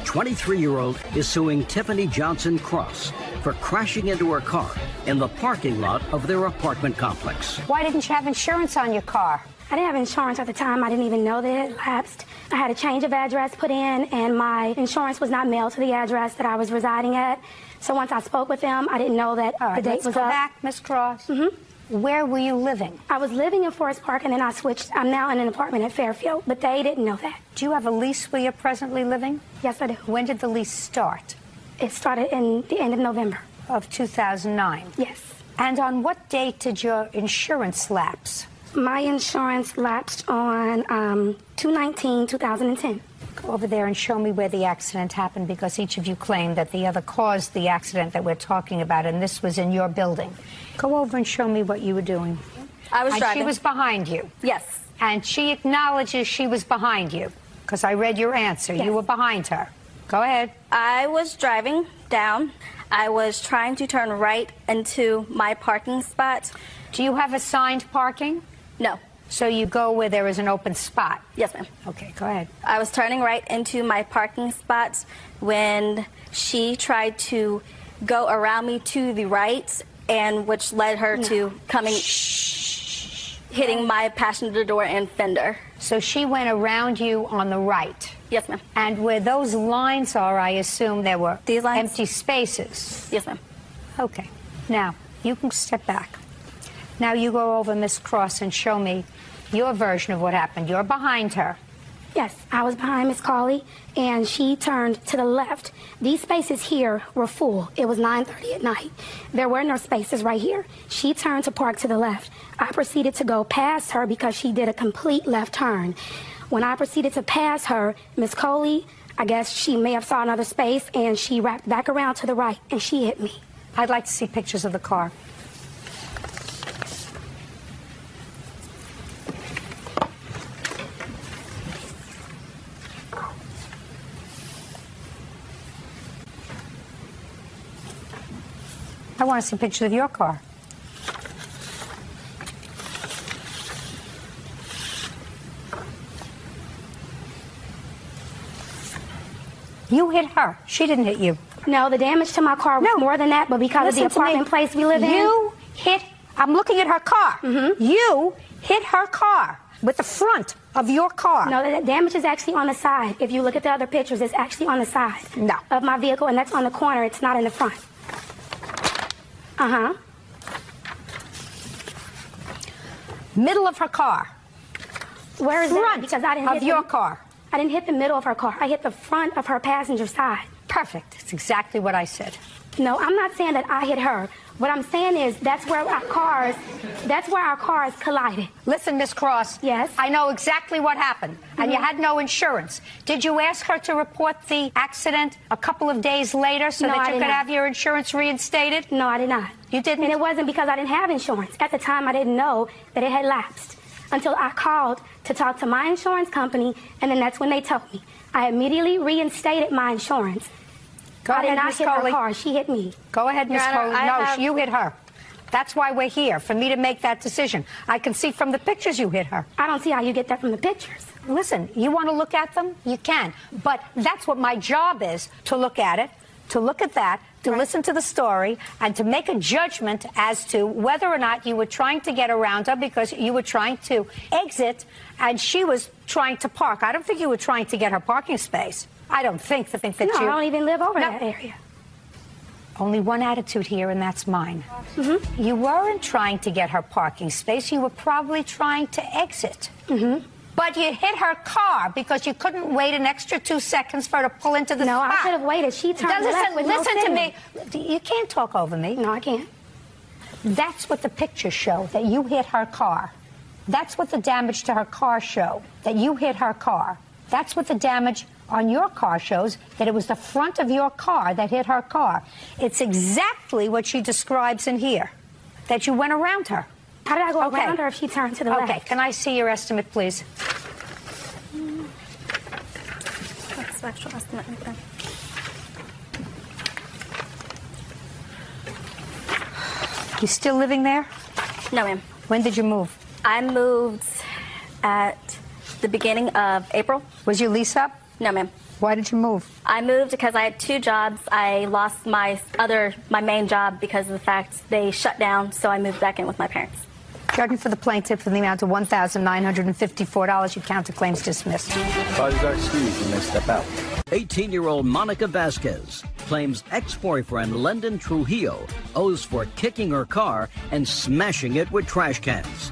23-year-old is suing Tiffany Johnson Cross for crashing into her car in the parking lot of their apartment complex. Why didn't you have insurance on your car? I didn't have insurance at the time. I didn't even know that it lapsed. I had a change of address put in, and my insurance was not mailed to the address that I was residing at. So once I spoke with them, I didn't know that the date was up. Back, Miss Cross. Where were you living? I was living in Forest Park, and then I switched. I'm now in an apartment at Fairfield, but they didn't know that. Do you have a lease where you're presently living? Yes, I do. When did the lease start? It started in the end of November. Of 2009? Yes. And on what date did your insurance lapse? My insurance lapsed on 2/19/2010. Go over there and show me where the accident happened, because each of you claimed that the other caused the accident that we're talking about, and this was in your building. Go over and show me what you were doing. I was driving. She was behind you? Yes. And she acknowledges she was behind you, because I read your answer. Yes. You were behind her. Go ahead. I was driving down. I was trying to turn right into my parking spot. Do you have assigned parking? No. So you go where there is an open spot? Yes, ma'am. Okay, go ahead. I was turning right into my parking spot when she tried to go around me to the right, and which led her to coming, hitting my passenger door and fender. So she went around you on the right? Yes, ma'am. And where those lines are, I assume there were These lines? empty spaces? Yes, ma'am. Okay. Now, you can step back. Now you go over, Miss Cross, and show me your version of what happened. You're behind her. Yes, I was behind Miss Cawley, and she turned to the left. These spaces here were full. It was 9:30 at night. There were no spaces right here. She turned to park to the left. I proceeded to go past her because she did a complete left turn. When I proceeded to pass her, Miss Cawley, I guess she may have saw another space, and she wrapped back around to the right, and she hit me. I'd like to see pictures of the car. I want to see pictures of your car. You hit her. She didn't hit you. No, the damage to my car was more than that, but because of the apartment place we live in. You hit, I'm looking at her car. You hit her car with the front of your car. No, the damage is actually on the side. If you look at the other pictures, it's actually on the side of my vehicle, and that's on the corner. It's not in the front. Middle of her car. Where is front that? Because I didn't hit your car. I didn't hit the middle of her car. I hit the front of her passenger side. Perfect. It's exactly what I said. No, I'm not saying that I hit her. What I'm saying is that's where our cars collided. Listen, Miss Cross. Yes? I know exactly what happened, and you had no insurance. Did you ask her to report the accident a couple of days later so that you could have your insurance reinstated? No, I did not. You didn't? And it wasn't because I didn't have insurance. At the time, I didn't know that it had lapsed until I called to talk to my insurance company, and then that's when they told me. I immediately reinstated my insurance. Go I did ahead, not Miss hit Coley. her car. She hit me. Go ahead, Miss Coley. No, you hit her. That's why we're here, for me to make that decision. I can see from the pictures you hit her. I don't see how you get that from the pictures. Listen, you want to look at them? You can. But that's what my job is, to look at it, to look at that, to listen to the story, and to make a judgment as to whether or not you were trying to get around her because you were trying to exit and she was trying to park. I don't think you were trying to get her parking space. I don't think that No, I don't even live over that area. Only one attitude here, and that's mine. You weren't trying to get her parking space. You were probably trying to exit. But you hit her car because you couldn't wait an extra 2 seconds for her to pull into the spot. No, I could have waited. She turned left with no Listen to signal. me. You can't talk over me. No, I can't. That's what the pictures show, that you hit her car. That's what the damage to her car show, that you hit her car. That's what the damage on your car shows, that it was the front of your car that hit her car. It's exactly what she describes in here, that you went around her. How did I go around her if she turned to the left? Okay, can I see your estimate, please? What's the actual estimate right there? You still living there? No, ma'am. When did you move? I moved at the beginning of April. Was your lease up? No, ma'am. Why did you move? I moved because I had 2 jobs. I lost my main job because of the fact they shut down, so I moved back in with my parents. Judgment for the plaintiff in the amount of $1,954. You count the claims dismissed. Parties are excused. You may step out. 18-year-old Monica Vasquez claims ex-boyfriend Lyndon Trujillo owes for kicking her car and smashing it with trash cans.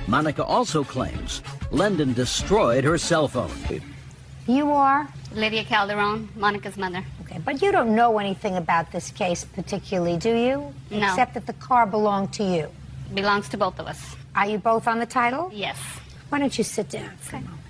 Monica also claims Lyndon destroyed her cell phone. You are? Lydia Calderon, Monica's mother. Okay, but you don't know anything about this case particularly, do you? No. Except that the car belonged to you. Belongs to both of us. Are you both on the title? Yes. Why don't you sit down for a moment?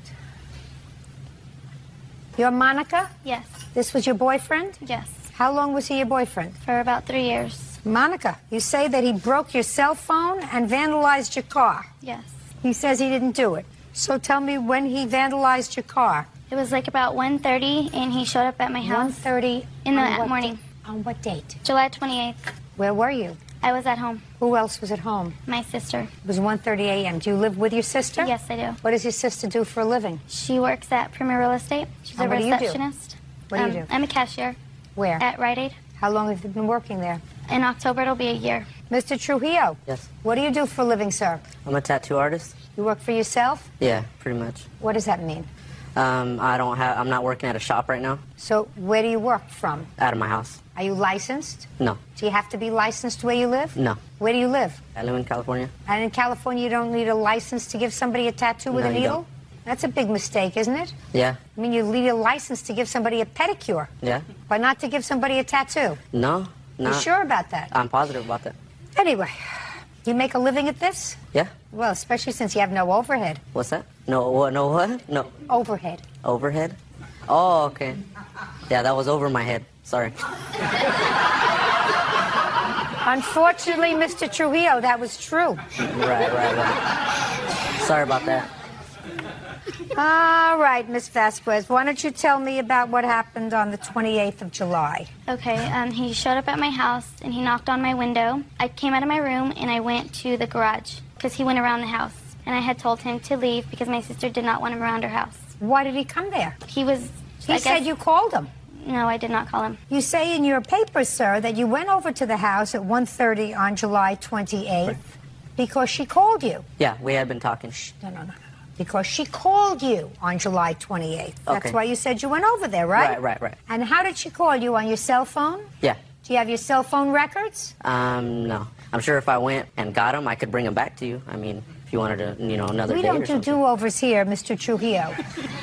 You're Monica? Yes. This was your boyfriend? Yes. How long was he your boyfriend? For about 3 years. Monica, you say that he broke your cell phone and vandalized your car. Yes. He says he didn't do it. So tell me when he vandalized your car. It was like about 1:30, and he showed up at my house. 1:30 in the morning. On what date? July 28th. Where were you? I was at home. Who else was at home? My sister. It was 1:30 a.m. Do you live with your sister? Yes, I do. What does your sister do for a living? She works at Premier Real Estate. She's And a what do you do? receptionist. What do you do? I'm a cashier. Where? At Rite Aid. How long have you been working there? In October, it'll be a year. Mr. Trujillo. Yes. What do you do for a living, sir? I'm a tattoo artist. You work for yourself? Yeah, pretty much. What does that mean? I'm not working at a shop right now. So where do you work from? Out of my house. Are you licensed? No. Do you have to be licensed where you live? No. Where do you live? I live in California. And in California, you don't need a license to give somebody a tattoo with No, a you needle? don't. That's a big mistake, isn't it? Yeah. I mean, you need a license to give somebody a pedicure, Yeah. but not to give somebody a tattoo. No. You Not. sure about that? I'm positive about that. Anyway, you make a living at this? Yeah. Well, especially since you have no overhead. What's that? No. What? No. What? No. Overhead. Overhead. Oh, okay. Yeah, that was over my head. Sorry. Unfortunately, Mr. Trujillo, that was true. Right. Sorry about that. All right, Miss Vasquez, why don't you tell me about what happened on the 28th of July? Okay, he showed up at my house, and he knocked on my window. I came out of my room, and I went to the garage, because he went around the house. And I had told him to leave, because my sister did not want him around her house. Why did he come there? He was... He said you called him. No, I did not call him. You say in your papers, sir, that you went over to the house at 1:30 on July 28th because she called you. Yeah, we had been talking. No. Because she called you on July 28th. That's Okay. why you said you went over there, right? Right. And how did she call you? On your cell phone? Yeah. Do you have your cell phone records? No. I'm sure if I went and got him, I could bring him back to you. I mean, if you wanted to, another We date don't or do something. do-overs here, Mr. Trujillo.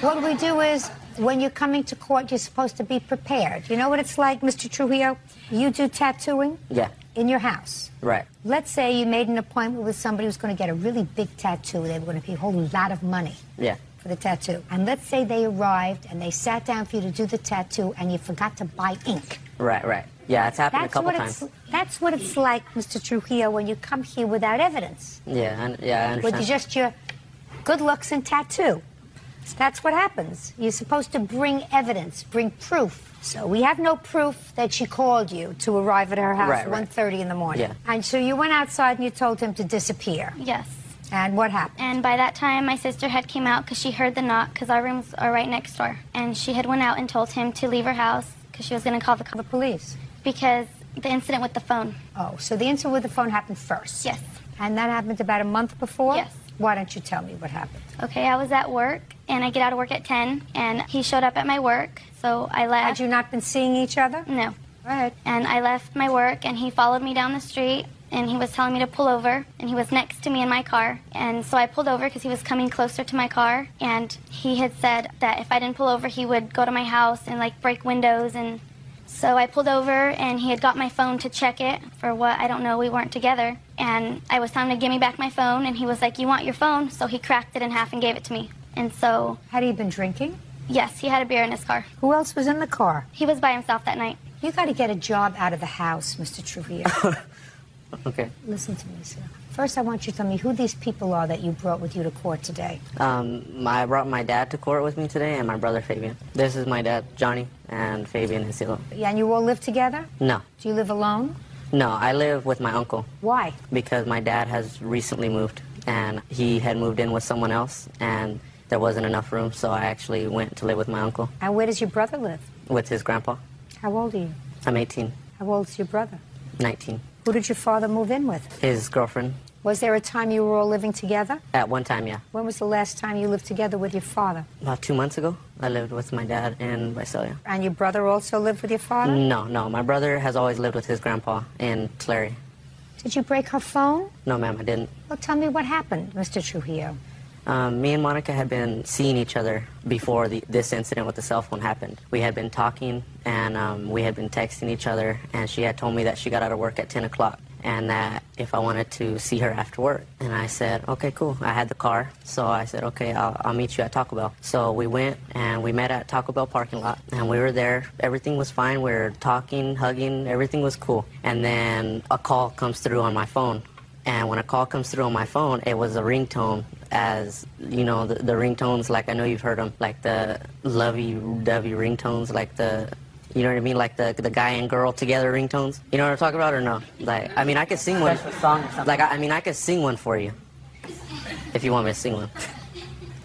What we do is, when you're coming to court, you're supposed to be prepared. You know what it's like, Mr. Trujillo? You do tattooing? Yeah. In your house. Right. Let's say you made an appointment with somebody who's going to get a really big tattoo. They were going to pay a whole lot of money. Yeah. For the tattoo. And let's say they arrived and they sat down for you to do the tattoo and you forgot to buy ink. Right. Yeah, it's happened a couple times. That's what it's like, Mr. Trujillo, when you come here without evidence. Yeah, I understand. With just your good looks and tattoo. That's what happens. You're supposed to bring evidence, bring proof. So we have no proof that she called you to arrive at her house at 1:30 in the morning. Yeah. And so you went outside and you told him to disappear. Yes. And what happened? And by that time, my sister had came out because she heard the knock, because our rooms are right next door. And she had went out and told him to leave her house because she was going to call the police. Because the incident with the phone. Oh, so the incident with the phone happened first? Yes. And that happened about a month before? Yes. Why don't you tell me what happened? Okay, I was at work, and I get out of work at 10, and he showed up at my work, so I left. Had you not been seeing each other? No. Right. And I left my work, and he followed me down the street, and he was telling me to pull over, and he was next to me in my car. And so I pulled over because he was coming closer to my car, and he had said that if I didn't pull over, he would go to my house and, break windows. And so I pulled over, and he had got my phone to check it for what, I don't know, we weren't together. And I was telling him to give me back my phone, and he was like, "You want your phone?" So he cracked it in half and gave it to me. And so... Had he been drinking? Yes, he had a beer in his car. Who else was in the car? He was by himself that night. You got to get a job out of the house, Mr. Trujillo. Okay. Listen to me, sir. First, I want you to tell me who these people are that you brought with you to court today. I brought my dad to court with me today and my brother Fabian. This is my dad, Johnny, and Fabian is Silo. Yeah, and you all live together? No. Do you live alone? No, I live with my uncle. Why? Because my dad has recently moved, and he had moved in with someone else, and there wasn't enough room, so I actually went to live with my uncle. And where does your brother live? With his grandpa. How old are you? I'm 18. How old is your brother? 19. Who did your father move in with? His girlfriend. Was there a time you were all living together? At one time, yeah. When was the last time you lived together with your father? About 2 months ago, I lived with my dad in Visalia. And your brother also lived with your father? No. My brother has always lived with his grandpa in Clary. Did you break her phone? No, ma'am, I didn't. Well, tell me what happened, Mr. Trujillo. Me and Monica had been seeing each other before this incident with the cell phone happened. We had been talking, and we had been texting each other, and she had told me that she got out of work at 10 o'clock, and that if I wanted to see her after work. And I said, okay, cool. I had the car, so I said, okay, I'll meet you at Taco Bell. So we went, and we met at Taco Bell parking lot, and we were there. Everything was fine. We were talking, hugging. Everything was cool. And then a call comes through on my phone. And when a call comes through on my phone, it was a ringtone, as, you know, the ringtones, like I know you've heard them, like the lovey-dovey ringtones, like the, you know what I mean, like the guy and girl together ringtones. You know what I'm talking about or no? Like, I mean, I could sing one. Like, I mean, I could sing one for you, if you want me to sing one.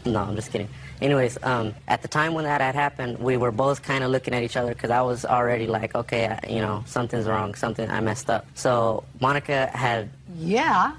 No, I'm just kidding. Anyways, at the time when that had happened, we were both kind of looking at each other because I was already like, okay, you know, something's wrong, I messed up. So Monica had... Yeah.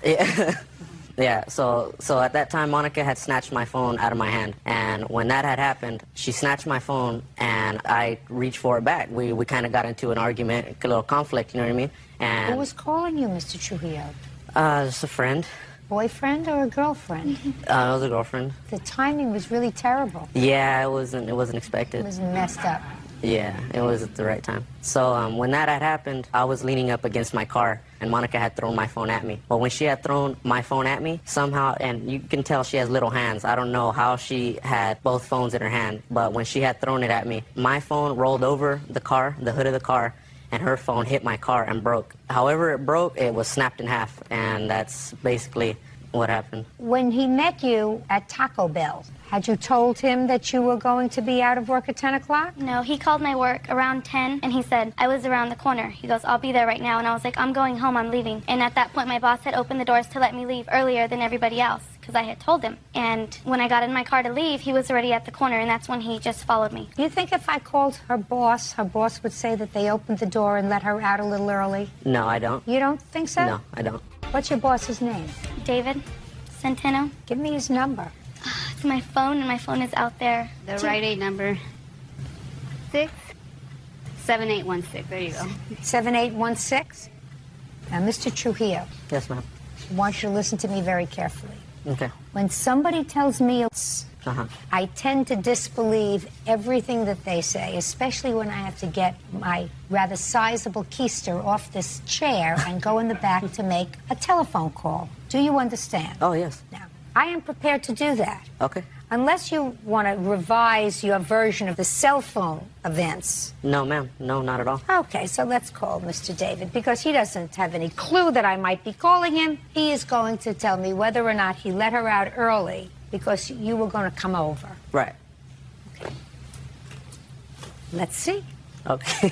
Yeah, so at that time, Monica had snatched my phone out of my hand. And when that had happened, she snatched my phone, and I reached for it back. We kind of got into an argument, a little conflict, you know what I mean? And Who was calling you, Mr. Trujillo? Just a friend. Boyfriend or a girlfriend? It was a girlfriend. The timing was really terrible. Yeah, it wasn't expected. It was messed up. Yeah, it was at the right time. So when that had happened, I was leaning up against my car, and Monica had thrown my phone at me. But when she had thrown my phone at me, somehow, and you can tell she has little hands. I don't know how she had both phones in her hand, but when she had thrown it at me, my phone rolled over the car, the hood of the car, and her phone hit my car and broke. However it broke, it was snapped in half, and that's basically what happened. When he met you at Taco Bell, had you told him that you were going to be out of work at 10 o'clock? No, he called my work around 10, and he said, I was around the corner. He goes, I'll be there right now. And I was like, I'm going home, I'm leaving. And at that point, my boss had opened the doors to let me leave earlier than everybody else, because I had told him. And when I got in my car to leave, he was already at the corner, and that's when he just followed me. Do you think if I called her boss would say that they opened the door and let her out a little early? No, I don't. You don't think so? No, I don't. What's your boss's name? David Centeno. Give me his number. It's my phone, and my phone is out there. The Rite Aid number, 67816. There you go. 7816? Now, Mr. Trujillo, Yes, ma'am. I want you to listen to me very carefully. Okay. When somebody tells me it's, Uh-huh. I tend to disbelieve everything that they say, especially when I have to get my rather sizable keister off this chair and go in the back to make a telephone call. Do you understand? Oh, yes. Now, I am prepared to do that. Okay. Unless you want to revise your version of the cell phone events. No, ma'am. No, not at all. Okay, so let's call Mr. David, because he doesn't have any clue that I might be calling him. He is going to tell me whether or not he let her out early because you were going to come over. Right. Okay. Let's see. Okay.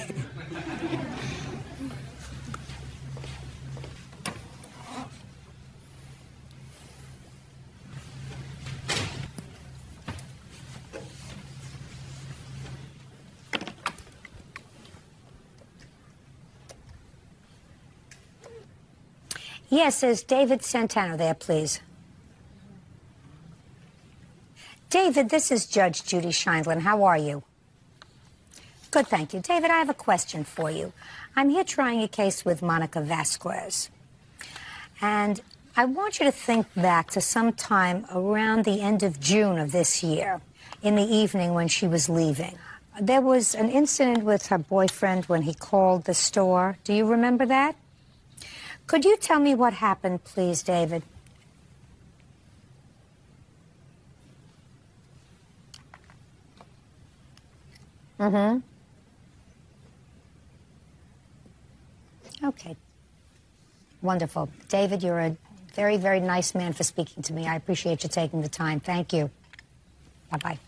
Yes, is David Centeno there, please? David, this is Judge Judy Scheindlin. How are you? Good, thank you. David, I have a question for you. I'm here trying a case with Monica Vasquez. And I want you to think back to sometime around the end of June of this year, in the evening when she was leaving. There was an incident with her boyfriend when he called the store. Do you remember that? Could you tell me what happened, please, David? Mm-hmm. Okay. Wonderful. David, you're a very, very nice man for speaking to me. I appreciate you taking the time. Thank you. Bye-bye.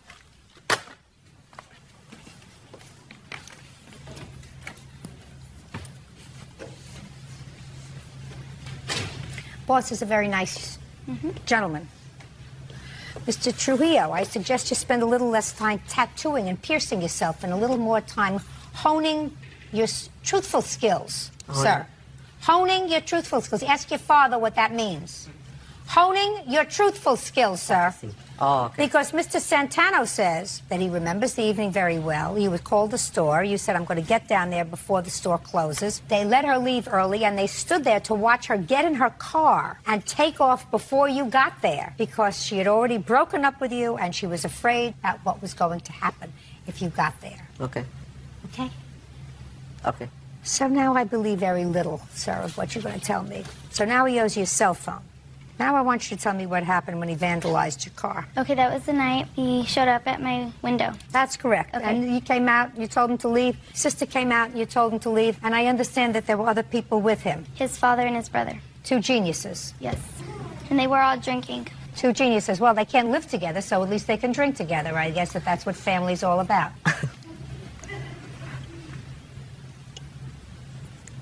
Boss is a very nice gentleman. Mr. Trujillo, I suggest you spend a little less time tattooing and piercing yourself and a little more time honing your truthful skills, sir. Honing your truthful skills. Ask your father what that means. Honing your truthful skills, sir. Oh, okay. Because Mr. Santano says that he remembers the evening very well. You would call the store. You said, I'm going to get down there before the store closes. They let her leave early, and they stood there to watch her get in her car and take off before you got there because she had already broken up with you, and she was afraid about what was going to happen if you got there. Okay. Okay? Okay. So now I believe very little, sir, of what you're going to tell me. So now he owes you a cell phone. Now I want you to tell me what happened when he vandalized your car. Okay, that was the night he showed up at my window. That's correct. Okay. And you came out, you told him to leave. Sister came out, and you told him to leave. And I understand that there were other people with him. His father and his brother. Two geniuses. Yes. And they were all drinking. Two geniuses. Well, they can't live together, so at least they can drink together. I guess that's what family's all about.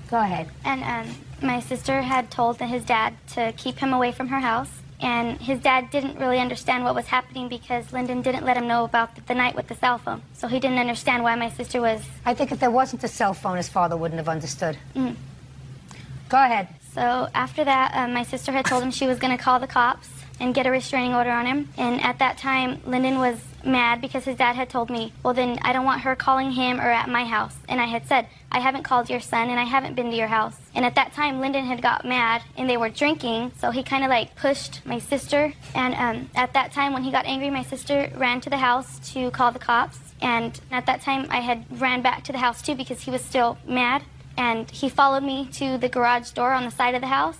Go ahead. And my sister had told his dad to keep him away from her house. And his dad didn't really understand what was happening because Lyndon didn't let him know about the night with the cell phone. So he didn't understand why my sister was... I think if there wasn't a cell phone, his father wouldn't have understood. Go ahead. So after that, my sister had told him she was going to call the cops and get a restraining order on him. And at that time, Lyndon was mad because his dad had told me, well, then I don't want her calling him or at my house. And I had said, I haven't called your son and I haven't been to your house. And at that time, Lyndon had got mad and they were drinking. So he kind of like pushed my sister. And at that time, when he got angry, my sister ran to the house to call the cops. And at that time, I had ran back to the house too because he was still mad. And he followed me to the garage door on the side of the house.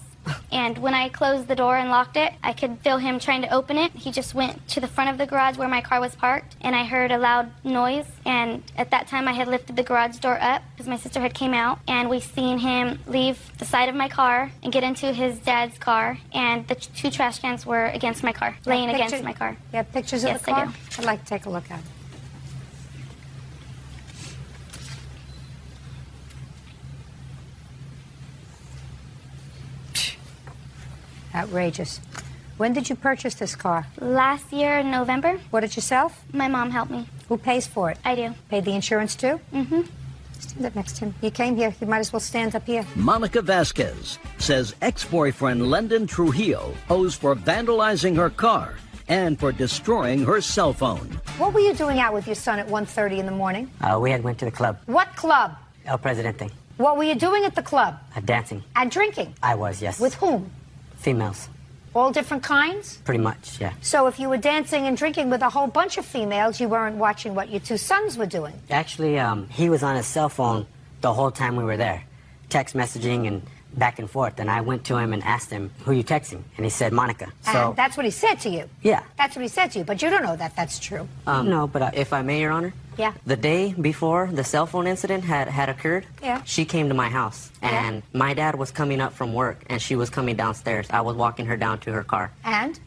And when I closed the door and locked it, I could feel him trying to open it. He just went to the front of the garage where my car was parked, and I heard a loud noise. And at that time, I had lifted the garage door up because my sister had came out, and we seen him leave the side of my car and get into his dad's car, and the two trash cans were against my car, laying against my car. You have pictures of Yes, the car? I do. I'd like to take a look at it. Outrageous. When did you purchase this car? Last year in November, Bought it yourself? my mom helped me. Who pays for it? I do. Paid the insurance too? Mm-hmm. Stand up next to him. You came here, you might as well stand up here. Monica Vasquez says ex-boyfriend Lyndon Trujillo owes for vandalizing her car and for destroying her cell phone. What were you doing out with your son at 1:30 in the morning? We had went to the club, What club? El Presidente, What were you doing at the club? dancing. And drinking? I was, yes. With whom? Females, All different kinds? pretty much, yeah. So if you were dancing and drinking with a whole bunch of females, you weren't watching what your two sons were doing. Actually, he was on his cell phone the whole time we were there, text messaging and back and forth. And I went to him and asked him, who you texting? And he said, Monica. So, And that's what he said to you. yeah. That's what he said to you, but you don't know that that's true. No, but if I may, Your Honor. Yeah. The day before the cell phone incident had occurred, Yeah. she came to my house, and my dad was coming up from work, and she was coming downstairs. I was walking her down to her car.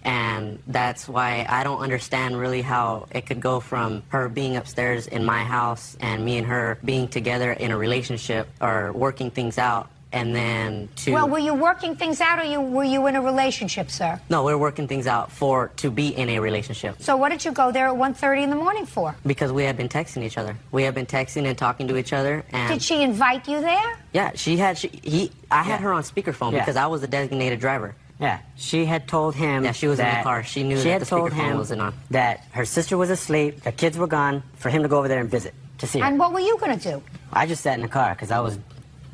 And that's why I don't understand really how it could go from her being upstairs in my house and me and her being together in a relationship or working things out, and then to... Well, were you working things out, or were you in a relationship, sir? No, we're working things out to be in a relationship. So what did you go there at 1:30 in the morning for? Because we had been texting each other. We had been texting and talking to each other, and... Did she invite you there? Yeah, I had her on speakerphone because I was the designated driver. Yeah, she had told him. Yeah, she was in the car. She knew that the speakerphone wasn't on. That her sister was asleep, the kids were gone, for him to go over there and visit to see her. And what were you going to do? I just sat in the car because I was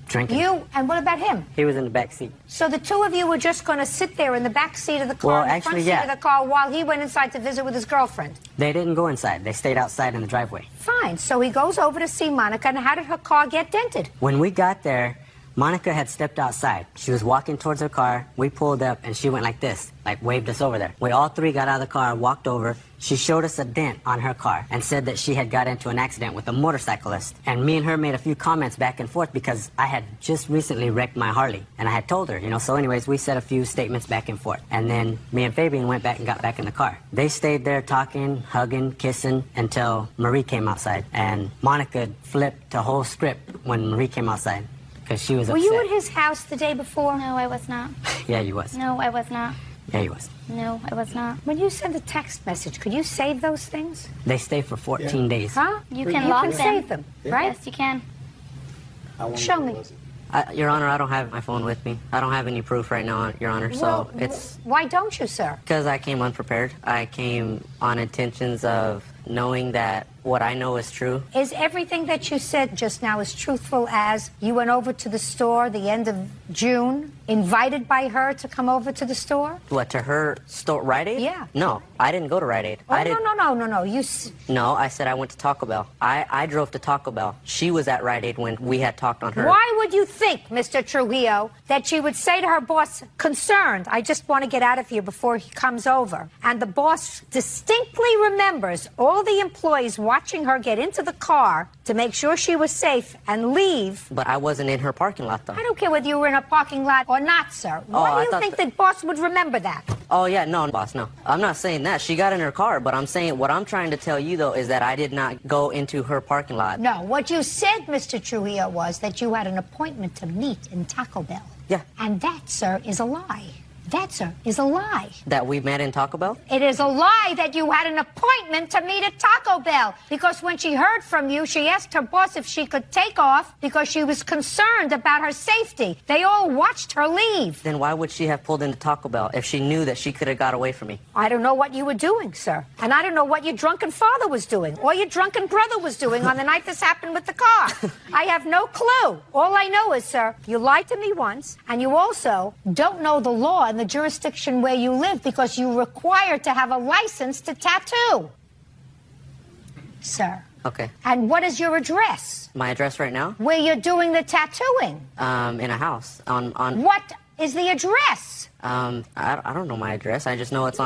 drinking. And what about him? He was in the back seat. So the two of you were just going to sit there in the back seat of the car, Well, in the actually, front seat yeah. of the car, while he went inside to visit with his girlfriend? They didn't go inside. They stayed outside in the driveway. Fine. So he goes over to see Monica, and how did her car get dented? When we got there, Monica had stepped outside. She was walking towards her car. We pulled up, and she went like this, like waved us over there. We all three got out of the car, walked over. She showed us a dent on her car and said that she had got into an accident with a motorcyclist. And me and her made a few comments back and forth because I had just recently wrecked my Harley. And I had told her, so anyways, we said a few statements back and forth. And then me and Fabian went back and got back in the car. They stayed there talking, hugging, kissing until Marie came outside. And Monica flipped the whole script when Marie came outside because she was upset. Were you at his house the day before? No, I was not. Yeah, you was. No, I was not. Yeah, he was. No, I was not. When you send a text message, could you save those things? They stay for 14 days. Huh? You can lock them. Save them, right? Yes, you can. Show me. Your Honor, I don't have my phone with me. I don't have any proof right now, Your Honor, so it's... Why don't you, sir? Because I came unprepared. I came on intentions of knowing that what I know is true. Is everything that you said just now as truthful as you went over to the store the end of June, invited by her to come over to the store? What, to her store, Rite Aid? Yeah. No, I didn't go to Rite Aid. Oh, no. No, I said I went to Taco Bell. I drove to Taco Bell. She was at Rite Aid when we had talked on her. Why would you think, Mr. Trujillo, that she would say to her boss, concerned, I just want to get out of here before he comes over? And the boss distinctly remembers all the employees watching her get into the car to make sure she was safe and leave. But I wasn't in her parking lot, though. I don't care whether you were in a parking lot or not, sir. Why do you think that boss would remember that? Oh, yeah, no, boss, no. I'm not saying that. She got in her car, but I'm saying what I'm trying to tell you, though, is that I did not go into her parking lot. No, what you said, Mr. Trujillo, was that you had an appointment to meet in Taco Bell. Yeah. And that, sir, is a lie. That, sir, is a lie. That we met in Taco Bell? It is a lie that you had an appointment to meet at Taco Bell. Because when she heard from you, she asked her boss if she could take off because she was concerned about her safety. They all watched her leave. Then why would she have pulled into Taco Bell if she knew that she could have got away from me? I don't know what you were doing, sir. And I don't know what your drunken father was doing or your drunken brother was doing on the night this happened with the car. I have no clue. All I know is, sir, you lied to me once, and you also don't know the law and the jurisdiction where you live because you're required to have a license to tattoo. Sir. Okay. And what is your address? My address right now? Where you're doing the tattooing? In a house. On What is the address? I don't know my address. I just know it's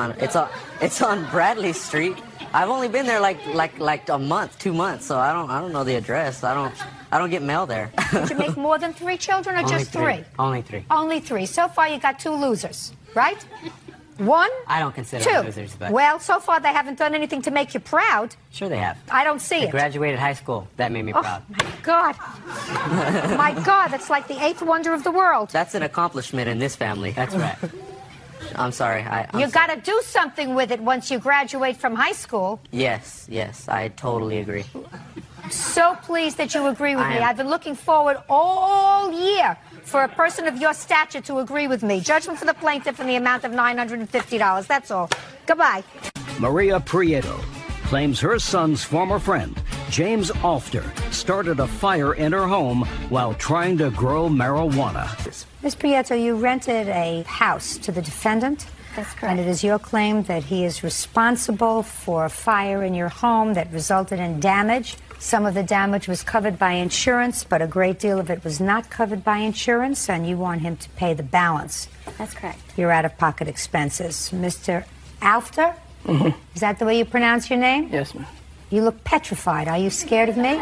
on Bradley Street. I've only been there like a month, 2 months, so I don't know the address. I don't get mail there. Did you make more than 3 children or just 3? Only 3. Only 3. So far you got 2 losers, right? 1? I don't consider 2. them losers, but... Well, so far they haven't done anything to make you proud. Sure they have. I don't see They it. graduated high school. That made me proud. My God. My God, that's like the 8th wonder of the world. That's an accomplishment in this family. That's right. I'm sorry. You got to do something with it once you graduate from high school. Yes, I totally agree. So pleased that you agree with me. I've been looking forward all year for a person of your stature to agree with me. Judgment for the plaintiff in the amount of $950. That's all. Goodbye. Maria Prieto claims her son's former friend, James Alfter, started a fire in her home while trying to grow marijuana. Ms. Prieto, you rented a house to the defendant. That's correct. And it is your claim that he is responsible for a fire in your home that resulted in damage. Some of the damage was covered by insurance, but a great deal of it was not covered by insurance, and you want him to pay the balance. That's correct. Your out-of-pocket expenses. Mr. Alfter? Mm-hmm. Is that the way you pronounce your name? Yes, ma'am. You look petrified. Are you scared of me?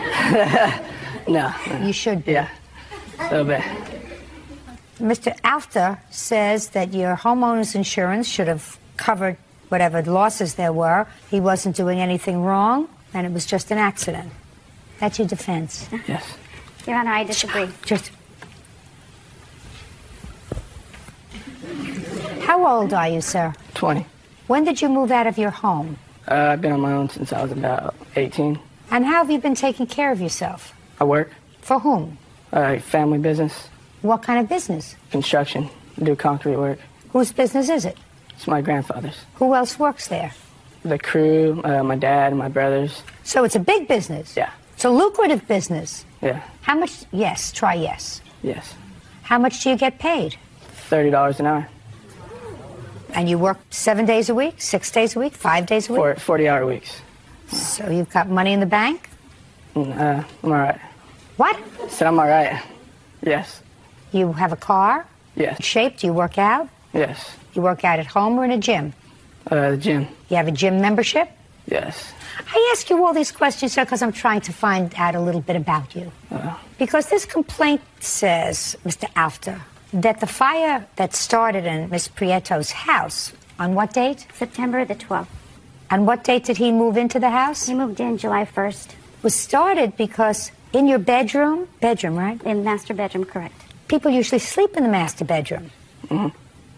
No. You should be. Yeah. A little bit. Mr. Alfter says that your homeowner's insurance should have covered whatever losses there were. He wasn't doing anything wrong, and it was just an accident. That's your defense. Yes. Your Honor, I disagree. Just. How old are you, sir? 20. When did you move out of your home? I've been on my own since I was about 18. And how have you been taking care of yourself? I work. For whom? Family business. What kind of business? Construction. Do concrete work. Whose business is it? It's my grandfather's. Who else works there? The crew, my dad, my brothers. So it's a big business? Yeah. It's a lucrative business? Yeah. How much? Yes, try yes. Yes. How much do you get paid? $30 an hour. And you work 7 days a week, 6 days a week, 5 days a week? 40-hour weeks. So you've got money in the bank? I'm all right. What? I said I'm all right. Yes. You have a car? Yes. Shape? Do you work out? Yes. You work out at home or in a gym? The gym. You have a gym membership? Yes. I ask you all these questions, sir, because I'm trying to find out a little bit about you. Because this complaint says, Mr. Alfter, that the fire that started in Miss Prieto's house, on what date? September the 12th. And what date did he move into the house? He moved in July 1st. Was started because in your bedroom, right? In master bedroom, correct. People usually sleep in the master bedroom,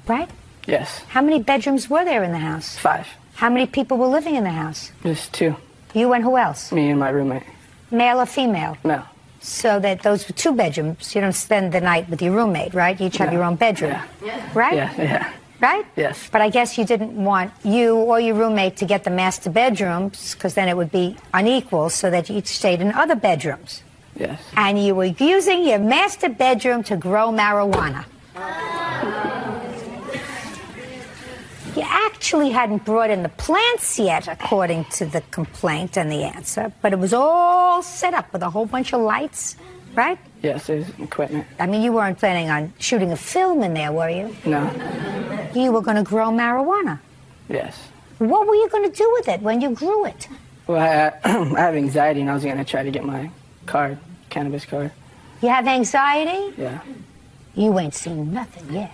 right? Yes. How many bedrooms were there in the house? 5. How many people were living in the house? Just 2. You and who else? Me and my roommate. Male or female? No. So that those were 2 bedrooms. You don't spend the night with your roommate, right? You each have your own bedroom. Yeah. Right? Yeah. Right? Yes. But I guess you didn't want you or your roommate to get the master bedrooms, because then it would be unequal, so that you each stayed in other bedrooms. Yes. And you were using your master bedroom to grow marijuana. You actually hadn't brought in the plants yet, according to the complaint and the answer, but it was all set up with a whole bunch of lights, right? Yes, there's equipment. I mean, you weren't planning on shooting a film in there, were you? No. You were going to grow marijuana. Yes. What were you going to do with it when you grew it? Well, I have anxiety, and I was going to try to get my card, cannabis card. You have anxiety? Yeah. You ain't seen nothing yet.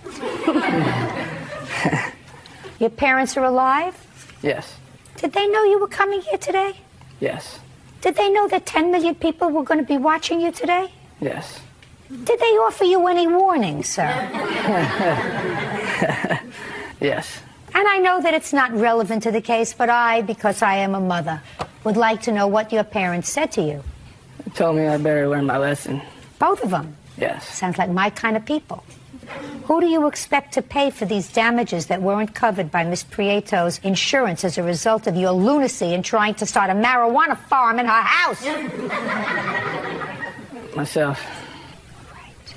Your parents are alive? Yes. Did they know you were coming here today? Yes. Did they know that 10 million people were going to be watching you today? Yes. Did they offer you any warning, sir? Yes. And I know that it's not relevant to the case, but I, because I am a mother, would like to know what your parents said to you. They told me I better learn my lesson. Both of them? Yes. Sounds like my kind of people. Who do you expect to pay for these damages that weren't covered by Miss Prieto's insurance as a result of your lunacy in trying to start a marijuana farm in her house? Myself. Right.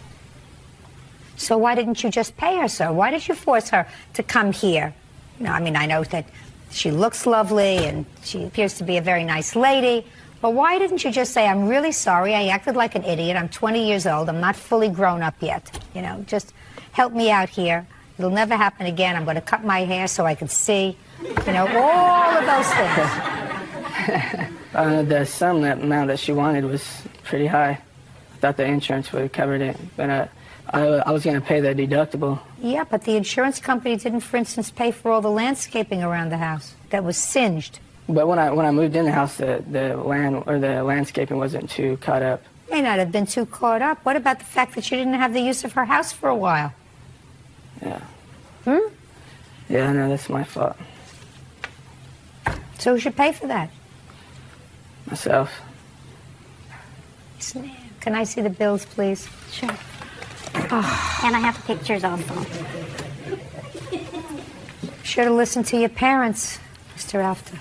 So why didn't you just pay her, sir? Why did you force her to come here? No, I mean, I know that she looks lovely and she appears to be a very nice lady, but why didn't you just say, I'm really sorry, I acted like an idiot, I'm 20 years old, I'm not fully grown up yet. You know, just help me out here. It'll never happen again. I'm going to cut my hair so I can see. You know, all of those things. The sum, that amount that she wanted was pretty high. I thought the insurance would have covered it, but I was going to pay the deductible. Yeah, but the insurance company didn't, for instance, pay for all the landscaping around the house that was singed. But when I moved in the house, the land or the landscaping wasn't too caught up. May not have been too caught up. What about the fact that you didn't have the use of her house for a while? Yeah. Hmm? Yeah, no, that's my fault. So who should pay for that? Myself. Can I see the bills, please? Sure. Oh. And I have pictures also. Should have listened to your parents, Mr. After.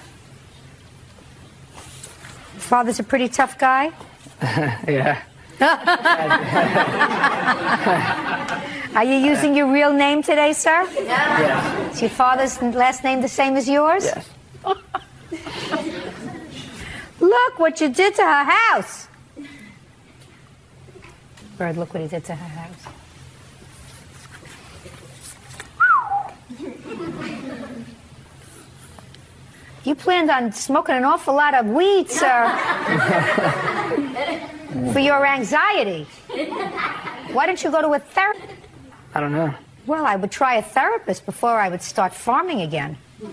Father's a pretty tough guy? Yeah. Are you using your real name today, sir? Yes. Is your father's last name the same as yours? Yes. Look what you did to her house. Bird, look what he did to her house. You planned on smoking an awful lot of weed, sir, for your anxiety. Why don't you go to a therapist? I don't know. Well, I would try a therapist before I would start farming again. Who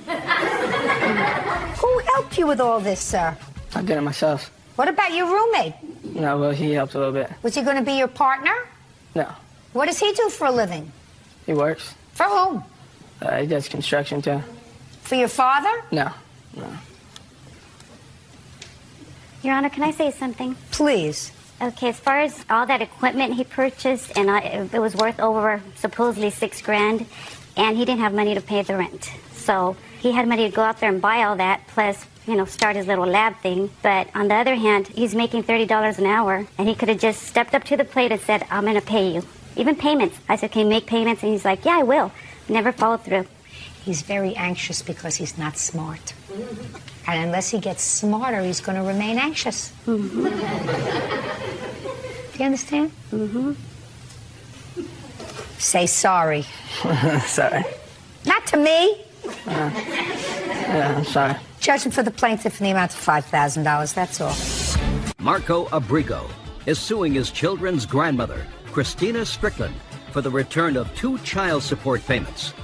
helped you with all this, sir? I did it myself. What about your roommate? No, well, he helped a little bit. Was he going to be your partner? No. What does he do for a living? He works. For whom? He does construction, too. For your father? No. No. Your Honor, can I say something? Please. Okay, as far as all that equipment he purchased, and it was worth over supposedly $6,000, and he didn't have money to pay the rent. So he had money to go out there and buy all that, plus, you know, start his little lab thing. But on the other hand, he's making $30 an hour, and he could have just stepped up to the plate and said, I'm going to pay you. Even payments. I said, can you make payments? And he's like, yeah, I will. Never followed through. He's very anxious because he's not smart. And unless he gets smarter, he's going to remain anxious. Mm-hmm. Do you understand? Mm-hmm. Say sorry. Sorry. Not to me. Yeah, I'm sorry. Judging for the plaintiff in the amount of $5,000, that's all. Marco Abrigo is suing his children's grandmother, Christina Strickland, for the return of 2 child support payments.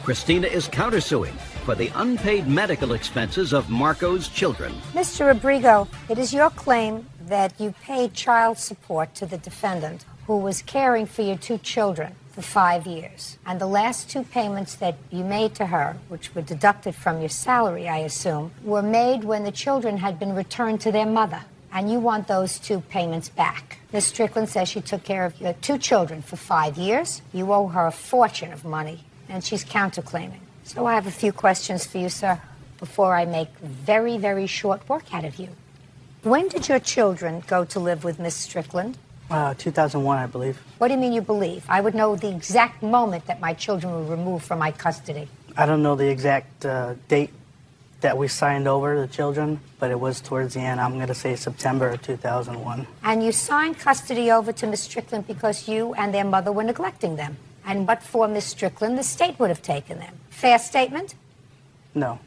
Christina is countersuing for the unpaid medical expenses of Marco's children. Mr. Abrigo, it is your claim that you paid child support to the defendant who was caring for your 2 children for for 5 years. And the last 2 payments that you made to her, which were deducted from your salary, I assume, were made when the children had been returned to their mother. And you want those 2 payments back. Ms. Strickland says she took care of your 2 children for 5 years. You owe her a fortune of money, and she's counterclaiming. So I have a few questions for you, sir, before I make very, very short work out of you. When did your children go to live with Miss Strickland? 2001, I believe. What do you mean you believe? I would know the exact moment that my children were removed from my custody. I don't know the exact date that we signed over the children, but it was towards the end. I'm going to say September of 2001. And you signed custody over to Miss Strickland because you and their mother were neglecting them. And but for Miss Strickland, the state would have taken them. Fair statement? No.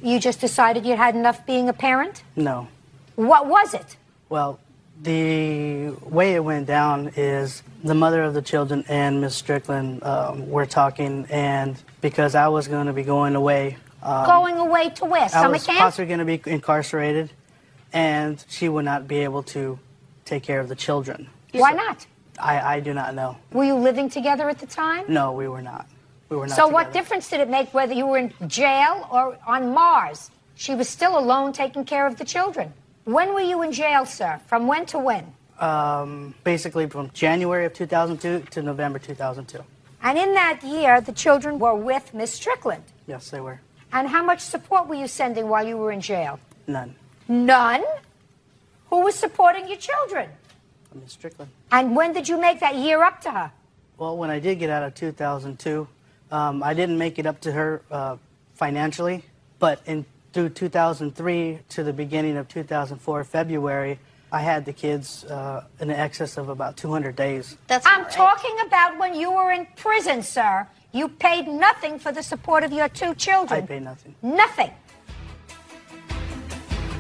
You just decided you had enough being a parent? No. What was it? Well, the way it went down is the mother of the children and Miss Strickland were talking, and because I was going to be going away. Going away to where? Summer I was camp? possibly going to be incarcerated, and she would not be able to take care of the children. Why not? I do not know. Were you living together at the time? No, we were not. We were not So together. what difference did it make whether you were in jail or on Mars? She was still alone taking care of the children. When were you in jail, sir? From when to when? Basically from January of 2002 to November 2002. And in that year, the children were with Miss Strickland. Yes, they were. And how much support were you sending while you were in jail? None. None? Who was supporting your children? Miss Strickland. And when did you make that year up to her? Well, when I did get out of 2002, I didn't make it up to her financially, but through 2003 to the beginning of 2004, February, I had the kids in excess of about 200 days. I'm talking about when you were in prison, sir. You paid nothing for the support of your 2 children. I paid nothing. Nothing.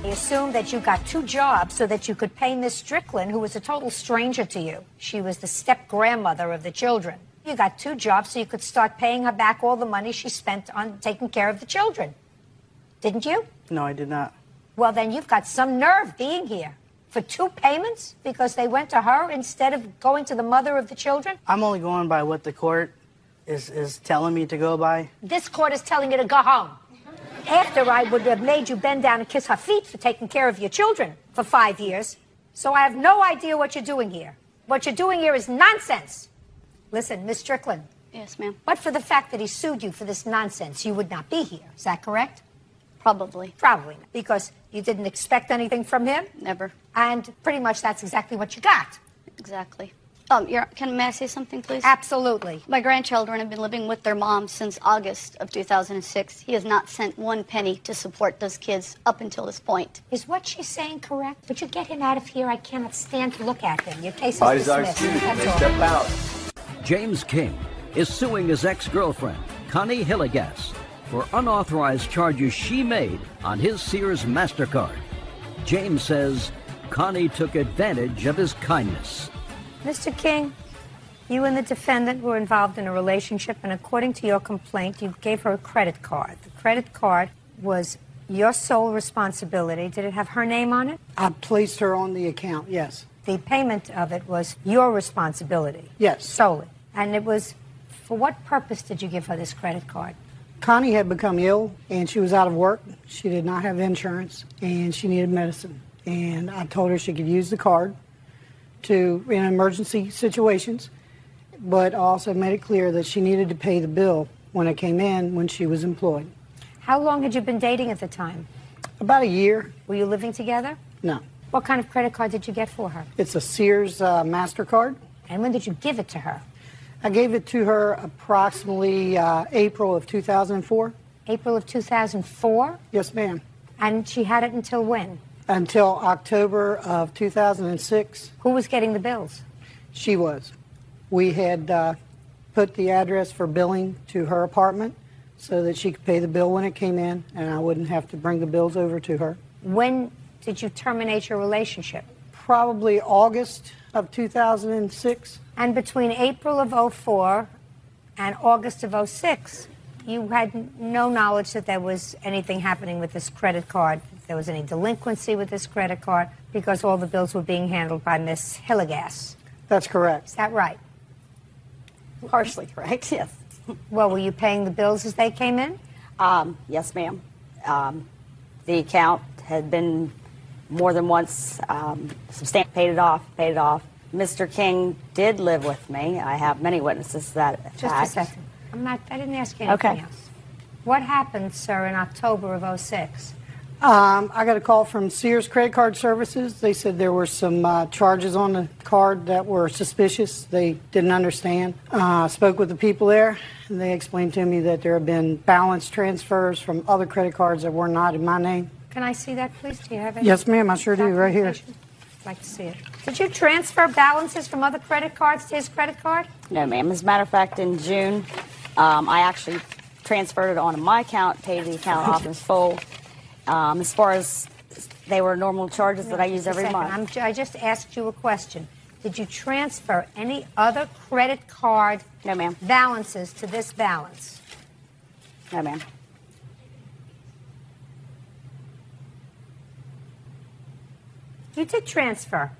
I assumed that you got 2 jobs so that you could pay Miss Strickland, who was a total stranger to you. She was the step-grandmother of the children. You got 2 jobs so you could start paying her back all the money she spent on taking care of the children. Didn't you? No, I did not. Well, then you've got some nerve being here. For 2 payments because they went to her instead of going to the mother of the children? I'm only going by what the court is telling me to go by. This court is telling you to go home. After I would have made you bend down and kiss her feet for taking care of your children for 5 years. So I have no idea what you're doing here. What you're doing here is nonsense. Listen, Miss Strickland. Yes, ma'am. But for the fact that he sued you for this nonsense, you would not be here. Is that correct? Probably. Probably not. Because you didn't expect anything from him? Never. And pretty much that's exactly what you got. Exactly. May I say something, please? Absolutely. My grandchildren have been living with their mom since August of 2006. He has not sent 1 penny to support those kids up until this point. Is what she's saying correct? Would you get him out of here? I cannot stand to look at him. Your case is dismissed. That's all. Step out. James King is suing his ex-girlfriend, Connie Hillegas, for unauthorized charges she made on his Sears MasterCard. James says Connie took advantage of his kindness. Mr. King, you and the defendant were involved in a relationship, and according to your complaint, you gave her a credit card. The credit card was your sole responsibility. Did it have her name on it? I placed her on the account, yes. The payment of it was your responsibility? Yes. Solely. And it was, for what purpose did you give her this credit card? Connie had become ill, and she was out of work. She did not have insurance, and she needed medicine. And I told her she could use the card in emergency situations, but also made it clear that she needed to pay the bill when it came in when she was employed. How long had you been dating at the time? About a year. Were you living together? No. What kind of credit card did you get for her? It's a Sears MasterCard. And when did you give it to her? I gave it to her approximately April of 2004. April of 2004? Yes, ma'am. And she had it until when? Until October of 2006. Who was getting the bills? She was. We had put the address for billing to her apartment so that she could pay the bill when it came in, and I wouldn't have to bring the bills over to her. When did you terminate your relationship? Probably August of 2006. And between April of 04 and August of 06, you had no knowledge that there was anything happening with this credit card, if there was any delinquency with this credit card, because all the bills were being handled by Miss Hillegas. That's correct. Is that right? Partially correct, yes. Well, were you paying the bills as they came in? Yes, ma'am. The account had been more than once paid it off. Mr. King did live with me. I have many witnesses to that fact. Just a second. I didn't ask you anything else. What happened, sir, in October of 06? I got a call from Sears Credit Card Services. They said there were some charges on the card that were suspicious. They didn't understand. I spoke with the people there, and they explained to me that there have been balance transfers from other credit cards that were not in my name. Can I see that, please? Do you have it? Yes, ma'am, I sure do, right here. I'd like to see it. Did you transfer balances from other credit cards to his credit card? No, ma'am. As a matter of fact, in June, I actually transferred it onto my account, paid the account off in full. As far as they were normal charges that I use every month. I just asked you a question. Did you transfer any other credit card balances to this balance? No, ma'am. You did transfer.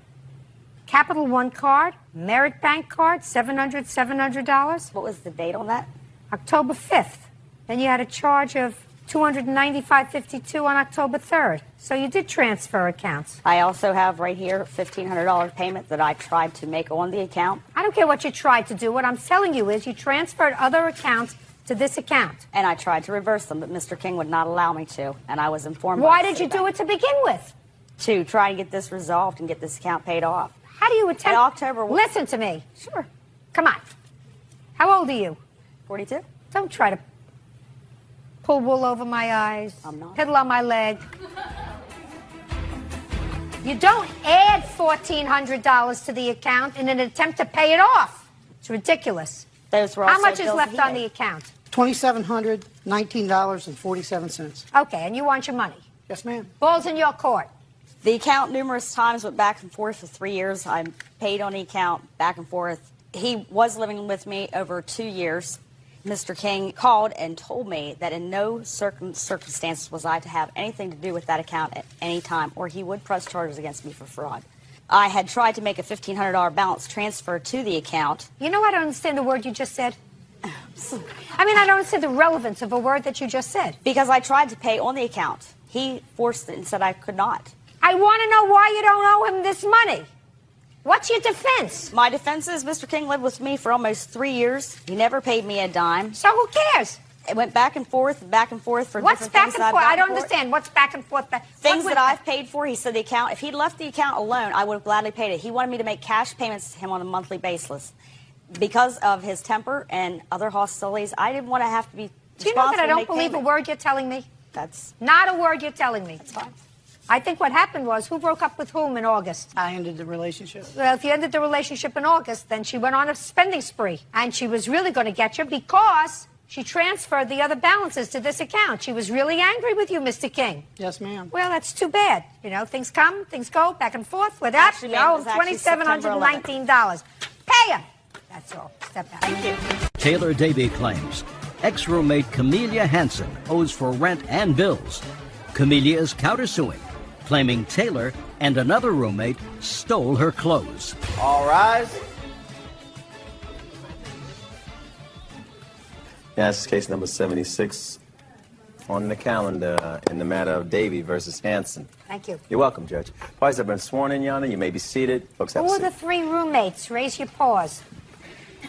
Capital One card, Merit Bank card, $700. What was the date on that? October 5th. Then you had a charge of $295.52 on October 3rd. So you did transfer accounts. I also have right here $1,500 payment that I tried to make on the account. I don't care what you tried to do. What I'm telling you is you transferred other accounts to this account. And I tried to reverse them, but Mr. King would not allow me to. And I was informed. Why did you do it to begin with? To try and get this resolved and get this account paid off. How do you attempt? In October. Listen to me. Sure. Come on. How old are you? 42. Don't try to pull wool over my eyes. I'm not. Piddle on my leg. You don't add $1,400 to the account in an attempt to pay it off. It's ridiculous. Those were How much is left on the account? $2,719.47. Okay, and you want your money? Yes, ma'am. Ball's in your court. The account numerous times went back and forth for 3 years. I paid on the account back and forth. He was living with me over 2 years. Mr. King called and told me that in no circumstances was I to have anything to do with that account at any time, or he would press charges against me for fraud. I had tried to make a $1,500 balance transfer to the account. You know, I don't understand the word you just said. I mean, I don't understand the relevance of a word that you just said. Because I tried to pay on the account. He forced it and said I could not. I want to know why you don't owe him this money. What's your defense? My defense is Mr. King lived with me for almost 3 years. He never paid me a dime. So who cares? It went back and forth for What's different back things. And forth? I don't understand. What's back and forth? Things that I've paid for. He said the account, if he'd left the account alone, I would have gladly paid it. He wanted me to make cash payments to him on a monthly basis. Because of his temper and other hostilities, I didn't want to have to be responsible. Do you know that I don't believe payment. a word you're telling me? That's not a word you're telling me. That's fine. I think what happened was, who broke up with whom in August? I ended the relationship. Well, if you ended the relationship in August, then she went on a spending spree. And she was really going to get you because she transferred the other balances to this account. She was really angry with you, Mr. King. Yes, ma'am. Well, that's too bad. You know, things come, things go, back and forth. With that, you owe him $2,719. Pay him. That's all. Step out. Thank you. Taylor Davy claims ex-roommate Camelia Hansen owes for rent and bills. Camelia is countersuing, claiming Taylor and another roommate stole her clothes. All rise. Yeah, this is case number 76 on the calendar in the matter of Davy versus Hansen. Thank you. You're welcome, Judge. Parties have been sworn in, Your Honor. You may be seated. Folks, have a Who are seat. the three roommates? Raise your paws.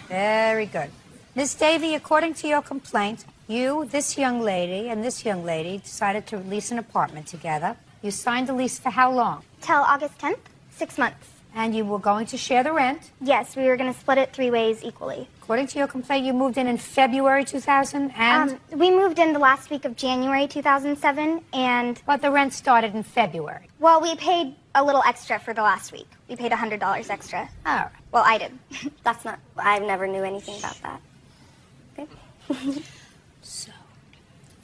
Very good. Ms. Davy, according to your complaint, you, this young lady, and this young lady decided to lease an apartment together. You signed the lease for how long? Till August 10th, 6 months. And you were going to share the rent? Yes, we were going to split it 3 ways equally. According to your complaint, you moved in February 2000, and? We moved in the last week of January 2007, and... But the rent started in February. Well, we paid a little extra for the last week. We paid $100 extra. All right. Well, I did. That's not... I never knew anything about that. Okay. So,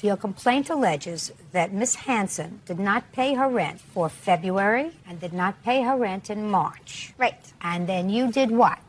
your complaint alleges that Miss Hansen did not pay her rent for February and did not pay her rent in March. Right. And then you did what?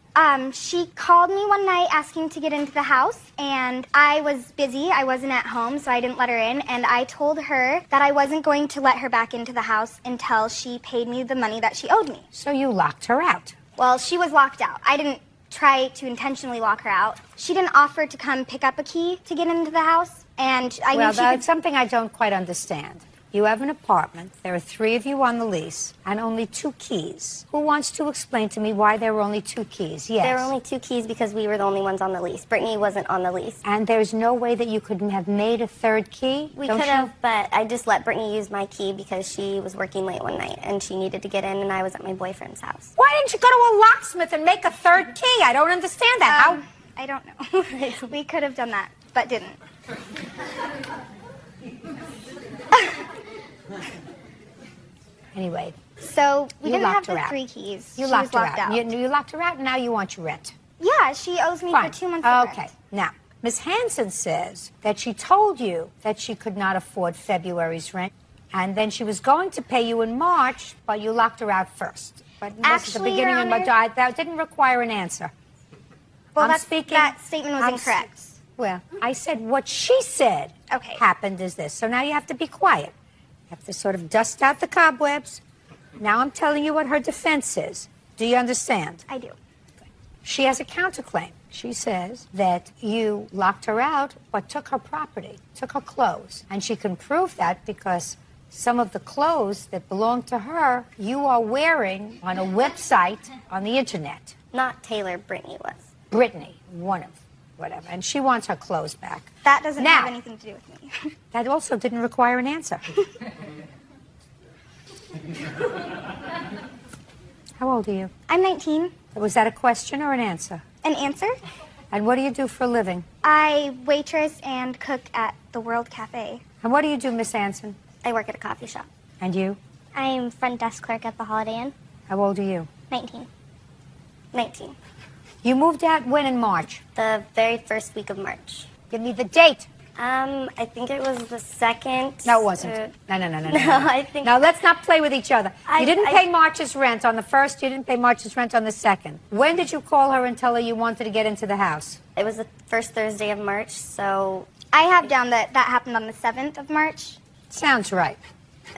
She called me one night asking to get into the house, and I was busy. I wasn't at home, so I didn't let her in, and I told her that I wasn't going to let her back into the house until she paid me the money that she owed me. So you locked her out? Well, she was locked out. I didn't try to intentionally lock her out. She didn't offer to come pick up a key to get into the house, and I knew she that's could... something I don't quite understand. You have an apartment, there are 3 of you on the lease, and only 2 keys. Who wants to explain to me why there were only 2 keys? Yes. There were only 2 keys because we were the only ones on the lease. Brittany wasn't on the lease. And there's no way that you could have made a 3rd key? We could have, but I just let Brittany use my key because she was working late one night and she needed to get in, and I was at my boyfriend's house. Why didn't you go to a locksmith and make a 3rd key? I don't understand that. I don't know. We could have done that, but didn't. Anyway. So we didn't have her the out. 3 keys. You She locked was her locked out. out. You locked her out, and now you want your rent. Yeah, she owes me Fine. for 2 months of Okay. rent. Now, Ms. Hansen says that she told you that she could not afford February's rent, and then she was going to pay you in March, but you locked her out first. But this is the Actually, beginning Your of March. Honor- That didn't require an answer. Well, that statement was incorrect. Well, I said what she said happened is this. So now you have to be quiet. You have to sort of dust out the cobwebs. Now I'm telling you what her defense is. Do you understand? I do. She has a counterclaim. She says that you locked her out but took her property, took her clothes. And she can prove that because some of the clothes that belong to her you are wearing on a website on the internet. Not Taylor, Brittany was. Brittany, one of whatever. And she wants her clothes back. That doesn't Now, have anything to do with me. that also didn't require an answer. How old are you? I'm 19. Was that a question or an answer? An answer? And what do you do for a living? I waitress and cook at the World Cafe. And what do you do, Miss Hansen? I work at a coffee shop. And you? I'm front desk clerk at the Holiday Inn. How old are you? 19. 19. You moved out when in March? The very first week of March. Give me the date. I think it was the 2nd. No, it wasn't. No. I think... Now, let's not play with each other. You didn't I- pay March's rent on the 1st. You didn't pay March's rent on the 2nd. When did you call her and tell her you wanted to get into the house? It was the first Thursday of March, so... I have down that happened on the 7th of March. Sounds right.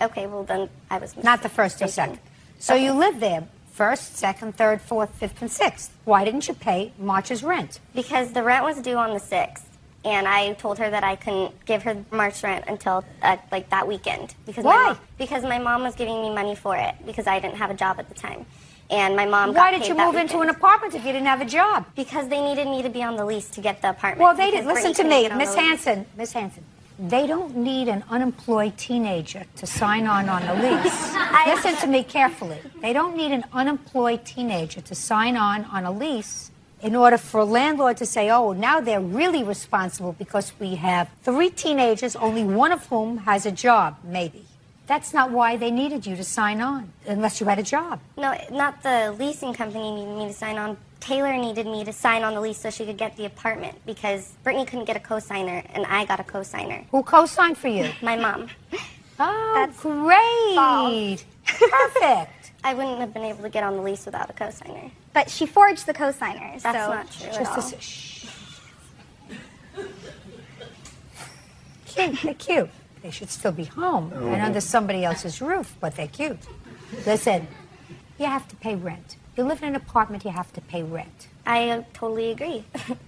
Okay, well then I was mistaken. Not the 1st or 2nd. So you lived there 1st, 2nd, 3rd, 4th, 5th, and 6th. Why didn't you pay March's rent? Because the rent was due on the 6th. And I told her that I couldn't give her March rent until like that weekend. Because Why? Because my mom was giving me money for it because I didn't have a job at the time. And my mom Why got did paid you that move into an weekend. apartment if you didn't have a job? Because they needed me to be on the lease to get the apartment. Well, they did. Because Listen to Brittany me, couldn't get Miss on the lease. Hansen. Miss Hansen. They don't need an unemployed teenager to sign on the lease. Listen to me carefully. They don't need an unemployed teenager to sign on a lease in order for a landlord to say, oh, now they're really responsible because we have 3 teenagers, only one of whom has a job, maybe. That's not why they needed you to sign on, unless you had a job. No, not the leasing company needed me to sign on. Taylor needed me to sign on the lease so she could get the apartment because Brittany couldn't get a co-signer and I got a co-signer. Who co-signed for you? My mom. Oh, That's great. Perfect. I wouldn't have been able to get on the lease without a co-signer. But she forged the co-signers. That's so. not true at Just all. a shh. Cute. They're cute. They should still be home and under somebody else's roof, but they're cute. Listen, you have to pay rent. You live in an apartment, you have to pay rent. I totally agree.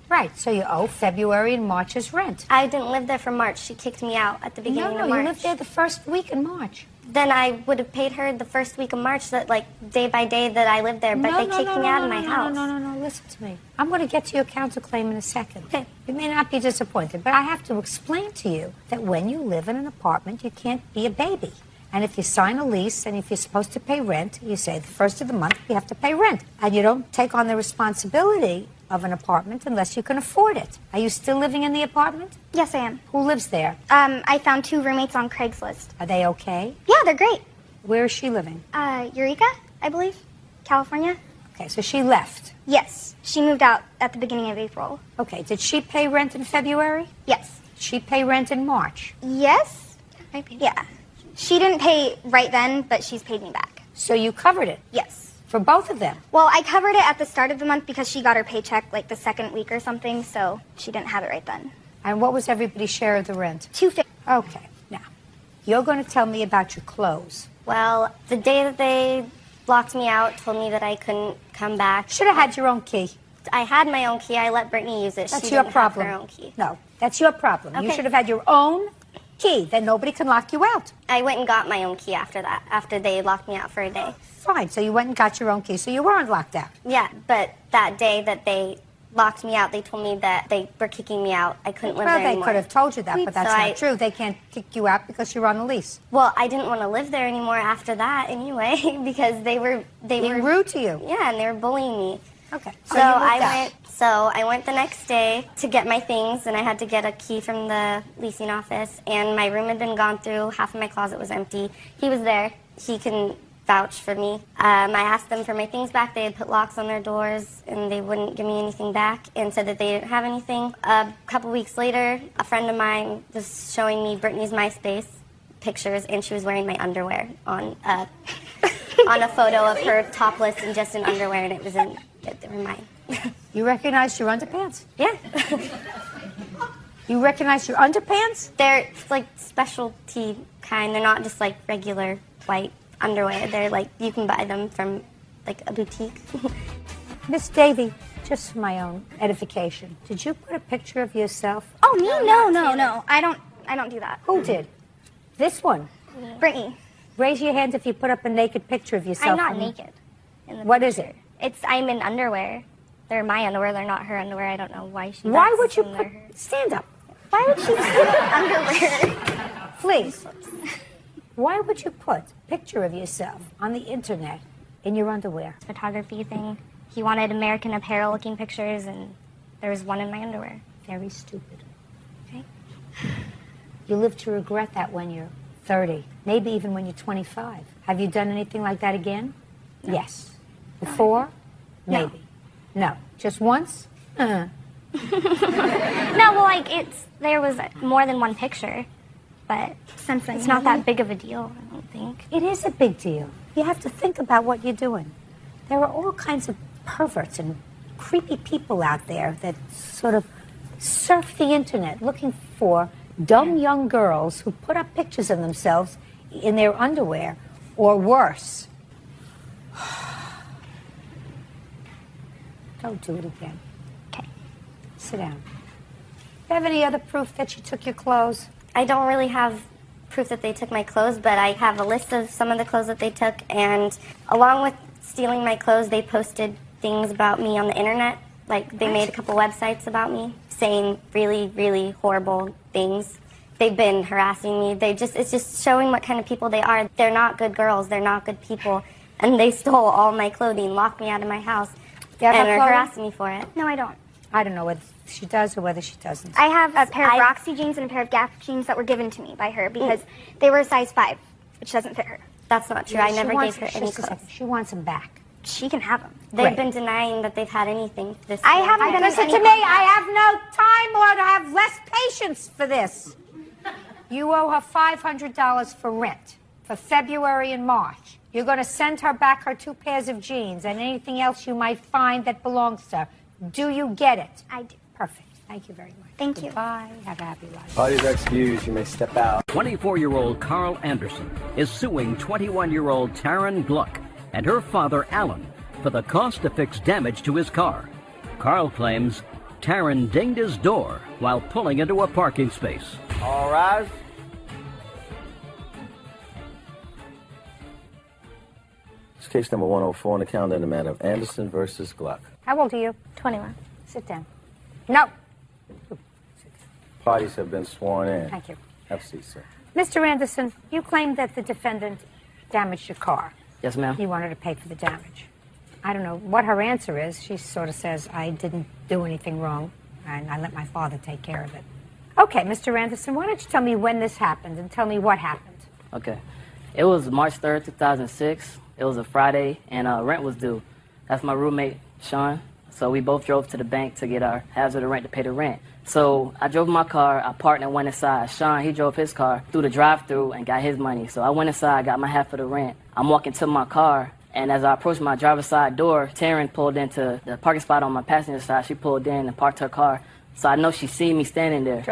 Right, so you owe February and March's rent. I didn't live there for March. She kicked me out at the beginning No, of March. you lived there the first week in March. Then I would have paid her the first week of March, that like day by day that I lived there, but they kicked me out of my house. No, listen to me. I'm going to get to your counterclaim in a second. Okay. You may not be disappointed, but I have to explain to you that when you live in an apartment, you can't be a baby. And if you sign a lease and if you're supposed to pay rent, you say the first of the month you have to pay rent. And you don't take on the responsibility of an apartment unless you can afford it. Are you still living in the apartment? Yes, I am. Who lives there? I found 2 roommates on Craigslist. Are they okay? Yeah, they're great. Where is she living? Eureka, I believe. California. Okay, so she left. Yes. She moved out at the beginning of April. Okay, did she pay rent in February? Yes. Did she pay rent in March? Yes. Yeah. She didn't pay right then, but she's paid me back. So you covered it? Yes. For both of them? Well, I covered it at the start of the month because she got her paycheck like the 2nd week or something, so she didn't have it right then. And what was everybody's share of the rent? $250. Okay, now, you're going to tell me about your clothes. Well, the day that they locked me out, told me that I couldn't come back. Should have had your own key. I had my own key. I let Brittany use it. That's She your didn't problem. have her own key. No, that's your problem. You Okay. should have had your own key. Then nobody can lock you out. I went and got my own key after that, after they locked me out for a day. Fine. So you went and got your own key. So you weren't locked out. Yeah, but that day that they locked me out, they told me that they were kicking me out. I couldn't live Well, there they anymore. could have told you that, but that's So not true. They can't kick you out because you're on a lease. Well, I didn't want to live there anymore after that anyway because they were Being rude to you. Yeah, and they were bullying me. Okay. So you moved I out. went. So I went the next day to get my things, and I had to get a key from the leasing office. And my room had been gone through. Half of my closet was empty. He was there. He can vouch for me. I asked them for my things back. They had put locks on their doors, and they wouldn't give me anything back, and said that they didn't have anything. A couple weeks later, a friend of mine was showing me Brittany's MySpace pictures, and she was wearing my underwear on on a photo of her topless and just in underwear, and they were mine. You recognized your underpants? Yeah. You recognize your underpants? They're like specialty kind. They're not just like regular white underwear. They're like, you can buy them from like a boutique. Miss Davy, just for my own edification, did you put a picture of yourself? Oh, me? No. I don't do that. Who did? This one? Brittany. Raise your hand if you put up a naked picture of yourself. I'm not naked. What is it? I'm in underwear. They're my underwear. They're not her underwear. I don't know why she. Why would you put? Stand up. Why would she put underwear? Please. Why would you put a picture of yourself on the internet in your underwear? Photography thing. He wanted American Apparel looking pictures, and there was one in my underwear. Very stupid. Okay. You live to regret that when you're 30, maybe even when you're 25. Have you done anything like that again? No. Yes. Before? Maybe. No. Just once? No, well, like there was more than one picture, but since it's not that big of a deal, I don't think. It is a big deal. You have to think about what you're doing. There are all kinds of perverts and creepy people out there that sort of surf the internet looking for dumb young girls who put up pictures of themselves in their underwear or worse. Don't do it again. Okay. Sit down. Do you have any other proof that you took your clothes? I don't really have proof that they took my clothes, but I have a list of some of the clothes that they took, and along with stealing my clothes, they posted things about me on the internet. Like, they made a couple websites about me saying really, really horrible things. They've been harassing me. It's just showing what kind of people they are. They're not good girls. They're not good people. And they stole all my clothing, locked me out of my house, and are harassing me for it. No, I don't. I don't know whether she does or whether she doesn't. I have A pair of Roxy jeans and a pair of Gap jeans that were given to me by her because they were a size 5, which doesn't fit her. That's not true. I never gave her any clothes. She wants them back. She can have them. They've been denying that they've had anything this I year. haven't been Listen to me. I have no time or to have less patience for this. You owe her $500 for rent for February and March. You're going to send her back her 2 pairs of jeans and anything else you might find that belongs to her. Do you get it? I do. Perfect. Thank you very much. Thank you. Goodbye. Have a happy life. Parties are excused. You may step out. 24-year-old Carl Anderson is suing 21-year-old Taryn Gluck and her father, Alan, for the cost to fix damage to his car. Carl claims Taryn dinged his door while pulling into a parking space. All rise. It's case number 104 on the calendar in the matter of Anderson versus Gluck. How old are you? 21. Sit down. No. Parties have been sworn in. Thank you. Have a seat, sir. Mr. Anderson, you claim that the defendant damaged your car. Yes, ma'am. You want her to pay for the damage. I don't know what her answer is. She sort of says, I didn't do anything wrong, and I let my father take care of it. Okay, Mr. Anderson, why don't you tell me when this happened and tell me what happened? Okay. It was March 3rd, 2006. It was a Friday, and rent was due. That's my roommate, Sean. So we both drove to the bank to get our halves of the rent to pay the rent. So I drove my car, I parked and went inside. Sean, he drove his car through the drive-thru and got his money. So I went inside, got my half of the rent. I'm walking to my car, and as I approached my driver's side door, Taryn pulled into the parking spot on my passenger side. She pulled in and parked her car. So I know she seen me standing there.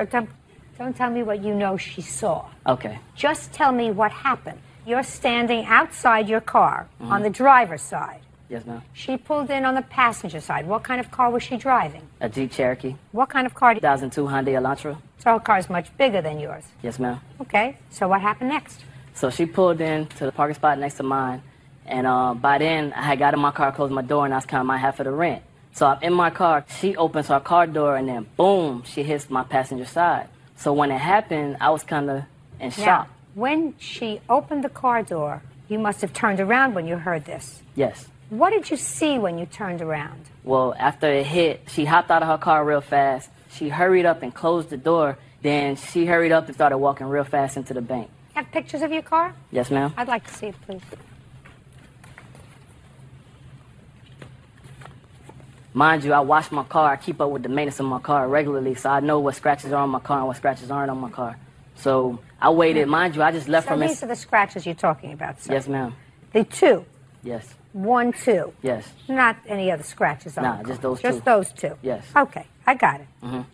Don't tell me what you know she saw. Okay. Just tell me what happened. You're standing outside your car on the driver's side. Yes, ma'am. She pulled in on the passenger side. What kind of car was she driving? A Jeep Cherokee. What kind of car? 2002 Hyundai Elantra. So her car's much bigger than yours. Yes, ma'am. Okay, so what happened next? So she pulled in to the parking spot next to mine, and by then I had got in my car, closed my door, and I was counting my half of the rent. So I'm in my car, she opens her car door, and then boom, she hits my passenger side. So when it happened, I was kind of in shock. Now, when she opened the car door, you must have turned around when you heard this. Yes. What did you see when you turned around? Well, after it hit, she hopped out of her car real fast. She hurried up and closed the door. Then she hurried up and started walking real fast into the bank. Have pictures of your car? Yes, ma'am. I'd like to see it, please. Mind you, I wash my car. I keep up with the maintenance of my car regularly, so I know what scratches are on my car and what scratches aren't on my car. So I waited. Mind you, I just left from it. So these are the scratches you're talking about, sir? Yes, ma'am. The two? Yes. 1, 2? Yes. Not any other scratches on the car? Just those two. Just those two? Yes. Okay, I got it.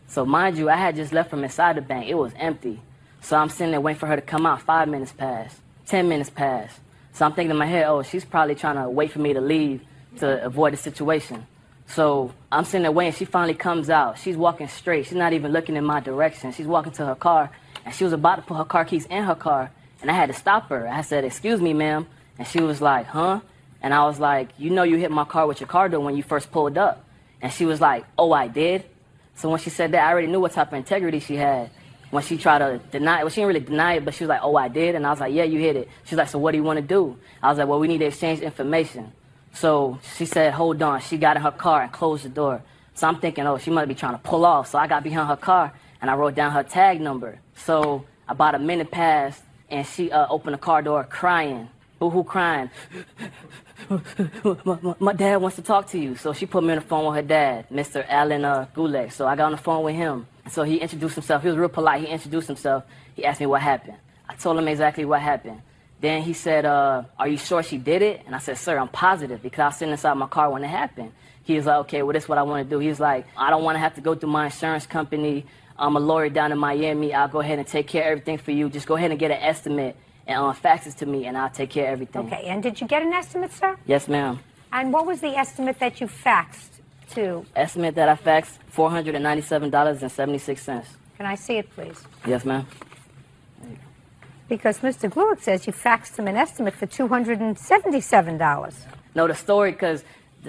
So mind you, I had just left from inside the bank. It was empty. So I'm sitting there waiting for her to come out. 5 minutes passed. 10 minutes passed. So I'm thinking in my head, oh, she's probably trying to wait for me to leave to avoid the situation. So I'm sitting there waiting. She finally comes out. She's walking straight. She's not even looking in my direction. She's walking to her car, and she was about to put her car keys in her car, and I had to stop her. I said, excuse me, ma'am. And she was like, huh? And I was like, you know you hit my car with your car door when you first pulled up. And she was like, oh, I did? So when she said that, I already knew what type of integrity she had. When she tried to deny it, well, she didn't really deny it, but she was like, oh, I did? And I was like, yeah, you hit it. She's like, so what do you want to do? I was like, well, we need to exchange information. So she said, hold on. She got in her car and closed the door. So I'm thinking, oh, she might be trying to pull off. So I got behind her car, and I wrote down her tag number. So about a minute passed, and she opened the car door crying, boo-hoo crying. My dad wants to talk to you. So she put me on the phone with her dad, Mr. Alan Goulet. So I got on the phone with him. So he introduced himself. He was real polite. He introduced himself. He asked me what happened. I told him exactly what happened. Then he said, are you sure she did it? And I said, sir, I'm positive, because I was sitting inside my car when it happened. He was like, okay, well, this is what I want to do. He was like, I don't want to have to go through my insurance company. I'm a lawyer down in Miami. I'll go ahead and take care of everything for you. Just go ahead and get an estimate and fax it to me, and I'll take care of everything. Okay, and did you get an estimate, sir? Yes, ma'am. And what was the estimate that you faxed to? Estimate that I faxed, $497.76. Can I see it, please? Yes, ma'am. Because Mr. Gluick says you faxed him an estimate for $277. No, the story, because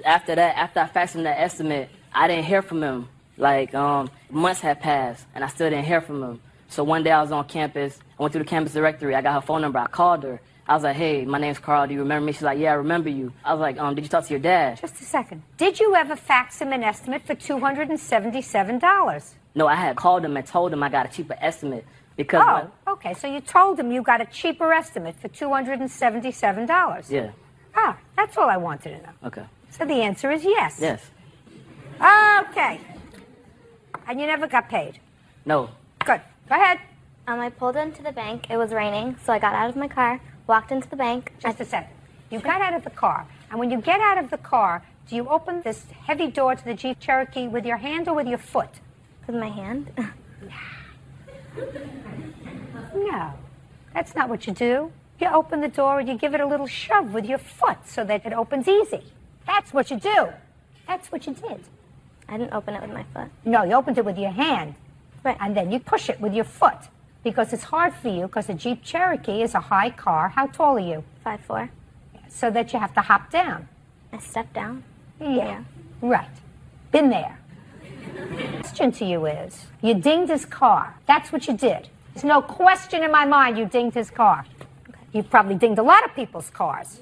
after that, after I faxed him that estimate, I didn't hear from him. Like, months had passed, and I still didn't hear from him. So one day I was on campus. I went through the campus directory. I got her phone number. I called her. I was like, hey, my name's Carl. Do you remember me? She's like, yeah, I remember you. I was like, did you talk to your dad? Just a second. Did you ever fax him an estimate for $277? No, I had called him and told him I got a cheaper estimate. Because okay. So you told him you got a cheaper estimate for $277. Yeah. Ah, that's all I wanted to know. Okay. So the answer is yes. Yes. Okay. And you never got paid? No. Good. Go ahead. I pulled into the bank. It was raining, so I got out of my car, walked into the bank. Just a second. You got out of the car, and when you get out of the car, do you open this heavy door to the Jeep Cherokee with your hand or with your foot? With my hand. No, that's not what you do. You open the door and you give it a little shove with your foot so that it opens easy. That's what you do. That's what you did. I didn't open it with my foot. No, you opened it with your hand. Right. And then you push it with your foot because it's hard for you because a Jeep Cherokee is a high car. How tall are you? 5'4". So that you have to hop down. I stepped down. Yeah. Right. Been there. Question to you is, you dinged his car. That's what you did. There's no question in my mind you dinged his car. Okay. You've probably dinged a lot of people's cars.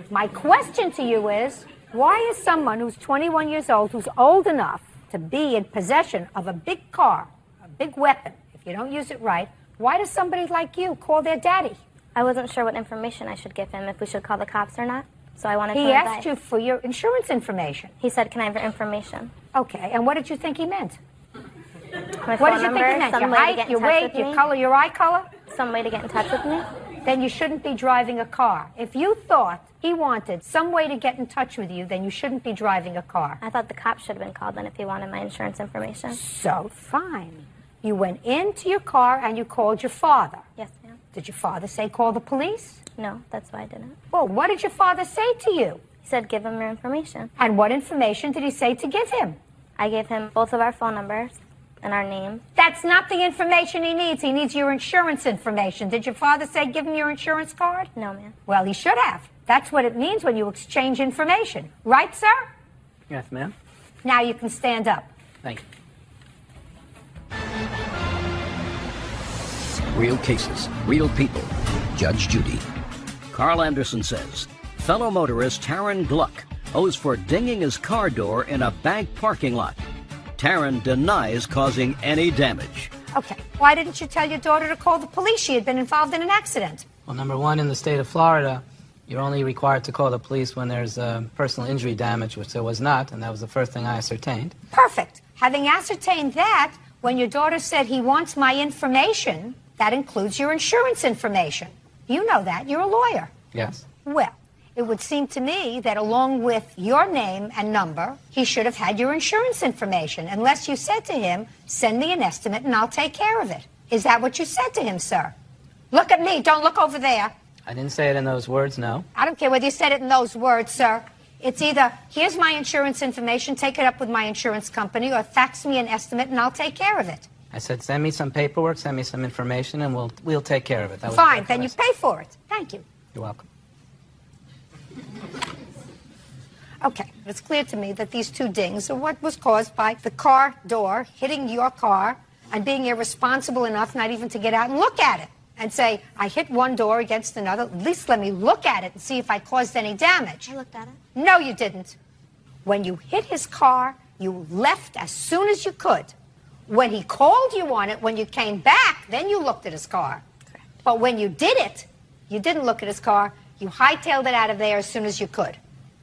My question to you is, why is someone who's 21 years old, who's old enough to be in possession of a big car, a big weapon, if you don't use it right, why does somebody like you call their daddy? I wasn't sure what information I should give him, if we should call the cops or not. So I wanted to He asked you for your insurance information. He said, can I have your information? Okay, and what did you think he meant? My What phone did you number, think he meant? some Your way to height, get in your touch weight, with your me? color, your eye color? Some way to get in touch with me? Then you shouldn't be driving a car. If you thought he wanted some way to get in touch with you, then you shouldn't be driving a car. I thought the cops should have been called then if he wanted my insurance information. So, fine. You went into your car and you called your father. Yes, ma'am. Did your father say call the police? No, that's why I didn't. Well, what did your father say to you? He said, give him your information. And what information did he say to give him? I gave him both of our phone numbers and our name. That's not the information he needs. He needs your insurance information. Did your father say give him your insurance card? No, ma'am. Well, he should have. That's what it means when you exchange information. Right, sir? Yes, ma'am. Now you can stand up. Thank you. Real cases, real people. Judge Judy. Carl Anderson says fellow motorist Taryn Gluck owes for dinging his car door in a bank parking lot. Taryn denies causing any damage. Okay. Why didn't you tell your daughter to call the police? She had been involved in an accident. Well, number one, in the state of Florida, you're only required to call the police when there's personal injury damage, which there was not, and that was the first thing I ascertained. Perfect. Having ascertained that, when your daughter said he wants my information, that includes your insurance information. You know that. You're a lawyer. Yes. Well, it would seem to me that along with your name and number, he should have had your insurance information, unless you said to him, send me an estimate and I'll take care of it. Is that what you said to him, sir? Look at me. Don't look over there. I didn't say it in those words, no. I don't care whether you said it in those words, sir. It's either, here's my insurance information, take it up with my insurance company, or fax me an estimate and I'll take care of it. I said, send me some paperwork, send me some information, and we'll take care of it. That was Fine, then you pay for it. Thank you. You're welcome. Okay, it's clear to me that these two dings are what was caused by the car door hitting your car and being irresponsible enough not even to get out and look at it and say, I hit one door against another. At least let me look at it and see if I caused any damage. I looked at it. No, you didn't. When you hit his car, you left as soon as you could. When he called you on it, when you came back, then you looked at his car. Correct. But when you did it, you didn't look at his car. You hightailed it out of there as soon as you could.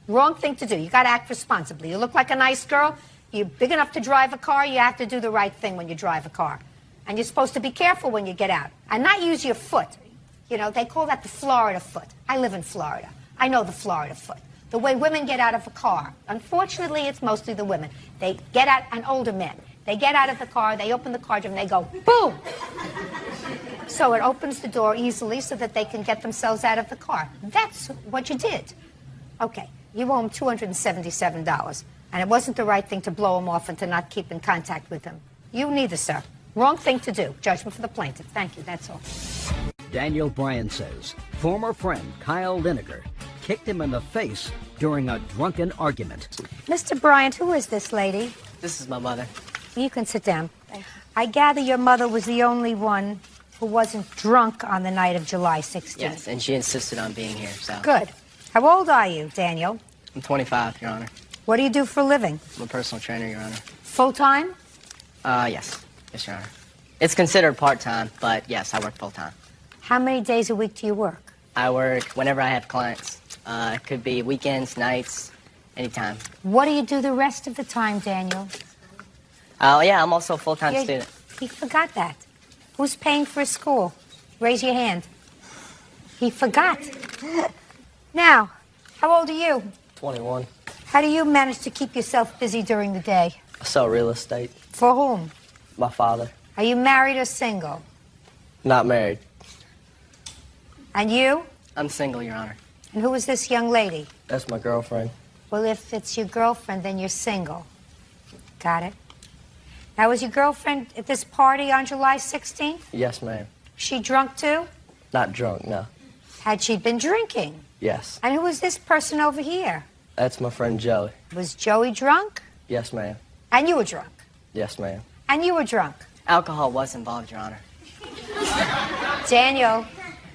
Wrong thing to do. You got to act responsibly. You look like a nice girl. You're big enough to drive a car. You have to do the right thing when you drive a car. And you're supposed to be careful when you get out and not use your foot. You know, they call that the Florida foot. I live in Florida. I know the Florida foot. The way women get out of a car. Unfortunately, it's mostly the women. They get out, and older men. They get out of the car, they open the car door, and they go, boom! So it opens the door easily so that they can get themselves out of the car. That's what you did. Okay, you owe him $277, and it wasn't the right thing to blow him off and to not keep in contact with him. You neither, sir. Wrong thing to do. Judgment for the plaintiff. Thank you, that's all. Daniel Bryan says former friend Kyle Lineker kicked him in the face during a drunken argument. Mr. Bryant, who is this lady? This is my mother. You can sit down. I gather your mother was the only one who wasn't drunk on the night of July 16th. Yes, and she insisted on being here, so. Good. How old are you, Daniel? I'm 25, Your Honor. What do you do for a living? I'm a personal trainer, Your Honor. Full-time? Yes. Yes, Your Honor. It's considered part-time, but yes, I work full-time. How many days a week do you work? I work whenever I have clients. It could be weekends, nights, anytime. What do you do the rest of the time, Daniel? Yeah, I'm also a full-time student. He forgot that. Who's paying for his school? Raise your hand. He forgot. Now, how old are you? 21. How do you manage to keep yourself busy during the day? I sell real estate. For whom? My father. Are you married or single? Not married. And you? I'm single, Your Honor. And who is this young lady? That's my girlfriend. Well, if it's your girlfriend, then you're single. Got it. Now, was your girlfriend at this party on July 16th? Yes, ma'am. She drunk too? Not drunk, no. Had she been drinking? Yes. And who was this person over here? That's my friend Joey. Was Joey drunk? Yes, ma'am. And you were drunk? Yes, ma'am. And you were drunk? Alcohol was involved, Your Honor. Daniel.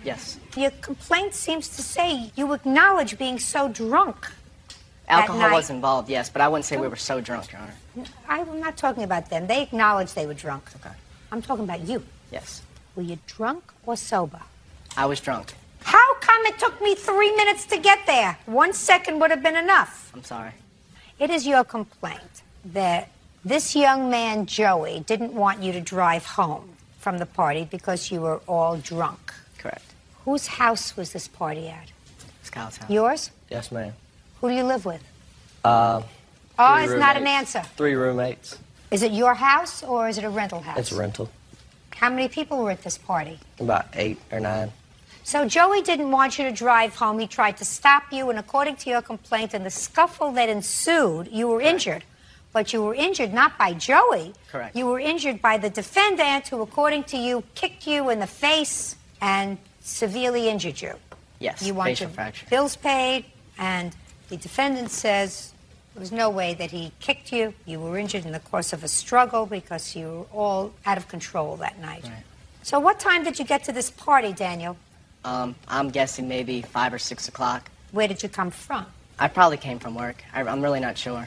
Yes. Your complaint seems to say you acknowledge being so drunk. Alcohol was involved, yes, but I wouldn't say we were so drunk, Your Honor. I'm not talking about them. They acknowledged they were drunk. Okay. I'm talking about you. Yes. Were you drunk or sober? I was drunk. How come it took me 3 minutes to get there? 1 second would have been enough. I'm sorry. It is your complaint that this young man, Joey, didn't want you to drive home from the party because you were all drunk. Correct. Whose house was this party at? Scout's house. Yours? Yes, ma'am. Who do you live with? Oh, it's not an answer. 3 roommates. Is it your house or is it a rental house? It's a rental. How many people were at this party? About 8 or 9. So Joey didn't want you to drive home. He tried to stop you, and according to your complaint, in the scuffle that ensued, you were injured. But you were injured not by Joey. Correct. You were injured by the defendant who, according to you, kicked you in the face and severely injured you. Yes, You want facial your fracture. bills paid, and the defendant says there was no way that he kicked you. You were injured in the course of a struggle because you were all out of control that night. Right. So what time did you get to this party, Daniel? I'm guessing maybe 5 or 6 o'clock. Where did you come from? I probably came from work. I'm really not sure.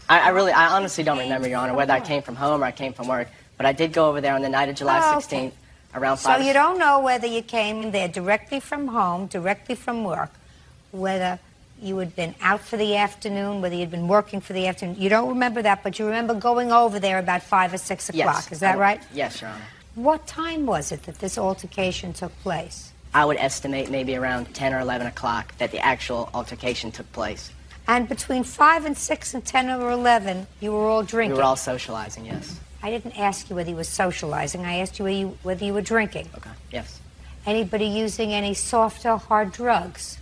I honestly don't remember, Your Honor, whether I came from home or I came from work. But I did go over there on the night of July 16th, around 5. So you don't know whether you came there directly from home, directly from work, whether you had been out for the afternoon, whether you'd been working for the afternoon. You don't remember that, but you remember going over there about 5 or 6 o'clock. Yes. Is that right? Yes, Your Honor. What time was it that this altercation took place? I would estimate maybe around 10 or 11 o'clock that the actual altercation took place. And between 5 and 6 and 10 or 11, you were all drinking? We were all socializing, yes. I didn't ask you whether you were socializing. I asked you whether you were drinking. Okay, yes. Anybody using any soft or hard drugs?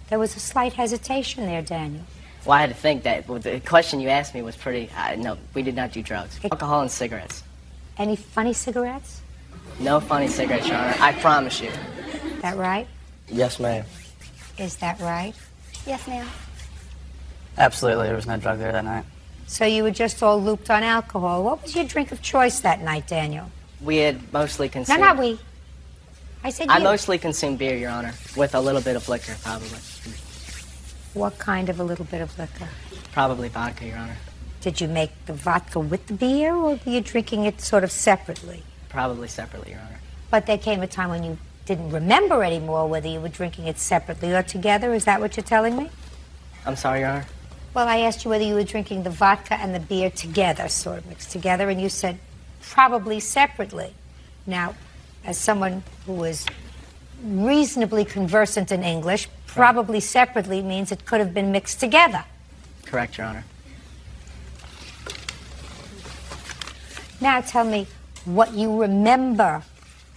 There was a slight hesitation there, Daniel. Well, I had to think that the question you asked me was pretty... no, we did not do drugs. Alcohol and cigarettes. Any funny cigarettes? No funny cigarettes, Your Honor. I promise you. Is that right? Yes, ma'am. Is that right? Yes, ma'am. Absolutely, there was no drug there that night. So you were just all looped on alcohol. What was your drink of choice that night, Daniel? We had mostly consumed... No, not we. I said you. I mostly consumed beer, Your Honor, with a little bit of liquor, probably. What kind of a little bit of liquor? Probably vodka, Your Honor. Did you make the vodka with the beer, or were you drinking it sort of separately? Probably separately, Your Honor. But there came a time when you didn't remember anymore whether you were drinking it separately or together. Is that what you're telling me? I'm sorry, Your Honor? Well, I asked you whether you were drinking the vodka and the beer together, sort of mixed together, and you said probably separately. Now, as someone who is reasonably conversant in English, probably separately means it could have been mixed together. Correct, Your Honor. Now tell me what you remember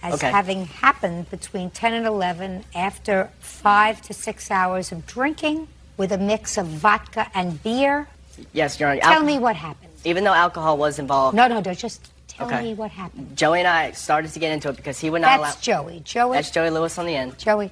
as Okay. having happened between 10 and 11 after 5 to 6 hours of drinking with a mix of vodka and beer. Yes, Your Honor. Tell me what happened. Even though alcohol was involved... No, just tell Okay. me what happened. Joey and I started to get into it because he would not allow... That's Joey. Joey. That's Joey Lewis on the end. Joey.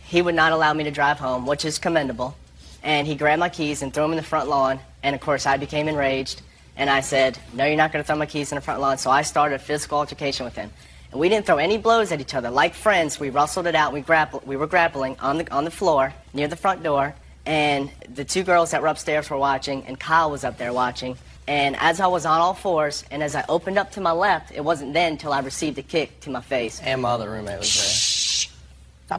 He would not allow me to drive home, which is commendable. And he grabbed my keys and threw them in the front lawn. And, of course, I became enraged. And I said, no, you're not going to throw my keys in the front lawn. So I started a physical altercation with him. And we didn't throw any blows at each other. Like friends, we wrestled it out. We were grappling on the floor near the front door. And the two girls that were upstairs were watching, and Kyle was up there watching. And as I was on all fours, and as I opened up to my left, it wasn't then until I received a kick to my face. And my other roommate was there.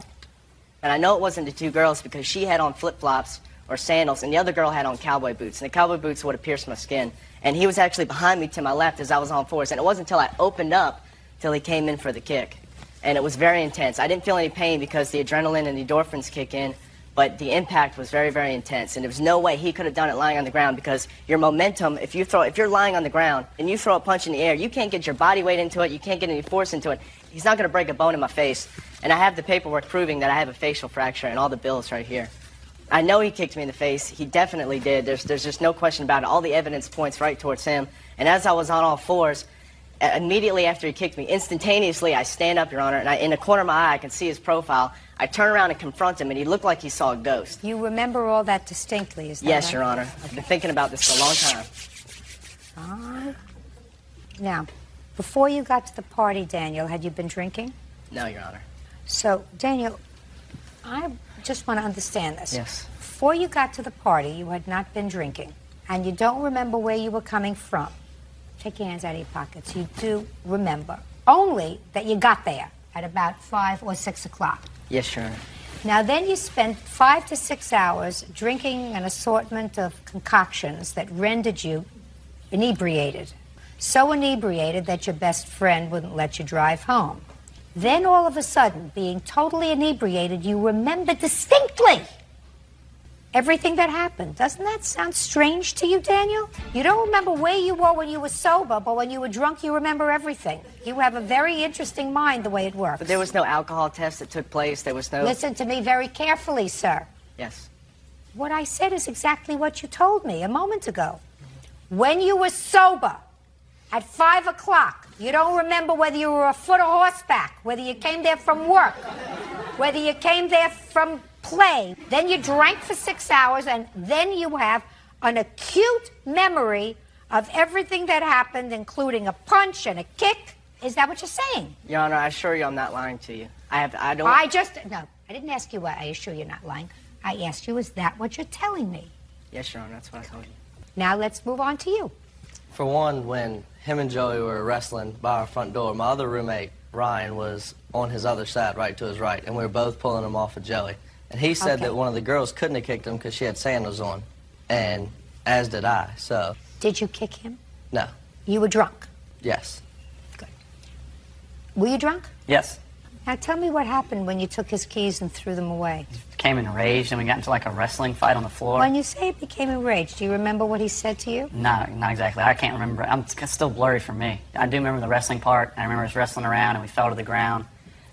And I know it wasn't the two girls because she had on flip-flops or sandals, and the other girl had on cowboy boots. And the cowboy boots would have pierced my skin. And he was actually behind me to my left as I was on fours. And it wasn't until I opened up till he came in for the kick. And it was very intense. I didn't feel any pain because the adrenaline and the endorphins kick in. But the impact was very, very intense, and there was no way he could have done it lying on the ground because your momentum, if you're lying on the ground and you throw a punch in the air, you can't get your body weight into it, you can't get any force into it. He's not going to break a bone in my face. And I have the paperwork proving that I have a facial fracture and all the bills right here. I know he kicked me in the face. He definitely did. There's just no question about it. All the evidence points right towards him. And as I was on all fours, immediately after he kicked me, instantaneously I stand up, Your Honor, and in the corner of my eye I can see his profile. I turn around and confront him, and he looked like he saw a ghost. You remember all that distinctly, is that Yes, right? Your Honor. I've been thinking about this for a long time. Now, before you got to the party, Daniel, had you been drinking? No, Your Honor. So, Daniel, I just want to understand this. Yes. Before you got to the party, you had not been drinking, and you don't remember where you were coming from. Take your hands out of your pockets. You do remember. Only that you got there at about 5 or 6 o'clock. Yes, Your Honor. Now, then you spent 5 to 6 hours drinking an assortment of concoctions that rendered you inebriated. So inebriated that your best friend wouldn't let you drive home. Then, all of a sudden, being totally inebriated, you remember distinctly everything that happened. Doesn't that sound strange to you, Daniel? You don't remember where you were when you were sober, but when you were drunk, you remember everything. You have a very interesting mind the way it works. But there was no alcohol test that took place. There was no... Listen to me very carefully, sir. Yes. What I said is exactly what you told me a moment ago. When you were sober, at 5 o'clock, you don't remember whether you were afoot or horseback, whether you came there from work, whether you came there from play. Then you drank for 6 hours, and then you have an acute memory of everything that happened, including a punch and a kick. Is that what you're saying? Your Honor, I assure you I'm not lying to you. No, I didn't ask you why I assure you're not lying. I asked you, is that what you're telling me? Yes, Your Honor, that's what I told you. Now let's move on to you. For one, when him and Joey were wrestling by our front door, my other roommate, Ryan, was on his other side, right to his right, and we were both pulling him off of Joey. And he said that one of the girls couldn't have kicked him because she had sandals on, and as did I, so... Did you kick him? No. You were drunk? Yes. Good. Were you drunk? Yes. Now tell me what happened when you took his keys and threw them away. Became enraged, and we got into like a wrestling fight on the floor. When you say it became enraged, do you remember what he said to you? No, not exactly. I can't remember. It's still blurry for me. I do remember the wrestling part. I remember us wrestling around, and we fell to the ground.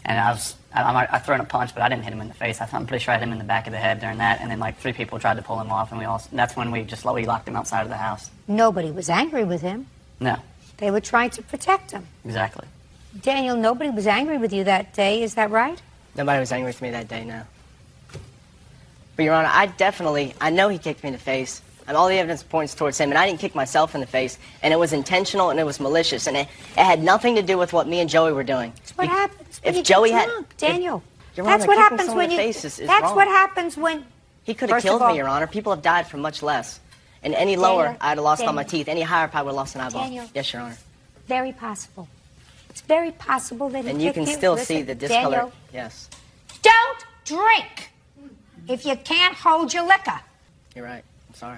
And I threw in a punch, but I didn't hit him in the face. I'm pretty sure I hit him in the back of the head during that. And then like 3 people tried to pull him off, and that's when we locked him outside of the house. Nobody was angry with him. No. They were trying to protect him. Exactly. Daniel, nobody was angry with you that day, is that right? Nobody was angry with me that day, no. But, Your Honor, I know he kicked me in the face, and all the evidence points towards him, and I didn't kick myself in the face, and it was intentional and it was malicious, and it had nothing to do with what me and Joey were doing. That's what happens when if you Joey get had, drunk, Daniel. Your That's Honor, what kicking happens someone when in the you... face is That's wrong. what happens when... He could have killed me, Your Honor. People have died for much less. And any lower, I'd have lost all my teeth. Any higher, I would have lost an eyeball. Daniel. Yes, Your Honor. Very possible. It's very possible that he And you kicked can you. still Listen, see the discolor. Daniel, Yes. don't drink if you can't hold your liquor. You're right. I'm sorry.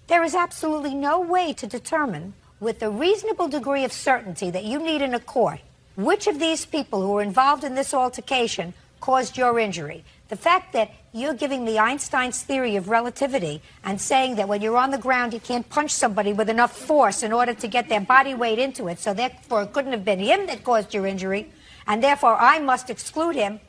There is absolutely no way to determine with a reasonable degree of certainty that you need in a court which of these people who were involved in this altercation caused your injury. The fact that you're giving me Einstein's theory of relativity and saying that when you're on the ground you can't punch somebody with enough force in order to get their body weight into it, so therefore it couldn't have been him that caused your injury, and therefore I must exclude him,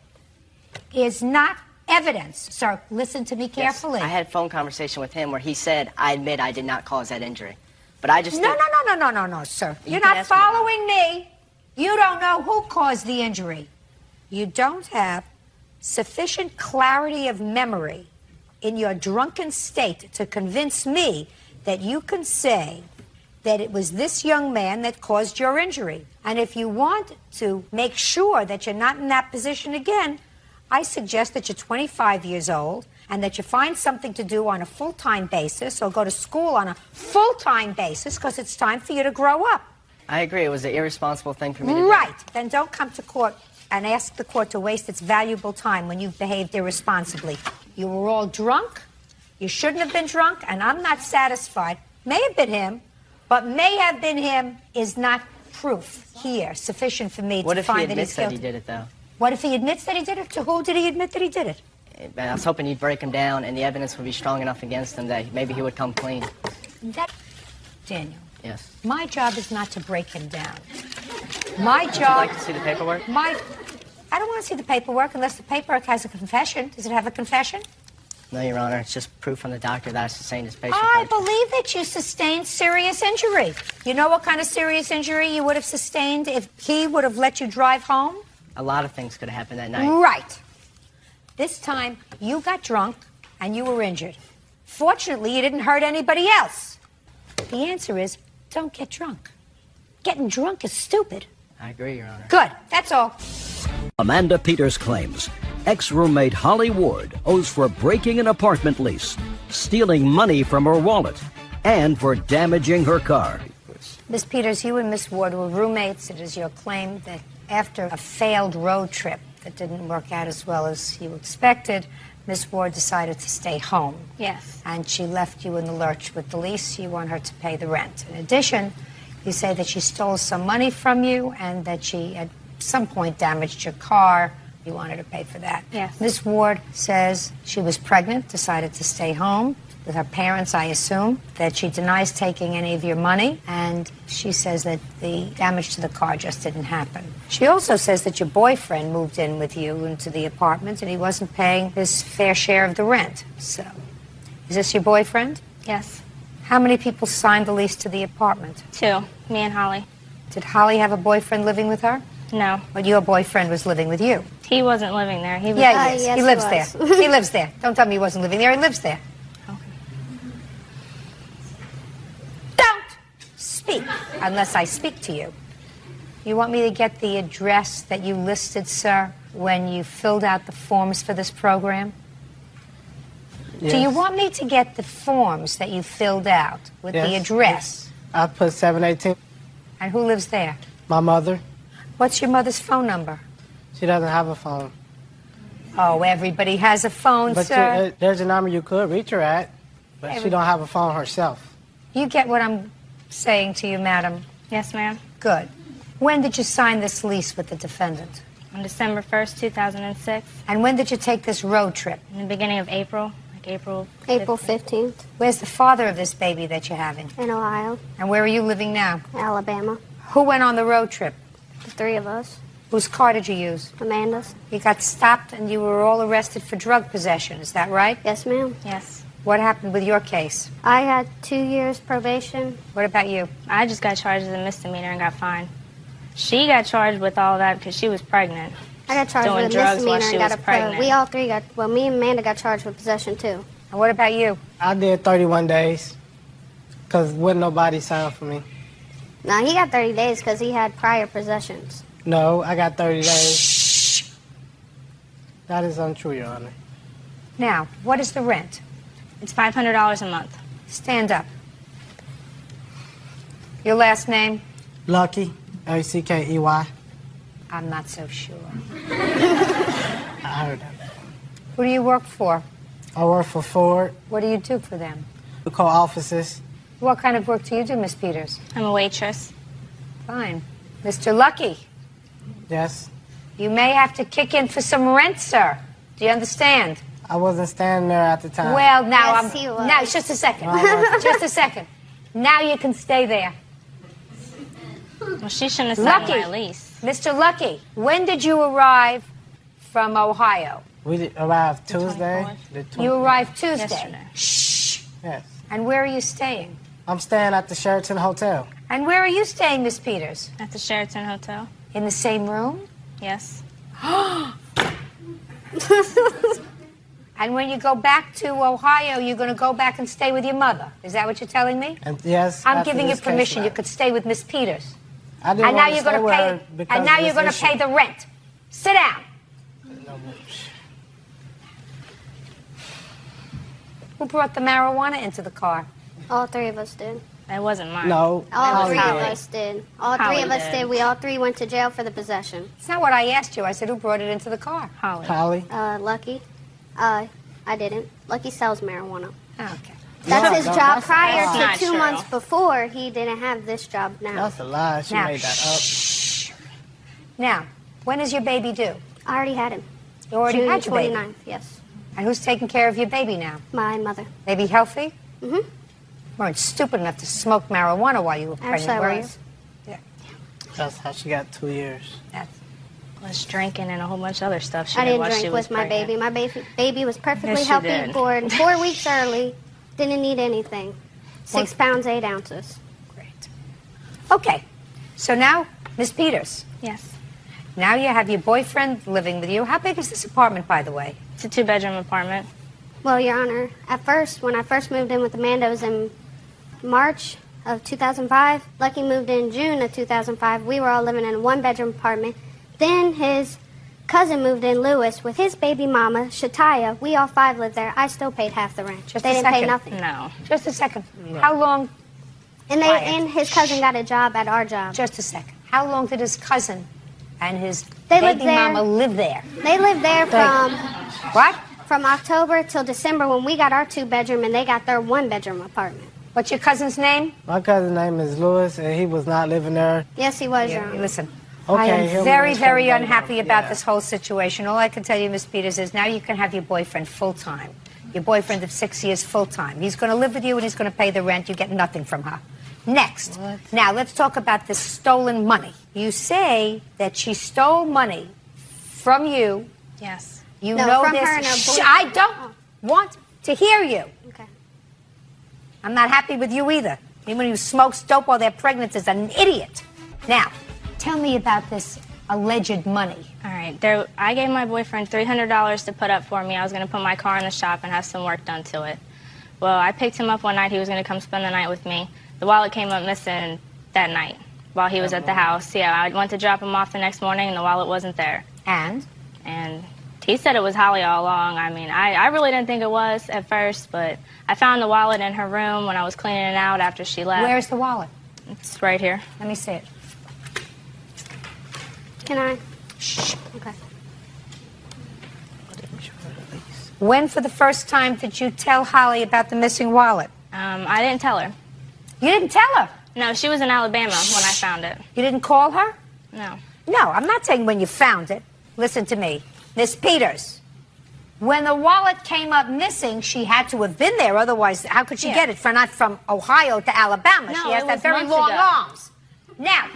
is not evidence. Sir, listen to me carefully. Yes, I had a phone conversation with him where he said, I admit I did not cause that injury. But I just... No, sir. You're not following me. You don't know who caused the injury. You don't have sufficient clarity of memory in your drunken state to convince me that you can say that it was this young man that caused your injury. And if you want to make sure that you're not in that position again, I suggest that you're 25 years old and that you find something to do on a full-time basis or go to school on a full-time basis because it's time for you to grow up. I agree. It was an irresponsible thing for me to do. Right. Then don't come to court and ask the court to waste its valuable time when you've behaved irresponsibly. You were all drunk. You shouldn't have been drunk, and I'm not satisfied. May have been him, but may have been him is not proof here sufficient for me to find that he's guilty. What if he admits that he did it, though? What if he admits that he did it? To who did he admit that he did it? I was hoping you'd break him down and the evidence would be strong enough against him that maybe he would come clean. Daniel. Yes. My job is not to break him down. My job... Would you like to see the paperwork? I don't want to see the paperwork unless the paperwork has a confession. Does it have a confession? No, Your Honor. It's just proof from the doctor that I sustained his patient. I believe that you sustained serious injury. You know what kind of serious injury you would have sustained if he would have let you drive home? A lot of things could have happened that night. Right. This time, you got drunk and you were injured. Fortunately, you didn't hurt anybody else. The answer is, don't get drunk. Getting drunk is stupid. I agree, Your Honor. Good. That's all. Amanda Peters claims ex-roommate Holly Ward owes for breaking an apartment lease, stealing money from her wallet, and for damaging her car. Miss Peters, you and Miss Ward were roommates. It is your claim that after a failed road trip that didn't work out as well as you expected, Miss Ward decided to stay home. Yes. And she left you in the lurch with the lease. You want her to pay the rent. In addition, you say that she stole some money from you and that she at some point damaged your car You wanted to pay for that. Yes. Miss Ward says she was pregnant, decided to stay home with her parents, I assume, that she denies taking any of your money, and she says that the damage to the car just didn't happen. She also says that your boyfriend moved in with you into the apartment and he wasn't paying his fair share of the rent. So, is this your boyfriend? Yes. How many people signed the lease to the apartment? 2, me and Holly. Did Holly have a boyfriend living with her? No. But your boyfriend was living with you? He wasn't living there. He was. Yeah, he is. Yes, he lives was. there. He lives there. Don't tell me he wasn't living there. He lives there. Speak, unless I speak to you. You want me to get the address that you listed, sir, when you filled out the forms for this program? Yes. Do you want me to get the forms that you filled out with the address? I put 718. And who lives there? My mother. What's your mother's phone number? She doesn't have a phone. Oh, everybody has a phone, But sir. there's a number you could reach her at, but she don't have a phone herself. You get what I'm saying to you, madam? Yes, ma'am. Good. When did you sign this lease with the defendant? On December 1st, 2006. And when did you take this road trip? In the beginning of April, like April 15th. Where's the father of this baby that you're having? In Ohio. And where are you living now? Alabama. Who went on the road trip? The 3 of us. Whose car did you use? Amanda's. You got stopped and you were all arrested for drug possession, is that right? Yes, ma'am. Yes. What happened with your case? I had 2 years probation. What about you? I just got charged as a misdemeanor and got fined. She got charged with all that because she was pregnant. I got charged doing with a drugs while misdemeanor she and got was a pregnant. We all 3 got, well, me and Amanda got charged with possession too. And what about you? I did 31 days because wouldn't nobody sign for me. No, he got 30 days because he had prior possessions. No, I got 30 days. That is untrue, Your Honor. Now, what is the rent? It's $500 a month. Stand up. Your last name? Lucky, L-U-C-K-E-Y. I'm not so sure. I heard that. Who do you work for? I work for Ford. What do you do for them? We call offices. What kind of work do you do, Miss Peters? I'm a waitress. Fine. Mr. Lucky, Yes. you may have to kick in for some rent, sir. Do you understand? I wasn't standing there at the time. Well, now Yes, he was. now just a second. No, I wasn't. Just a second. Now you can stay there. Well, she shouldn't have signed Lucky, my lease. Mr. Lucky, when did you arrive from Ohio? We arrived Tuesday. You arrived Tuesday. Yesterday. Shh. Yes. And where are you staying? I'm staying at the Sheraton Hotel. And where are you staying, Miss Peters? At the Sheraton Hotel. In the same room? Yes. And when you go back to Ohio, you're going to go back and stay with your mother. Is that what you're telling me? And yes, I'm after giving you this case permission. You wrapped. could stay with Miss Peters. I didn't And now want to you're stay going to with pay. her because And now of you're this going to pay issue. the rent. Sit down. Who brought the marijuana into the car? All 3 of us did. That wasn't mine. No. All Holly 3 of did. us did. All 3 Holly of us did. did. We all 3 went to jail for the possession. It's not what I asked you. I said, who brought it into the car? Holly. Holly. Lucky. I didn't. Lucky sells marijuana. Okay. That's his no, job. that's Prior a lie. to Not 2 true. months before, he didn't have this job now. That's a lie. She Now, made that up. shh. Now, when is your baby due? I already had him. You already June had your baby. 29th, yes. And who's taking care of your baby now? My mother. Baby healthy? Mm-hmm. You weren't stupid enough to smoke marijuana while you were pregnant, Actually, were I you? was. That's how she got 2 years. Was drinking and a whole bunch of other stuff she I did didn't while she drink was with my pregnant. baby. My baby was perfectly Yes, she healthy, did. born 4 weeks early, didn't need anything. 6 pounds, 8 ounces. Great. Okay. So now, Miss Peters, Yes. now you have your boyfriend living with you. How big is this apartment, by the way? It's a 2-bedroom apartment. Well, Your Honor, at first, when I first moved in with Amanda, it was in March of 2005. Lucky moved in June of 2005. We were all living in a 1-bedroom apartment. Then his cousin moved in, Lewis, with his baby mama, Shataya. We all 5 lived there. I still paid half the rent. Just they a didn't pay second. nothing. No. Just a second. How long? And Quiet. and his cousin got a job at our job. Just a second. How long did his cousin and his They lived baby there. mama live there? They lived there What? from October till December when we got our 2-bedroom and they got their 1-bedroom apartment. What's your cousin's name? My cousin's name is Lewis, and he was not living there. Yes, he was, Your Honor. Listen, I Okay, am very, very unhappy about this whole situation. All I can tell you, Ms. Peters, is now you can have your boyfriend full-time. Your boyfriend of 6 years full-time. He's going to live with you and he's going to pay the rent. You get nothing from her. Next. What? Now, let's talk about this stolen money. You say that she stole money from you. Yes. You No, know from this. her and her Shh, boyfriend. I don't want to hear you. Okay. I'm not happy with you either. Anyone who smokes dope while they're pregnant is an idiot. Now, tell me about this alleged money. All right. I gave my boyfriend $300 to put up for me. I was going to put my car in the shop and have some work done to it. Well, I picked him up one night. He was going to come spend the night with me. The wallet came up missing that night while he was at the house. Yeah, I went to drop him off the next morning, and the wallet wasn't there. And he said it was Holly all along. I mean, I really didn't think it was at first, but I found the wallet in her room when I was cleaning it out after she left. Where's the wallet? It's right here. Let me see it. Can I? Shh. Okay. When for the first time did you tell Holly about the missing wallet? I didn't tell her. You didn't tell her? No, she was in Alabama when I found it. You didn't call her? No. No, I'm not saying when you found it. Listen to me. Miss Peters, when the wallet came up missing, she had to have been there. Otherwise, how could she get it? Not from Ohio to Alabama. No, she has it that was very months long ago. arms. Now,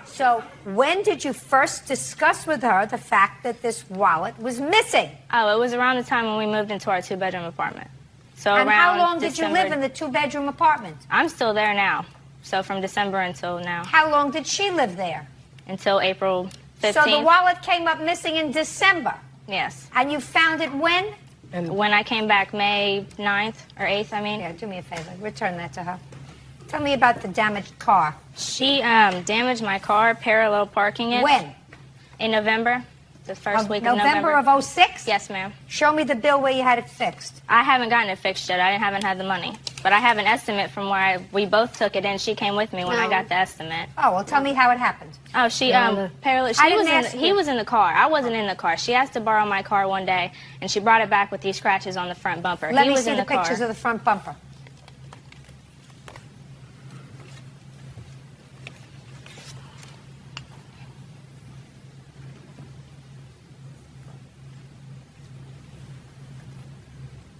so when did you first discuss with her the fact that this wallet was missing? Oh, it was around the time when we moved into our two-bedroom apartment. So And around how long did you December- live in the two-bedroom apartment? I'm still there now. So from December until now. How long did she live there? Until April 15th. So the wallet came up missing in December. Yes. And you found it when? When I came back May 9th or 8th, I mean. Yeah, do me a favor. Return that to her. Tell me about the damaged car. She damaged my car, parallel parking it. When? In November. The first week of November November. of 06? Yes, ma'am. Show me the bill where you had it fixed. I haven't gotten it fixed yet. I haven't had the money. But I have an estimate from where we both took it in. She came with me when I got the estimate. Oh, well, tell me how it happened. Oh, she parallel. I didn't ask He you. was in the car. I wasn't in the car. She asked to borrow my car one day, and she brought it back with these scratches on the front bumper. Let he me was see in the car. pictures of the front bumper.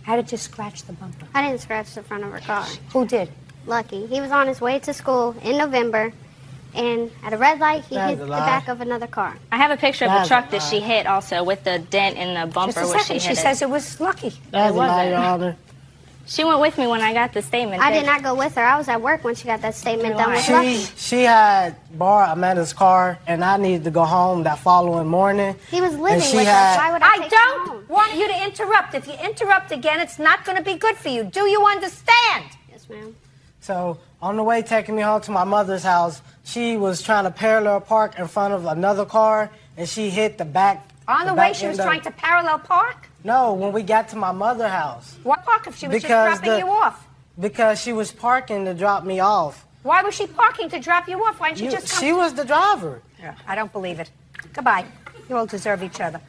How did you scratch the bumper? I didn't scratch the front of her car. Who did? Lucky. He was on his way to school in November, and at a red light, he hit the back of another car. I have a picture of That's the truck a that she hit also with the dent in the bumper Just a where second. she hit She it. says it was Lucky. That's It a lie, wasn't. Your Honor. She went with me when I got the statement. I did not go with her. I was at work when she got that statement done with Lucky. She had borrowed Amanda's car, and I needed to go home that following morning. He was And living she with had- us. Why would I take him don't home? want you to interrupt. If you interrupt again, it's not going to be good for you. Do you understand? Yes, ma'am. So on the way taking me home to my mother's house, she was trying to parallel park in front of another car, and she hit the back. On the way, she was trying to parallel park? No, when we got to my mother's house. Why park if she was just dropping you off? Because she was parking to drop me off. Why was she parking to drop you off? Why didn't you just come? She was the driver. Yeah, I don't believe it. Goodbye. You all deserve each other.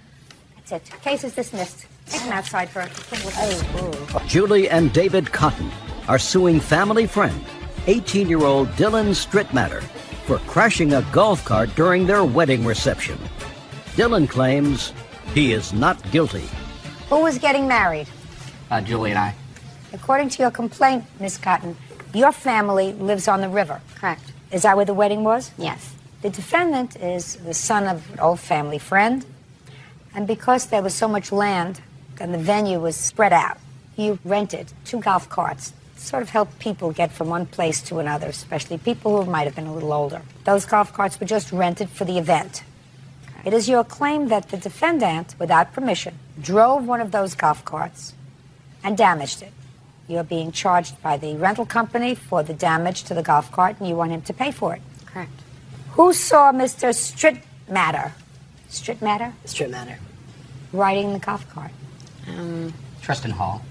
That's it. Case is dismissed. Take him outside for a quick Julie and David Cotton are suing family friend, 18-year-old Dylan Strittmatter, for crashing a golf cart during their wedding reception. Dylan claims he is not guilty. Who was getting married? Julie and I. According to your complaint, Miss Cotton, your family lives on the river. Correct. Is that where the wedding was? Yes. The defendant is the son of an old family friend, and because there was so much land and the venue was spread out, you rented 2 golf carts to sort of help people get from one place to another, especially people who might have been a little older. Those golf carts were just rented for the event. It is your claim that the defendant, without permission, drove one of those golf carts and damaged it. You're being charged by the rental company for the damage to the golf cart, and you want him to pay for it. Correct. Who saw Mr. Strittmatter riding the golf cart? Tristan Hall.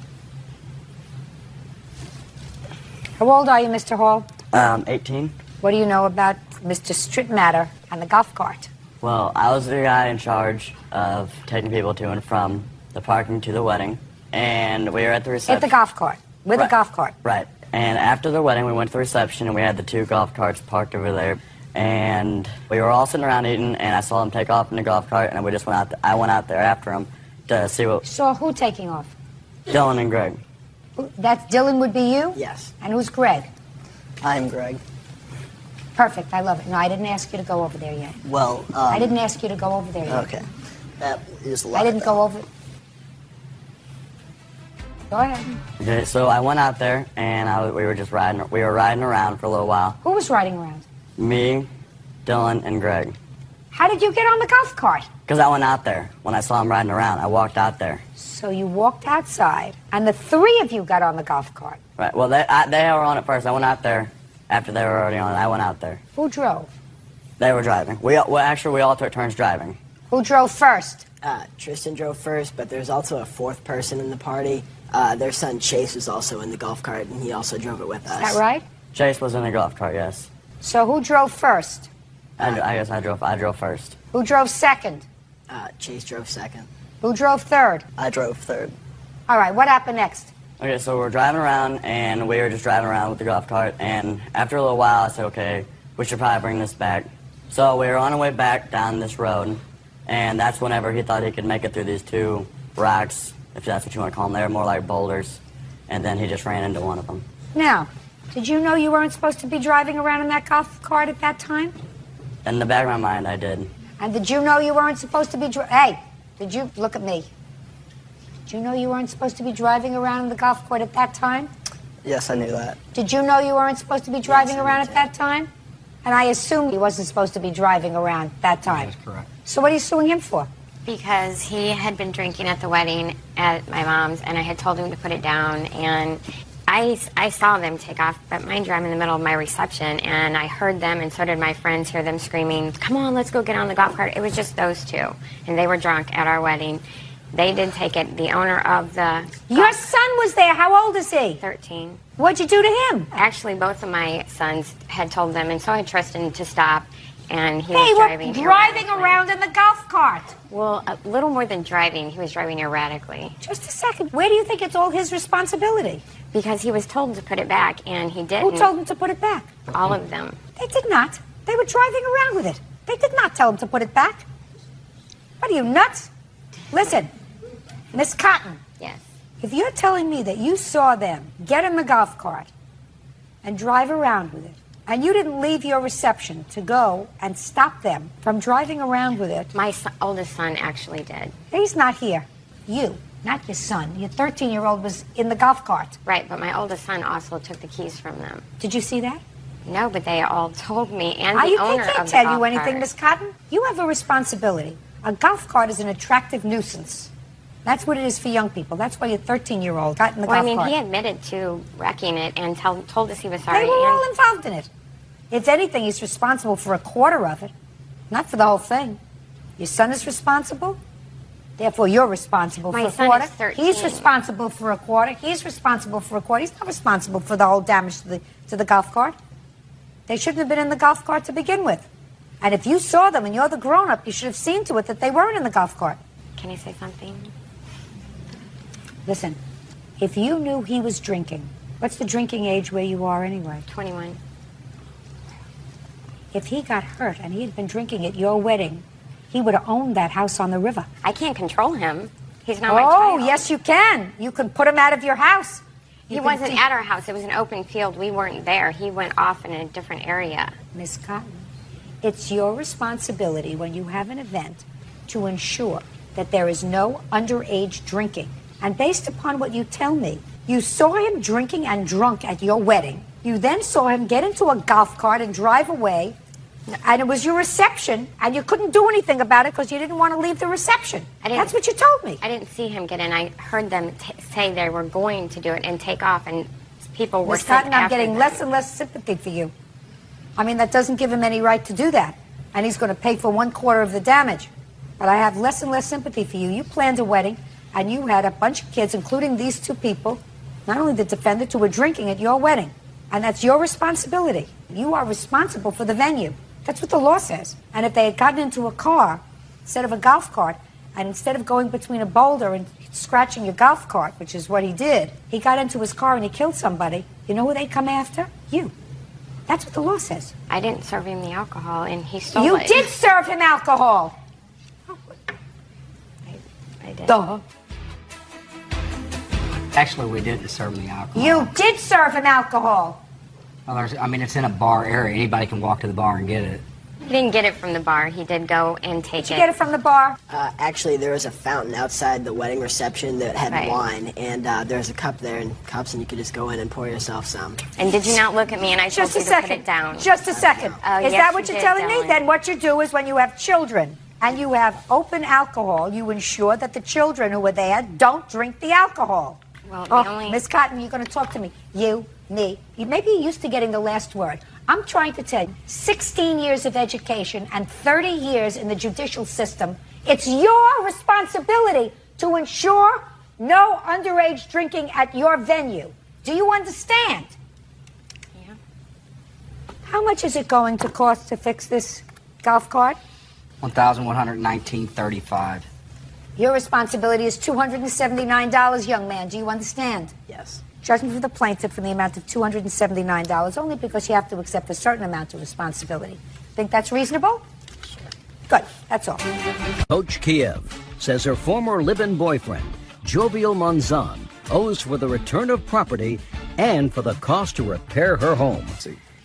How old are you, Mr. Hall? 18. What do you know about Mr. Strittmatter and the golf cart? Well, I was the guy in charge of taking people to and from the parking to the wedding, and we were at the reception. At the golf cart, with a golf cart. Right. And after the wedding, we went to the reception, and we had the 2 golf carts parked over there. and we were all sitting around eating, and I saw him take off in the golf cart, and we just went out. I went out there after him to see what. Saw who taking off? Dylan and Greg. That's Dylan would be you? Yes. And who's Greg? I'm Greg. Perfect. I love it. No, I didn't ask you to go over there yet. Well, I didn't ask you to go over there yet. Okay. That is a lot. I didn't go over. Go ahead. Okay, so I went out there, and we were just riding. We were riding around for a little while. Who was riding around? Me, Dylan, and Greg. How did you get on the golf cart? Because I went out there. When I saw him riding around, I walked out there. So you walked outside, and the three of you got on the golf cart. Right. Well, they were on it first. I went out there. After they were already on it, I went out there. Who drove? They were driving. We all took turns driving. Who drove first? Tristan drove first, but there's also a fourth person in the party. Their son Chase was also in the golf cart, and he also drove it with us. Is that right? Chase was in the golf cart, yes. So who drove first? I guess I drove first. Who drove second? Chase drove second. Who drove third? I drove third. All right, what happened next? Okay, so we're driving around, and we were just driving around with the golf cart, and after a little while, I said, okay, we should probably bring this back. So we were on our way back down this road, and that's whenever he thought he could make it through these two rocks, if that's what you want to call them. They were more like boulders, and then he just ran into one of them. Now, did you know you weren't supposed to be driving around in that golf cart at that time? In the back of my mind, I did. And did you know you weren't supposed to be Hey, did you look at me? Did you know you weren't supposed to be driving around in the golf cart at that time? Yes, I knew that. Did you know you weren't supposed to be driving around at that time? And I assume he wasn't supposed to be driving around that time. That's correct. So what are you suing him for? Because he had been drinking at the wedding at my mom's, and I had told him to put it down, and I saw them take off, but mind you, I'm in the middle of my reception, and I heard them, and so did my friends, hear them screaming, come on, let's go get on the golf cart. It was just those two, and they were drunk at our wedding. They did take it. The owner of the... Your son was there. How old is he? 13. What'd you do to him? Actually, both of my sons had told them, and so I trusted him to stop, and he They was were driving driving around in the golf cart. Well, a little more than driving. He was driving erratically. Just a second. Where do you think it's all his responsibility? Because he was told to put it back, and he didn't. Who told him to put it back? All of them. They did not. They were driving around with it. They did not tell him to put it back. What are you, nuts? Listen, Miss Cotton. Yes. If you're telling me that you saw them get in the golf cart and drive around with it, and you didn't leave your reception to go and stop them from driving around with it. My oldest son actually did. He's not here. You, not your son. Your 13-year-old was in the golf cart. Right, but my oldest son also took the keys from them. Did you see that? No, but they all told me, and the They owner can't of the tell golf you anything, cart. Miss Cotton. You have a responsibility. A golf cart is an attractive nuisance. That's what it is for young people. That's why your 13-year-old got in the Well, golf cart. he admitted to wrecking it and told us he was sorry. They were all involved in it. If anything, he's responsible for a quarter of it, not for the whole thing. Your son is responsible. Therefore, you're responsible My for a son quarter. is 13. He's responsible for a quarter. He's responsible for a quarter. He's not responsible for the whole damage to the golf cart. They shouldn't have been in the golf cart to begin with. And if you saw them and you're the grown-up, you should have seen to it that they weren't in the golf cart. Can I say something? Listen, if you knew he was drinking, what's the drinking age where you are anyway? 21. If he got hurt and he had been drinking at your wedding, he would have owned that house on the river. I can't control him. He's not my child. Oh, yes, you can. You can put him out of your house. He wasn't at our house. It was an open field. We weren't there. He went off in a different area. Miss Cotton, it's your responsibility when you have an event to ensure that there is no underage drinking. And based upon what you tell me, you saw him drinking and drunk at your wedding. You then saw him get into a golf cart and drive away. And it was your reception, and you couldn't do anything about it because you didn't want to leave the reception. That's what you told me. I didn't see him get in. I heard them say they were going to do it and take off, and people were Miss Cotton, I'm getting them. less and less sympathy for you. I mean, that doesn't give him any right to do that. And he's going to pay for 1/4 of the damage. But I have less and less sympathy for you. You planned a wedding, and you had a bunch of kids, including these two people, not only the defendant, who were drinking at your wedding. And that's your responsibility. You are responsible for the venue. That's what the law says. And if they had gotten into a car instead of a golf cart, and instead of going between a boulder and scratching your golf cart, which is what he did, he got into his car and he killed somebody, you know who they'd come after? You. That's what the law says. I didn't serve him the alcohol, and he stole You it. did serve him alcohol. I did. Duh. Actually, we didn't serve him the alcohol. You did serve him alcohol. Well, I mean, it's in a bar area. Anybody can walk to the bar and get it. He didn't get it from the bar. He did go and take Did you get it from the bar? Actually, there was a fountain outside the wedding reception that had Right. wine, and there's a cup there and cups, and you could just go in and pour yourself some. And did you not look at me and I told Just a you to put second. it down? Just a second. Oh, Is yes, that what you you're did, telling me? darling. Then what you do is when you have children and you have open alcohol, you ensure that the children who are there don't drink the alcohol. Well, Miss Cotton, you're going to talk to me. You, me. Maybe you're used to getting the last word. I'm trying to tell you, 16 years of education and 30 years in the judicial system, it's your responsibility to ensure no underage drinking at your venue. Do you understand? Yeah. How much is it going to cost to fix this golf cart? $1,119.35. Your responsibility is $279, young man. Do you understand? Yes. Judgment for the plaintiff in the amount of $279, only because you have to accept a certain amount of responsibility. Think that's reasonable? Sure. Good. That's all. Coach Kiev says her former live-in boyfriend, Jovial Monzon, owes for the return of property and for the cost to repair her home.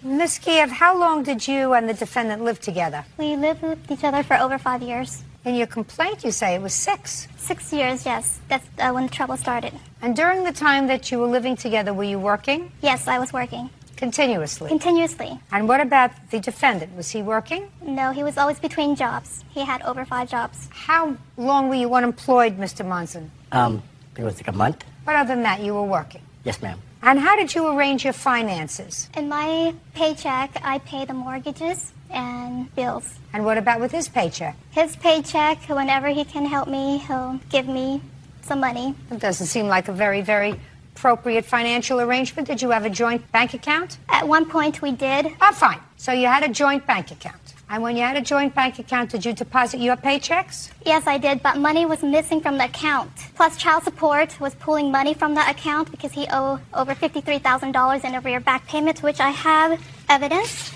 Miss Kiev, how long did you and the defendant live together? We lived with each other for over 5 years. In your complaint, you say it was 6. 6 years, yes. That's when the trouble started. And during the time that you were living together, were you working? Yes, I was working. Continuously? Continuously. And what about the defendant? Was he working? No, he was always between jobs. He had over 5 jobs. How long were you unemployed, Mr. Monson? It was like a month. But other than that, you were working? Yes, ma'am. And how did you arrange your finances? In my paycheck, I pay the mortgages and bills. And what about with his paycheck? His paycheck, whenever he can help me, he'll give me some money. It doesn't seem like a very, very appropriate financial arrangement. Did you have a joint bank account? At one point, we did. Oh, fine. So you had a joint bank account. And when you had a joint bank account, did you deposit your paychecks? Yes, I did, but money was missing from the account. Plus, child support was pulling money from the account because he owed over $53,000 in arrear back payments, which I have evidence.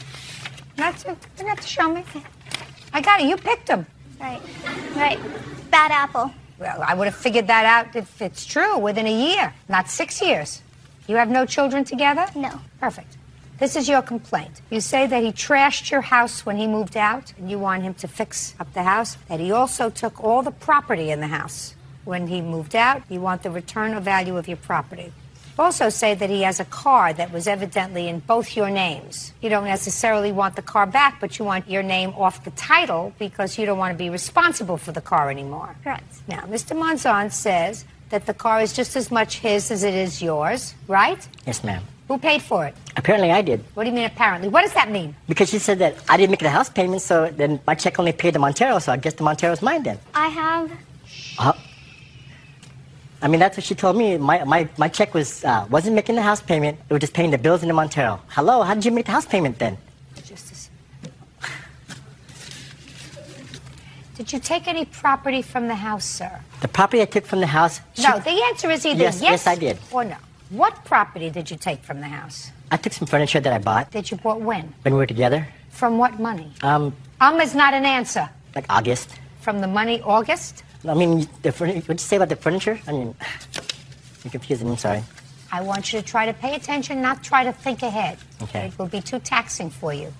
That's it. You have to show me. I got it. You picked him. Right. Bad apple. Well, I would have figured that out if it's true within a year, not 6 years. You have no children together? No. Perfect. This is your complaint. You say that he trashed your house when he moved out, and you want him to fix up the house, that he also took all the property in the house. When he moved out, you want the return of value of your property. You also say that he has a car that was evidently in both your names. You don't necessarily want the car back, but you want your name off the title because you don't want to be responsible for the car anymore. Correct. Now, Mr. Monzon says that the car is just as much his as it is yours, right? Yes, ma'am. Who paid for it? Apparently I did. What do you mean apparently? What does that mean? Because she said that I didn't make the house payment, so then my check only paid the Montero, so I guess the Montero's mine then. I have... I mean, that's what she told me. My check wasn't making the house payment. It was just paying the bills in the Montero. Hello, how did you make the house payment then? Did you take any property from the house, sir? The property I took from the house... No, the answer is either yes, I did. Or no. What property did you take from the house? I took some furniture that I bought. That you bought when? When we were together. From what money? Is not an answer. Like August. From the money August? I mean, what'd you say about the furniture? I mean, you're confusing me, I'm sorry. I want you to try to pay attention, not try to think ahead. Okay. It will be too taxing for you.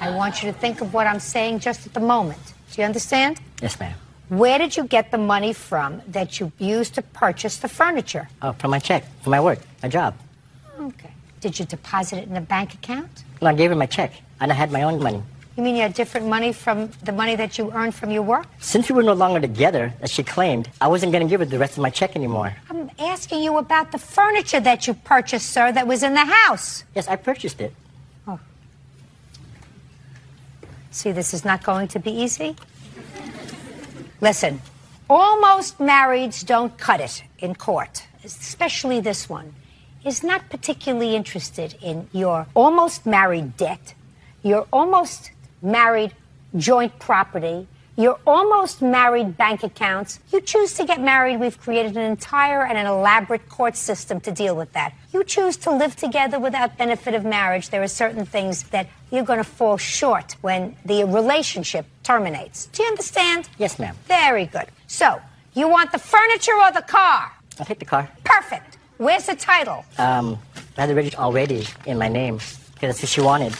I want you to think of what I'm saying just at the moment. Do you understand? Yes, ma'am. Where did you get the money from that you used to purchase the furniture? Oh, from my check, from my work, my job. Okay. Did you deposit it in a bank account? Well, I gave her my check, and I had my own money. You mean you had different money from the money that you earned from your work? Since we were no longer together, as she claimed, I wasn't going to give her the rest of my check anymore. I'm asking you about the furniture that you purchased, sir, that was in the house. Yes, I purchased it. Oh. See, this is not going to be easy. Listen, almost marrieds don't cut it in court, especially this one. Is not particularly interested in your almost married debt, your almost married joint property, your almost married bank accounts. You choose to get married, we've created an entire and an elaborate court system to deal with that. You choose to live together without benefit of marriage. There are certain things that you're going to fall short when the relationship terminates. Do you understand? Yes, ma'am. Very good. So, you want the furniture or the car? I'll take the car. Perfect. Where's the title? I had it registered already in my name, because that's what she wanted.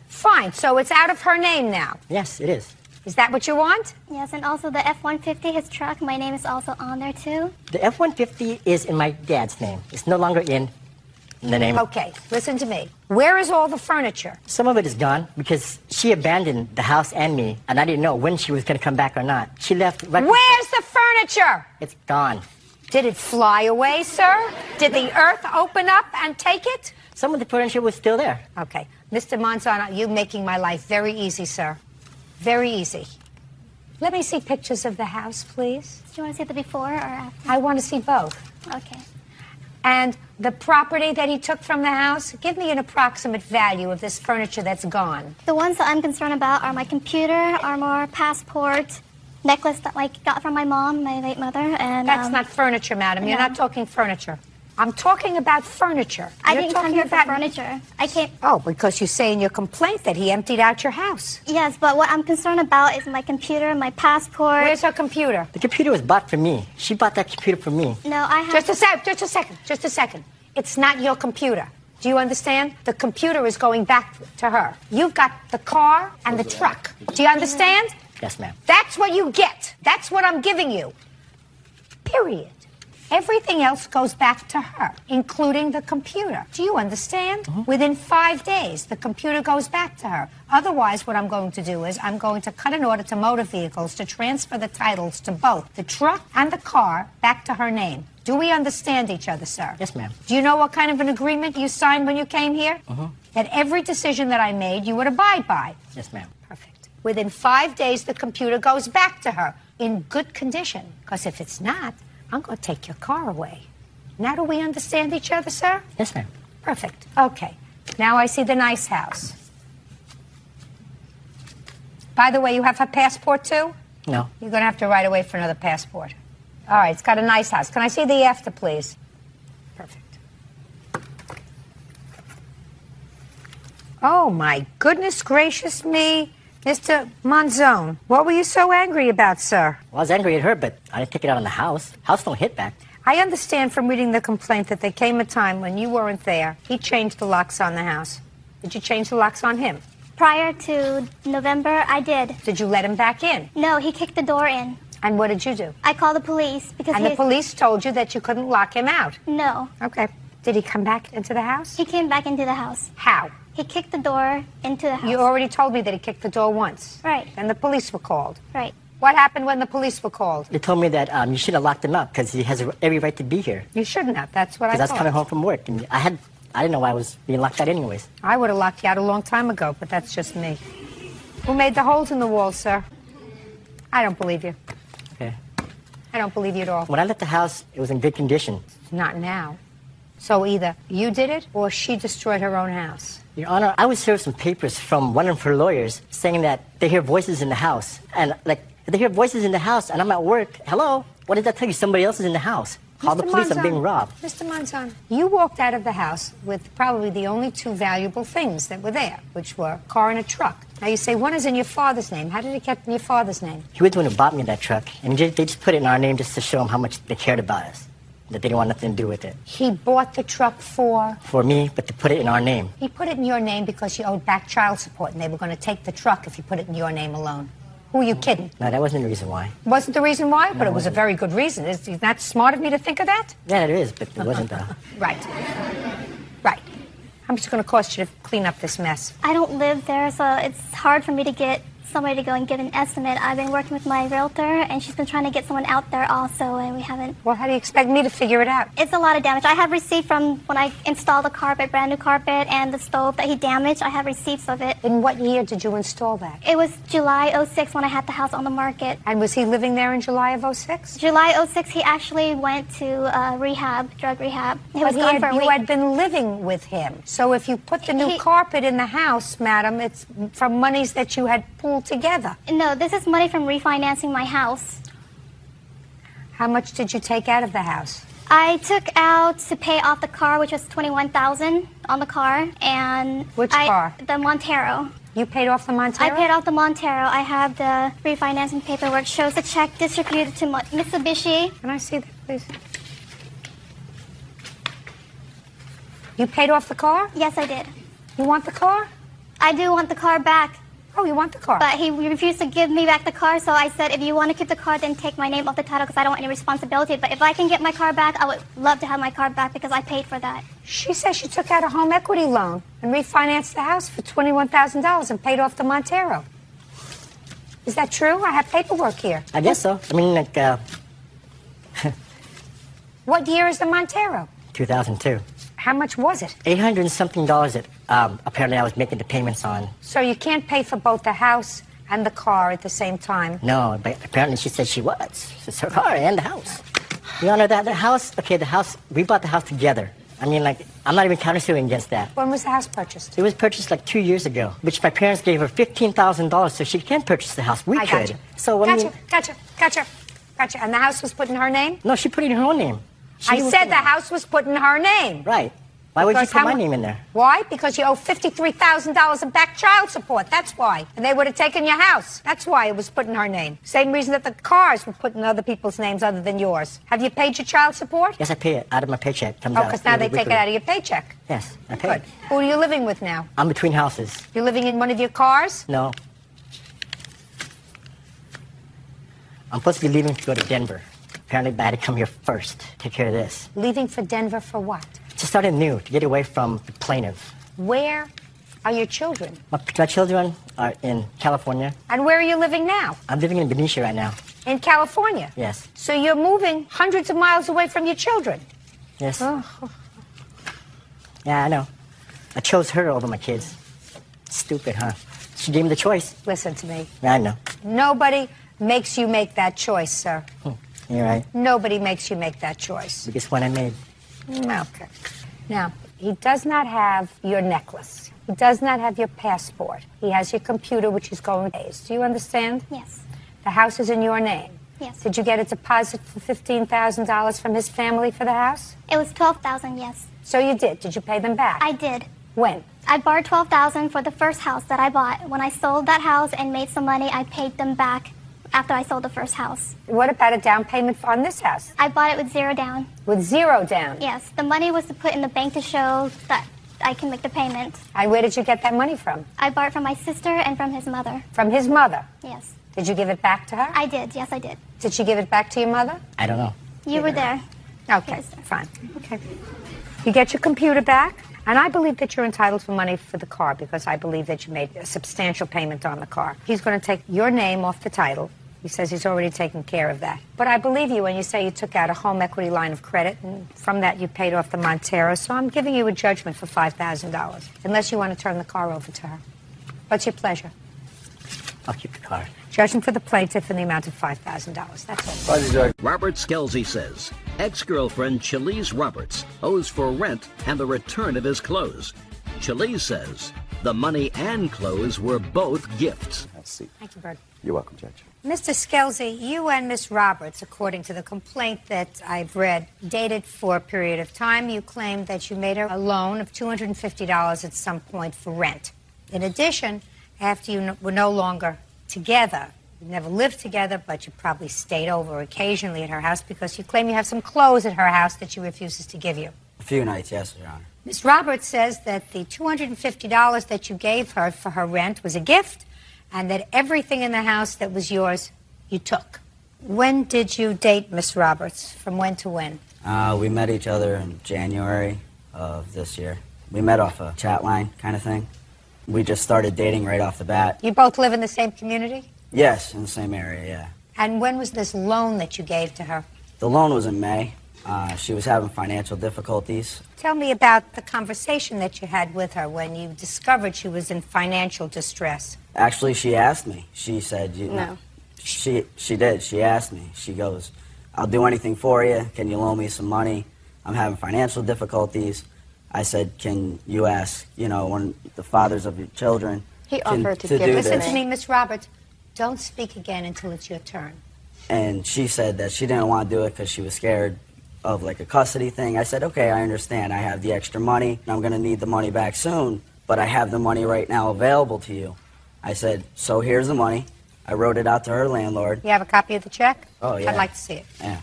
Fine, so it's out of her name now. Yes, it is. Is that what you want? Yes, and also the F-150, his truck, my name is also on there too. The F-150 is in my dad's name. It's no longer in the name. Okay, listen to me. Where is all the furniture? Some of it is gone because she abandoned the house and me, and I didn't know when she was going to come back or not. She left right. Where's the furniture? It's gone. Did it fly away, sir? Did the earth open up and take it? Some of the furniture was still there. Okay. Mr. Monzano, you're making my life very easy, sir. Very easy. Let me see pictures of the house, please. Do you want to see the before or after? I want to see both. Okay. And the property that he took from the house, give me an approximate value of this furniture that's gone. The ones that I'm concerned about are my computer, armor, passport, necklace that I got from my mom, my late mother, and... That's not furniture, madam. You're not talking furniture. I'm talking about furniture. I didn't come here for furniture. I can't... Oh, because you say in your complaint that he emptied out your house. Yes, but what I'm concerned about is my computer, my passport... Where's her computer? The computer was bought for me. She bought that computer for me. No, I have... Just a second. It's not your computer. Do you understand? The computer is going back to her. You've got the car and the truck. Do you understand? Yes, ma'am. That's what you get. That's what I'm giving you. Period. Everything else goes back to her, including the computer. Do you understand? Within 5 days, the computer goes back to her. Otherwise, what I'm going to do is I'm going to cut an order to motor vehicles to transfer the titles to both the truck and the car back to her name. Do we understand each other, sir? Yes, ma'am. Do you know what kind of an agreement you signed when you came here? That every decision that I made, you would abide by. Yes, ma'am. Perfect. Within 5 days, the computer goes back to her in good condition. Because if it's not, I'm going to take your car away. Now do we understand each other, sir? Yes, ma'am. Perfect. Okay. Now I see the nice house. By the way, you have her passport, too? No. You're going to have to write away for another passport. All right, it's got a nice house. Can I see the after, please? Perfect. Oh, my goodness gracious me. Mr. Monzone, what were you so angry about, sir? Well, I was angry at her, but I didn't take it out on the house. House don't hit back. I understand from reading the complaint that there came a time when you weren't there. He changed the locks on the house. Did you change the locks on him? Prior to November, I did. Did you let him back in? No, he kicked the door in. And what did you do? I called the police because And the police told you that you couldn't lock him out? No. Okay. Did he come back into the house? He came back into the house. How? He kicked the door into the house. You already told me that he kicked the door once. Right. And the police were called. Right. What happened when the police were called? They told me that you shouldn't have locked him up because he has every right to be here. You shouldn't have. That's what I thought. Because I was coming home from work, and I didn't know I was being locked out anyways. I would have locked you out a long time ago, but that's just me. Who made the holes in the wall, sir? I don't believe you. Okay. I don't believe you at all. When I left the house, it was in good condition. Not now. So either you did it or she destroyed her own house. Your Honor, I was served some papers from one of her lawyers saying that they hear voices in the house. And, if they hear voices in the house and I'm at work, hello, what did that tell you? Somebody else is in the house. Call the police, I'm being robbed. Mr. Monzon, you walked out of the house with probably the only two valuable things that were there, which were a car and a truck. Now you say one is in your father's name. How did it get in your father's name? He was the one who bought me that truck. And they just put it in our name just to show him how much they cared about us. That they didn't want nothing to do with it. He bought the truck for? For me, but to put it in our name. He put it in your name because you owed back child support and they were going to take the truck if you put it in your name alone. Who are you kidding? No, that wasn't the reason why. Wasn't the reason why? But it was a very good reason. Is that smart of me to think of that? Yeah, it is, but it wasn't the... Right. Right. How much is it going to cost you to clean up this mess? I don't live there, so it's hard for me to get somebody to go and give an estimate. I've been working with my realtor, and she's been trying to get someone out there also, and we haven't... Well, how do you expect me to figure it out? It's a lot of damage. I have receipt from when I installed the carpet, brand new carpet, and the stove that he damaged. I have receipts of it. In what year did you install that? It was July 06 when I had the house on the market. And was he living there in July of 06? July 06, he actually went to rehab, drug rehab. He was gone for a week. You had been living with him. So if you put the new carpet in the house, madam, it's from monies that you had pooled together. No, this is money from refinancing my house. How much did you take out of the house? I took out to pay off the car, which was $21,000 on the car, and Which car? The Montero. You paid off the Montero? I paid off the Montero. I have the refinancing paperwork. Shows the check distributed to Mitsubishi. Can I see that, please? You paid off the car? Yes, I did. You want the car? I do want the car back. Oh, you want the car? But he refused to give me back the car, so I said, if you want to keep the car, then take my name off the title because I don't want any responsibility. But if I can get my car back, I would love to have my car back because I paid for that. She says she took out a home equity loan and refinanced the house for $21,000 and paid off the Montero. Is that true? I have paperwork here. I guess so. I mean, like, What year is the Montero? 2002. How much was it? $800 and something that apparently I was making the payments on. So you can't pay for both the house and the car at the same time? No, but apparently she said she was. It's her car and the house. Your Honor, the house, okay, the house, we bought the house together. I mean, like, I'm not even countersuing against that. When was the house purchased? It was purchased like 2 years ago, which my parents gave her $15,000 so she can purchase the house. We I could. Gotcha. So, I mean, Gotcha. And the house was put in her name? No, she put it in her own name. I said the house was put in her name. Right. Why would you put my name in there? Why? Because you owe $53,000 in back child support. That's why. And they would have taken your house. That's why it was put in her name. Same reason that the cars were put in other people's names other than yours. Have you paid your child support? Yes, I pay it out of my paycheck. Comes Oh, out because now they take it weekly. out of your paycheck. Yes, I pay Good. it. Who are you living with now? I'm between houses. You're living in one of your cars? No. I'm supposed to be leaving to go to Denver. Apparently, I had to come here first, take care of this. Leaving for Denver for what? To start anew, to get away from the plaintiff. Where are your children? My children are in California. And where are you living now? I'm living in Benicia right now. In California? Yes. So you're moving hundreds of miles away from your children? Yes. Oh. Yeah, I know. I chose her over my kids. Stupid, huh? She gave me the choice. Listen to me. Yeah, I know. Nobody makes you make that choice, sir. You're right. Nobody makes you make that choice. Biggest one I made. Okay. Now, he does not have your necklace. He does not have your passport. He has your computer, which is going to pay. Do you understand? Yes. The house is in your name. Yes. Did you get a deposit for $15,000 from his family for the house? It was $12,000, yes. So you did. Did you pay them back? I did. When? I borrowed $12,000 for the first house that I bought. When I sold that house and made some money, I paid them back after I sold the first house. What about a down payment on this house? I bought it with $0 down. With $0 down? Yes. The money was to put in the bank to show that I can make the payment. And where did you get that money from? I borrowed it from my sister and from his mother. From his mother? Yes. Did you give it back to her? I did. Yes, I did. Did she give it back to your mother? I don't know. You were there. Okay, fine. Okay. You get your computer back, and I believe that you're entitled for money for the car because I believe that you made a substantial payment on the car. He's going to take your name off the title. He says he's already taken care of that. But I believe you when you say you took out a home equity line of credit, and from that you paid off the Montero, so I'm giving you a judgment for $5,000, unless you want to turn the car over to her. What's your pleasure? I'll keep the car. Judgment for the plaintiff in the amount of $5,000. That's all. Robert Skelzy says ex-girlfriend Chalise Roberts owes for rent and the return of his clothes. Chalise says the money and clothes were both gifts. Thank you, Bird. You're welcome, Judge. Mr. Skelzy, you and Miss Roberts, according to the complaint that I've read, dated for a period of time. You claimed that you made her a loan of $250 at some point for rent. In addition, after you were no longer together, you never lived together, but you probably stayed over occasionally at her house because you claim you have some clothes at her house that she refuses to give you. A few nights, yes, Your Honor. Ms. Roberts says that the $250 that you gave her for her rent was a gift and that everything in the house that was yours, you took. When did you date Miss Roberts? From when to when? We met each other in January of this year. We met off a chat line kind of thing. We just started dating right off the bat. You both live in the same community? Yes, in the same area, yeah. And when was this loan that you gave to her? The loan was in May. She was having financial difficulties. Tell me about the conversation that you had with her when you discovered she was in financial distress. Actually, she asked me. She said, No. She did. She asked me. She goes, I'll do anything for you. Can you loan me some money? I'm having financial difficulties. I said, can you ask, one of the fathers of your children He offered to do give it Listen this. to me, Miss Roberts. Don't speak again until it's your turn. And she said that she didn't want to do it because she was scared of like a custody thing. I said, okay, I understand. I have the extra money, and I'm going to need the money back soon, but I have the money right now available to you. I said, so here's the money. I wrote it out to her landlord. You have a copy of the check? Oh, yeah. I'd like to see it. Yeah.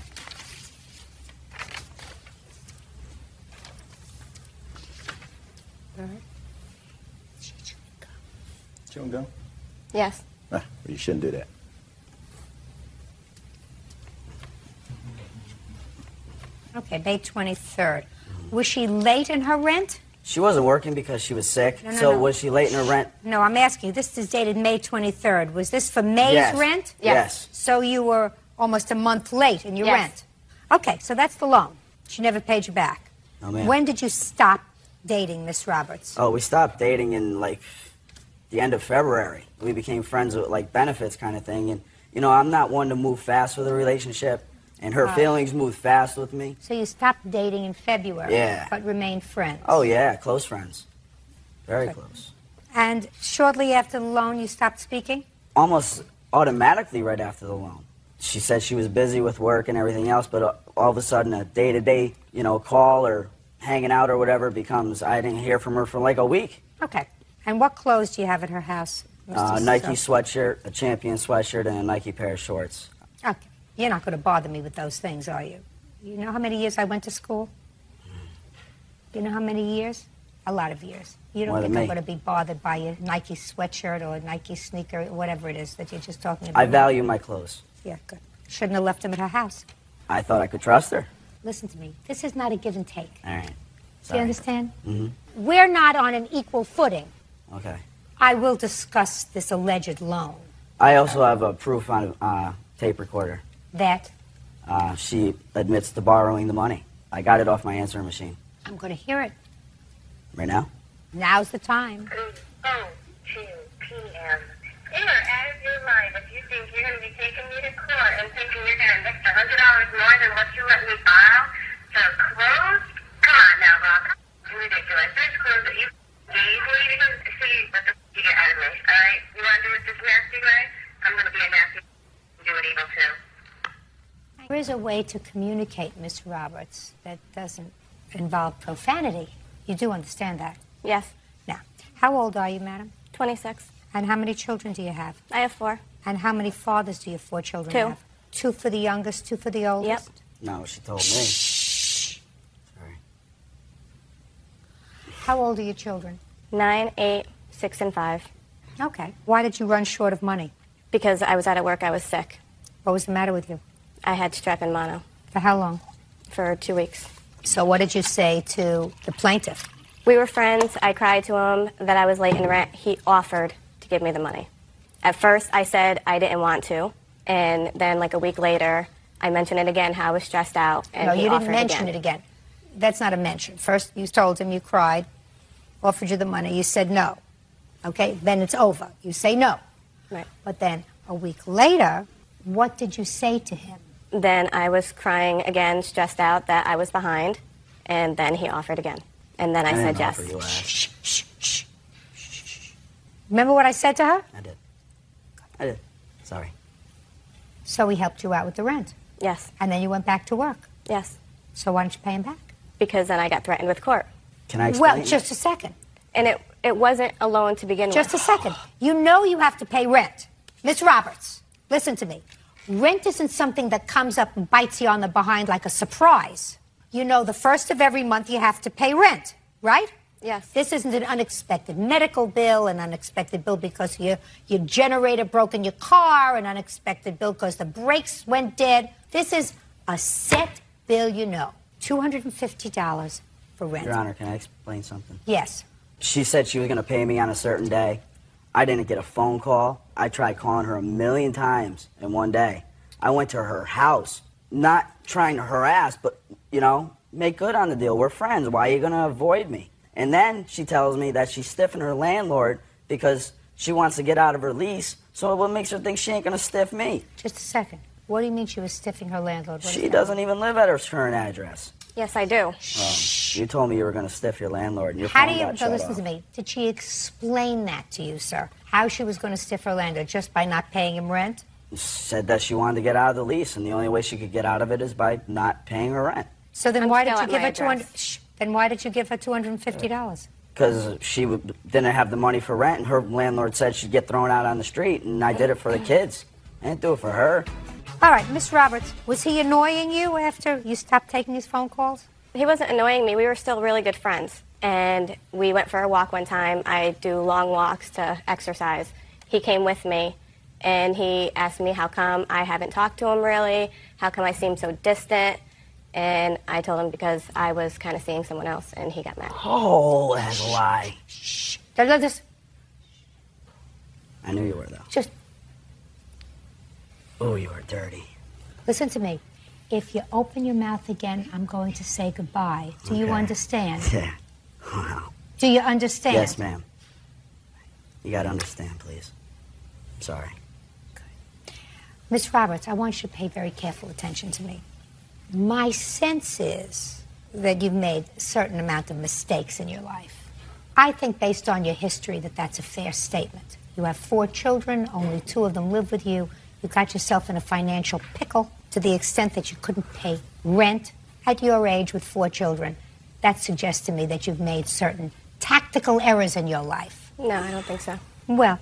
All right. Chewing gum? Yes. Ah, you shouldn't do that. Okay, May 23rd. Was she late in her rent? She wasn't working because she was sick, No, no, so no. was she late in her rent? No, I'm asking you. This is dated May 23rd. Was this for May's Yes. rent? Yes. So you were almost a month late in your Yes. rent. Okay, so that's the loan. She never paid you back. No, ma'am. When did you stop dating Miss Roberts? Oh, we stopped dating in like the end of February. We became friends with like benefits kind of thing. And, you know, I'm not one to move fast with a relationship. And her feelings moved fast with me. So you stopped dating in February, Yeah. but remained friends. Oh, yeah, close friends. Very close. And shortly after the loan, you stopped speaking? Almost automatically right after the loan. She said she was busy with work and everything else, but all of a sudden a day-to-day, you know, call or hanging out or whatever becomes, I didn't hear from her for like a week. Okay. And what clothes do you have at her house, Mr. Nike Sosa? sweatshirt, a Champion sweatshirt, and a Nike pair of shorts. Okay. You're not going to bother me with those things, are you? You know how many years I went to school? You know how many years? A lot of years. You don't More think than I'm me. going to be bothered by a Nike sweatshirt or a Nike sneaker, or whatever it is that you're just talking about. I value my clothes. Yeah, good. Shouldn't have left them at her house. I thought I could trust her. Listen to me. This is not a give and take. All right. Do Sorry. you understand? Mm-hmm. We're not on an equal footing. Okay. I will discuss this alleged loan. I also have a proof on a tape recorder. That She admits to borrowing the money. I got it off my answering machine. I'm going to hear it. Right now? Now's the time. 2 p.m. Here, as your life, if you think you're going to be taking me to court and thinking you're going to invest $100 more than what you let me borrow to clothes, come on now, Rob. It's ridiculous. There's clothes that you gave me to see what the you get out of me, all right? You want to do it this nasty way? I'm going to be a nasty do it evil too. There is a way to communicate, Miss Roberts, that doesn't involve profanity. You do understand that? Yes. Now, how old are you, madam? 26. And how many children do you have? I have 4. And how many fathers do your 4 children 2. have? 2 for the youngest, 2 for the oldest? Yep. No, she told me. How old are your children? 9, 8, 6, and 5. Okay. Why did you run short of money? Because I was out at work, I was sick. What was the matter with you? I had strep and mono. For how long? For 2 weeks. So what did you say to the plaintiff? We were friends. I cried to him that I was late in rent. He offered to give me the money. At first, I said I didn't want to. And then, like a week later, I mentioned it again, how I was stressed out. And No, he you didn't offered mention it again. That's not a mention. First, you told him you cried, offered you the money. You said no. Okay? Then it's over. You say no. Right. But then a week later, what did you say to him? Then I was crying again, stressed out that I was behind. And then he offered again. And then I said didn't yes. offer you ass. Remember what I said to her? I did. Sorry. So he helped you out with the rent. Yes. And then you went back to work. Yes. So why didn't you pay him back? Because then I got threatened with court. Can I explain? Well, just a second. And it wasn't a loan to begin Just with. a second. You know you have to pay rent. Miss Roberts, listen to me. Rent isn't something that comes up and bites you on the behind like a surprise. You know the first of every month you have to pay rent, right? Yes. This isn't an unexpected medical bill, an unexpected bill because your generator broke in your car, an unexpected bill because the brakes went dead. This is a set bill, you know. $250 for rent. Your Honor, can I explain something? Yes. She said she was going to pay me on a certain day. I didn't get a phone call. I tried calling her 1,000,000 times in one day. I went to her house, not trying to harass, but, you know, make good on the deal. We're friends. Why are you going to avoid me? And then she tells me that she's stiffing her landlord because she wants to get out of her lease. So what makes her think she ain't going to stiff me? Just a second. What do you mean she was stiffing her landlord? What is She that? doesn't even live at her current address. Yes, I do. You told me you were going to stiff your landlord, and your How phone do you, got no, shut listen off. to me. Did she explain that to you, sir? How she was going to stiff her landlord just by not paying him rent? Said that she wanted to get out of the lease, and the only way she could get out of it is by not paying her rent. So then I'm why still did you at give my her address. Then why did you give her $250? Because she didn't have the money for rent, and her landlord said she'd get thrown out on the street, and I did it for the kids. I didn't do it for her. All right, Miss Roberts, was he annoying you after you stopped taking his phone calls? He wasn't annoying me. We were still really good friends. And we went for a walk one time. I do long walks to exercise. He came with me, and he asked me how come I haven't talked to him really, how come I seem so distant. And I told him because I was kind of seeing someone else, and he got mad. Oh, that's a lie. Shh. Just I knew you were, though. Just Oh, you were dirty. listen to me. If you open your mouth again, I'm going to say goodbye. Do you Okay. understand? Yeah. Wow. Do you understand? Yes, ma'am. You got to understand, please. Sorry. Miss Roberts, I want you to pay very careful attention to me. My sense is that you've made a certain amount of mistakes in your life. I think based on your history that that's a fair statement. You have 4 children, only 2 of them live with you. You got yourself in a financial pickle to the extent that you couldn't pay rent at your age with 4 children. That suggests to me that you've made certain tactical errors in your life. No, I don't think so. Well,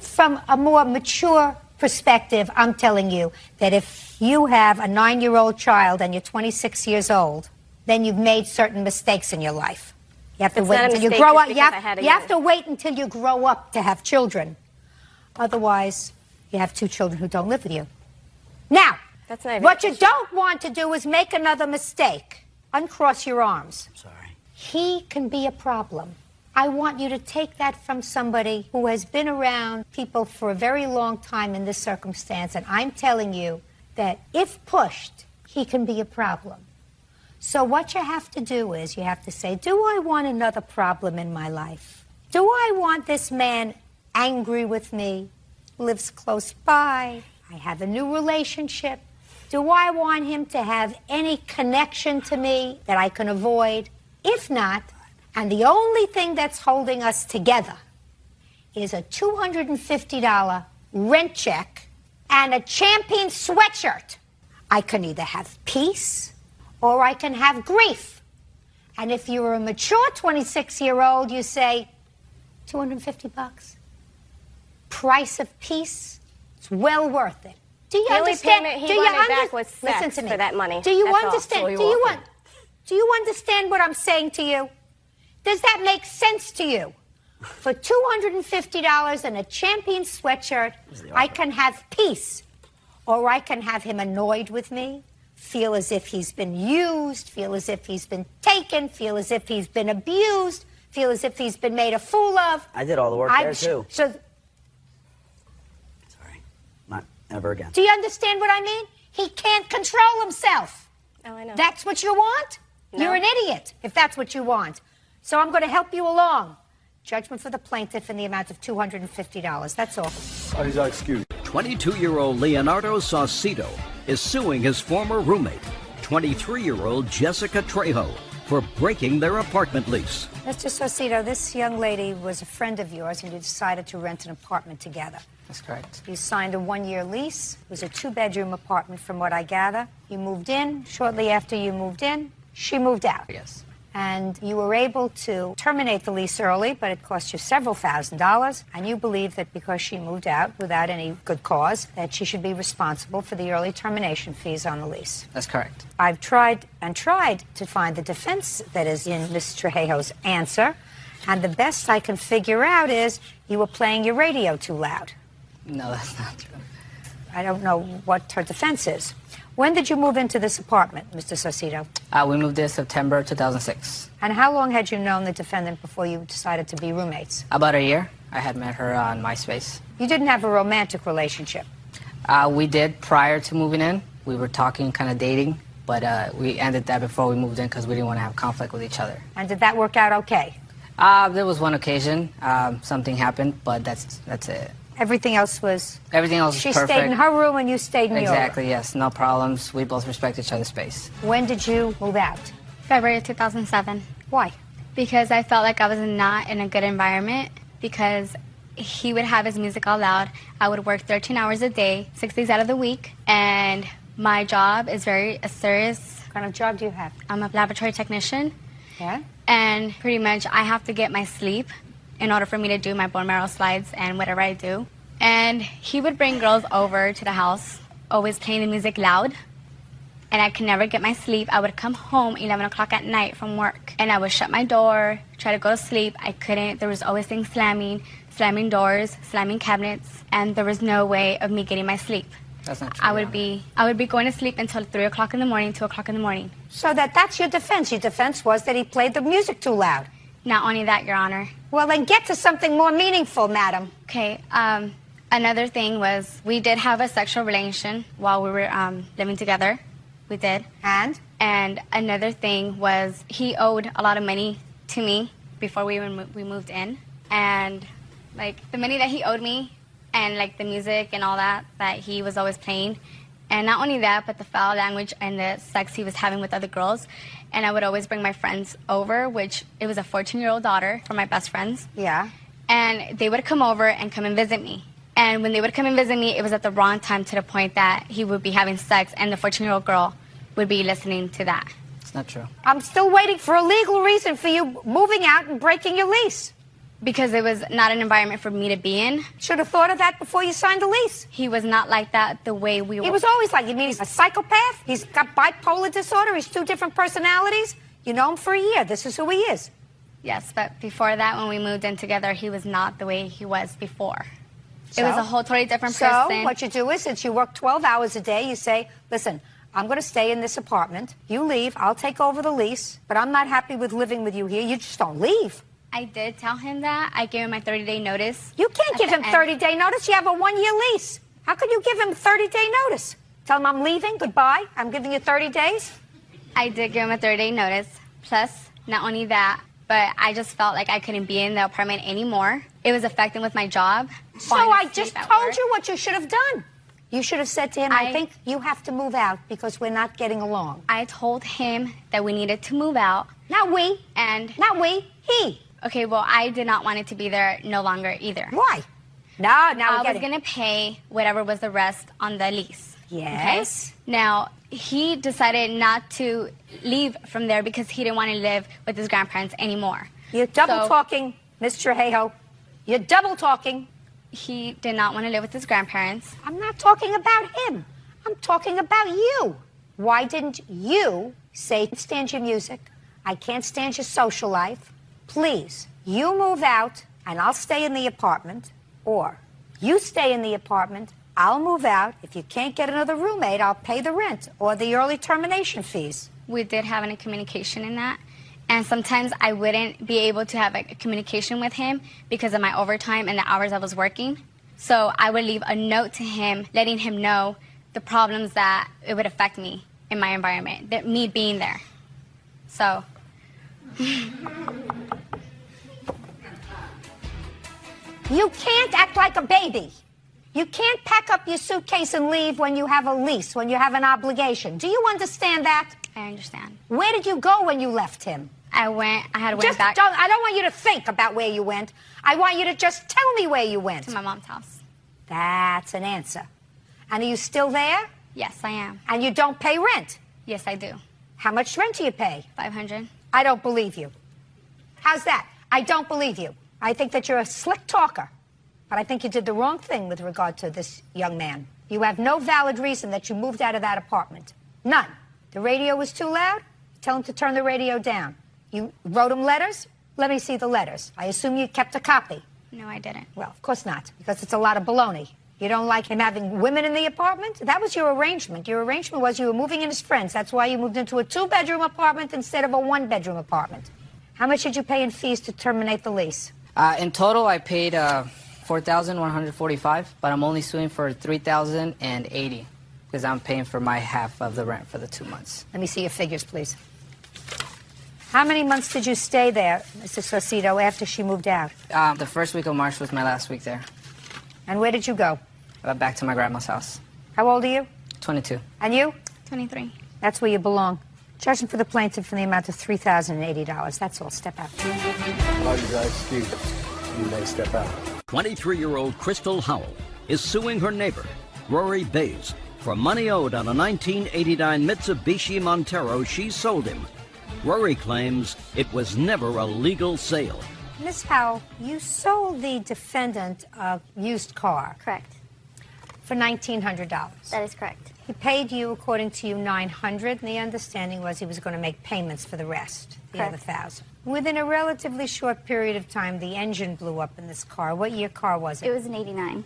from a more mature perspective, I'm telling you that if you have a 9-year-old child and you're 26 years old, then you've made certain mistakes in your life. You have to It's wait not a until you mistake grow just up. because I had a You have young- to wait until you grow up to have children. Otherwise, you have 2 children who don't live with you. Now, That's not what you don't want to do is make another mistake. Uncross your arms. Sorry. He can be a problem. I want you to take that from somebody who has been around people for a very long time in this circumstance, and I'm telling you that if pushed, he can be a problem. So what you have to do is you have to say, do I want another problem in my life? Do I want this man angry with me, lives close by, I have a new relationship? Do I want him to have any connection to me that I can avoid? If not, and the only thing that's holding us together is a $250 rent check and a Champion sweatshirt, I can either have peace or I can have grief. And if you're a mature 26-year-old, you say, $250? Price of peace? It's well worth it. Do you The only understand? payment he do you wanted back was sex Listen to me. for that money. Do you That's all. understand? So he Do you offered. do you understand what I'm saying to you? Does that make sense to you? For $250 and a Champion sweatshirt, I can have peace, or I can have him annoyed with me, feel as if he's been used, feel as if he's been taken, feel as if he's been abused, feel as if he's been made a fool of. I did all the work there, too. So, Not ever again. do you understand what I mean? He can't control himself. Oh, I know. That's what you want? No. You're an idiot if that's what you want. So I'm going to help you along. Judgment for the plaintiff in the amount of $250. That's all. He's excused. 22-year-old Leonardo Saucedo is suing his former roommate, 23-year-old Jessica Trejo, for breaking their apartment lease. Mr. Saucedo, this young lady was a friend of yours and you decided to rent an apartment together. That's correct. You signed a 1-year lease. It was a 2-bedroom apartment from what I gather. You moved in. Shortly after you moved in, she moved out. Yes. And you were able to terminate the lease early, but it cost you several $1,000s. And you believe that because she moved out without any good cause, that she should be responsible for the early termination fees on the lease. That's correct. I've tried to find the defense that is in Ms. Trejo's answer. And the best I can figure out is you were playing your radio too loud. No, that's not true. I don't know what her defense is. When did you move into this apartment, Mr. Saucedo? We moved there September 2006. And how long had you known the defendant before you decided to be roommates? About a year. I had met her on MySpace. You didn't have a romantic relationship. We did prior to moving in. We were talking, kind of dating, but we ended that before we moved in because we didn't want to have conflict with each other. And did that work out okay? There was one occasion something happened, but that's it. Everything else was... Everything else She was perfect. stayed in her room and you stayed in your room. Exactly, yes. No problems. We both respect each other's space. When did you move out? February of 2007. Why? Because I felt like I was not in a good environment, because he would have his music all loud. I would work 13 hours a day, 6 days out of the week, and my job is very serious. What kind of job do you have? I'm a laboratory technician. Yeah? And pretty much I have to get my sleep in order for me to do my bone marrow slides and whatever I do. And he would bring girls over to the house, always playing the music loud. And I could never get my sleep. I would come home 11 o'clock at night from work, and I would shut my door, try to go to sleep. I couldn't. There was always things slamming doors, slamming cabinets, and there was no way of me getting my sleep. That's not true. I would be going to sleep until 3 o'clock in the morning, 2 o'clock in the morning. So that's your defense. Your defense was that he played the music too loud. Not only that, Your Honor. Well, then get to something more meaningful, madam. Okay, another thing was we did have a sexual relation while we were living together. We did. And another thing was he owed a lot of money to me before we moved in. And, like, the money that he owed me and, like, the music and all that he was always playing. And not only that, but the foul language and the sex he was having with other girls. And I would always bring my friends over, which it was a 14-year-old daughter from my best friends. Yeah. And they would come over and come and visit me. And when they would come and visit me, it was at the wrong time, to the point that he would be having sex and the 14-year-old girl would be listening to that. It's not true. I'm still waiting for a legal reason for you moving out and breaking your lease. Because it was not an environment for me to be in. Should have thought of that before you signed the lease. He was not like that the way we were. He was always like, you mean he's a psychopath? He's got bipolar disorder? He's 2 different personalities? You know him for a year. This is who he is. Yes, but before that, when we moved in together, he was not the way he was before. So? It was a whole totally different person. So what you do is, since you work 12 hours a day, you say, listen, I'm going to stay in this apartment. You leave. I'll take over the lease. But I'm not happy with living with you here. You just don't leave. I did tell him that. I gave him my 30-day notice. You can't give him 30-day notice. You have a 1-year lease. How could you give him 30-day notice? Tell him I'm leaving. Goodbye. I'm giving you 30 days. I did give him a 30-day notice. Plus, not only that, but I just felt like I couldn't be in the apartment anymore. It was affecting with my job. So I just told you what you should have done. You should have said to him, I think you have to move out because we're not getting along. I told him that we needed to move out. Not we. And not we. He. Okay, well, I did not want it to be there no longer either. Why? No, now I was going to pay whatever was the rest on the lease. Yes. Okay? Now, he decided not to leave from there because he didn't want to live with his grandparents anymore. You're double-talking, Miss Trejo. You're double-talking. He did not want to live with his grandparents. I'm not talking about him. I'm talking about you. Why didn't you say, I can't stand your music, I can't stand your social life, please, you move out and I'll stay in the apartment, or you stay in the apartment, I'll move out. If you can't get another roommate, I'll pay the rent or the early termination fees. We did have a communication in that. And sometimes I wouldn't be able to have a communication with him because of my overtime and the hours I was working. So I would leave a note to him, letting him know the problems that it would affect me in my environment, that me being there. So. You can't act like a baby. You can't pack up your suitcase and leave when you have a lease, when you have an obligation. Do you understand that? I understand. Where did you go when you left him? I had to went back. I don't want you to think about where you went. I want you to just tell me where you went. To my mom's house. That's an answer. And are you still there? Yes, I am. And you don't pay rent? Yes, I do. How much rent do you pay? $500. I don't believe you. How's that? I don't believe you. I think that you're a slick talker. But I think you did the wrong thing with regard to this young man. You have no valid reason that you moved out of that apartment. None. The radio was too loud? Tell him to turn the radio down. You wrote him letters? Let me see the letters. I assume you kept a copy. No, I didn't. Well, of course not, because it's a lot of baloney. You don't like him having women in the apartment? That was your arrangement. Your arrangement was you were moving in as friends. That's why you moved into a 2-bedroom apartment instead of a 1-bedroom apartment. How much did you pay in fees to terminate the lease? In total, I paid $4,145, but I'm only suing for $3,080 because I'm paying for my half of the rent for the 2 months. Let me see your figures, please. How many months did you stay there, Mr. Saucedo, after she moved out? The first week of March was my last week there. And where did you go? Back to my grandma's house. How old are you? 22. And you? 23. That's where you belong. Judgment for the plaintiff in the amount of $3,080. That's all. Step out. Excuse me. You may step out. 23-year-old Crystal Howell is suing her neighbor, Rory Bays, for money owed on a 1989 Mitsubishi Montero she sold him. Rory claims it was never a legal sale. Miss Howell, you sold the defendant a used car. Correct. For $1,900. That is correct. He paid you, according to you, $900, and the understanding was he was going to make payments for the rest, the other $1,000. Within a relatively short period of time, the engine blew up in this car. What year car was it? It was an 89.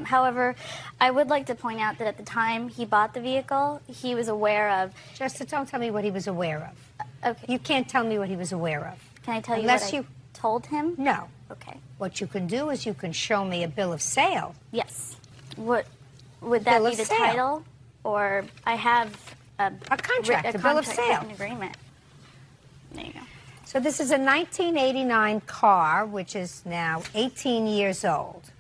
However, I would like to point out that at the time he bought the vehicle, he was aware of... Just don't tell me what he was aware of. Okay. You can't tell me what he was aware of. Can I tell Unless you what I told him? No. Okay. What you can do is you can show me a bill of sale. Yes. What would that Bill be? of The sale. title, or I have a contract, a bill of sale, an agreement. There you go. So this is a 1989 car, which is now 18 years old,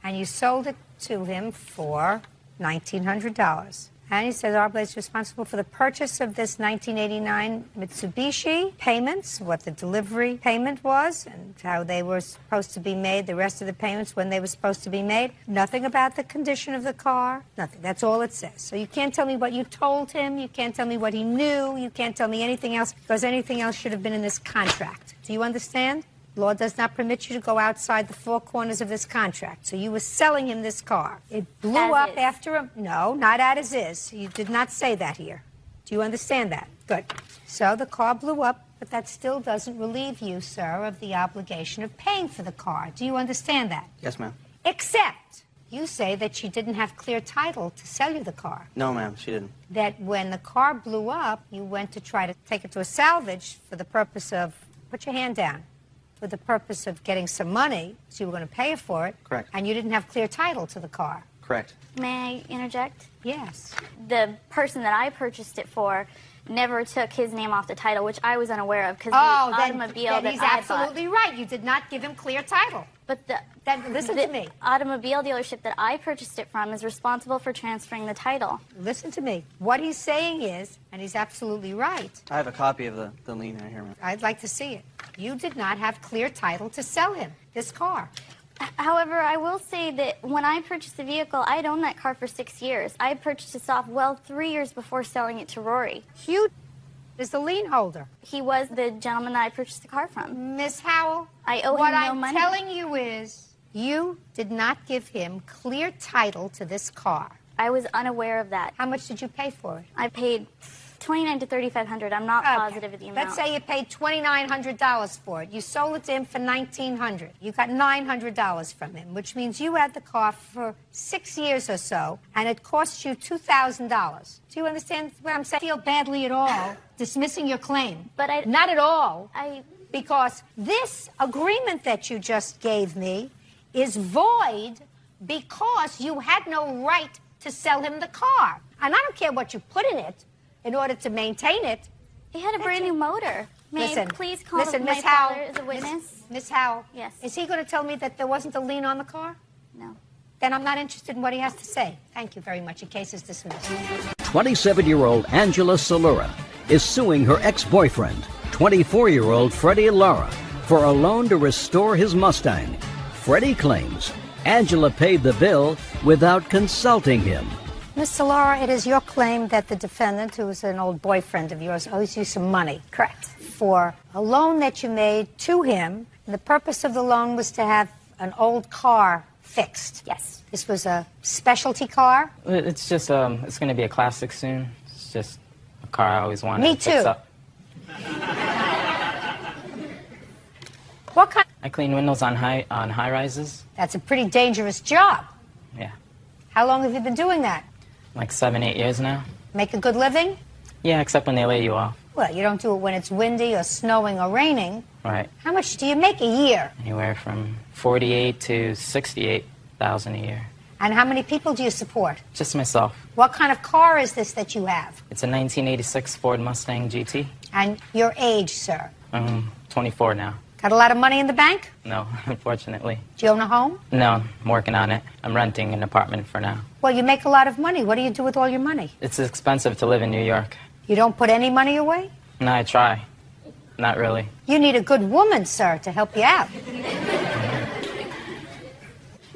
and you sold it to him for $1,900. And he says Arbla is responsible for the purchase of this 1989 Mitsubishi, payments, what the delivery payment was, and how they were supposed to be made, the rest of the payments, when they were supposed to be made. Nothing about the condition of the car, nothing. That's all it says. So you can't tell me what you told him, you can't tell me what he knew, you can't tell me anything else, because anything else should have been in this contract. Do you understand? Law does not permit you to go outside the four corners of this contract. So you were selling him this car. It blew up after him. No, not as is. You did not say that here. Do you understand that? Good. So the car blew up, but that still doesn't relieve you, sir, of the obligation of paying for the car. Do you understand that? Yes, ma'am. Except you say that she didn't have clear title to sell you the car. No, ma'am, she didn't. That when the car blew up, you went to try to take it to a salvage for the purpose of, put your hand down, for the purpose of getting some money, so you were going to pay for it. Correct. And you didn't have clear title to the car. Correct. May I interject? Yes. The person that I purchased it for never took his name off the title, which I was unaware of, because the automobile then that he's I absolutely right. You did not give him clear title. But listen to me. Automobile dealership that I purchased it from is responsible for transferring the title. Listen to me. What he's saying is, and he's absolutely right, I have a copy of the lien right here, ma'am. I'd like to see it. You did not have clear title to sell him this car. However, I will say that when I purchased the vehicle, I'd owned that car for 6 years. I purchased this off 3 years before selling it to Rory. Hugh is the lien holder. He was the gentleman that I purchased the car from. Miss Howell, I owe what him no I'm money. telling you is you did not give him clear title to this car. I was unaware of that. How much did you pay for it? I paid $2,900 to $3,500. I'm not positive of the amount. Let's say you paid $2,900 for it. You sold it to him for $1,900. You got $900 from him, which means you had the car for 6 years or so, and it cost you $2,000. Do you understand what I'm saying? I feel badly at all dismissing your claim. But not at all. Because this agreement that you just gave me is void because you had no right to sell him the car. And I don't care what you put in it in order to maintain it. He had a brand new motor. May I please call my Miss father Howell, as a witness? Miss Howell. Yes. Is he going to tell me that there wasn't a lien on the car? No. Then I'm not interested in what he has to say. Thank you very much. Your case is dismissed. 27-year-old Angela Salura is suing her ex-boyfriend, 24-year-old Freddie Lara, for a loan to restore his Mustang. Freddie claims Angela paid the bill without consulting him. Miss Solara, it is your claim that the defendant, who is an old boyfriend of yours, owes you some money. Correct. For a loan that you made to him. And the purpose of the loan was to have an old car fixed. Yes. This was a specialty car? It's just, it's going to be a classic soon. It's just a car I always wanted Me to fix too. up. What kind? I clean windows on high rises. That's a pretty dangerous job. Yeah. How long have you been doing that? Like 7-8 years now. Make a good living? Yeah, except when they lay you off. Well, you don't do it when it's windy or snowing or raining. Right. How much do you make a year? Anywhere from 48 to 68,000 a year. And how many people do you support? Just myself. What kind of car is this that you have? It's a 1986 Ford Mustang GT. And your age, sir? 24 now. Got a lot of money in the bank? No, unfortunately. Do you own a home? No, I'm working on it. I'm renting an apartment for now. Well, you make a lot of money. What do you do with all your money? It's expensive to live in New York. You don't put any money away? No, I try. Not really. You need a good woman, sir, to help you out.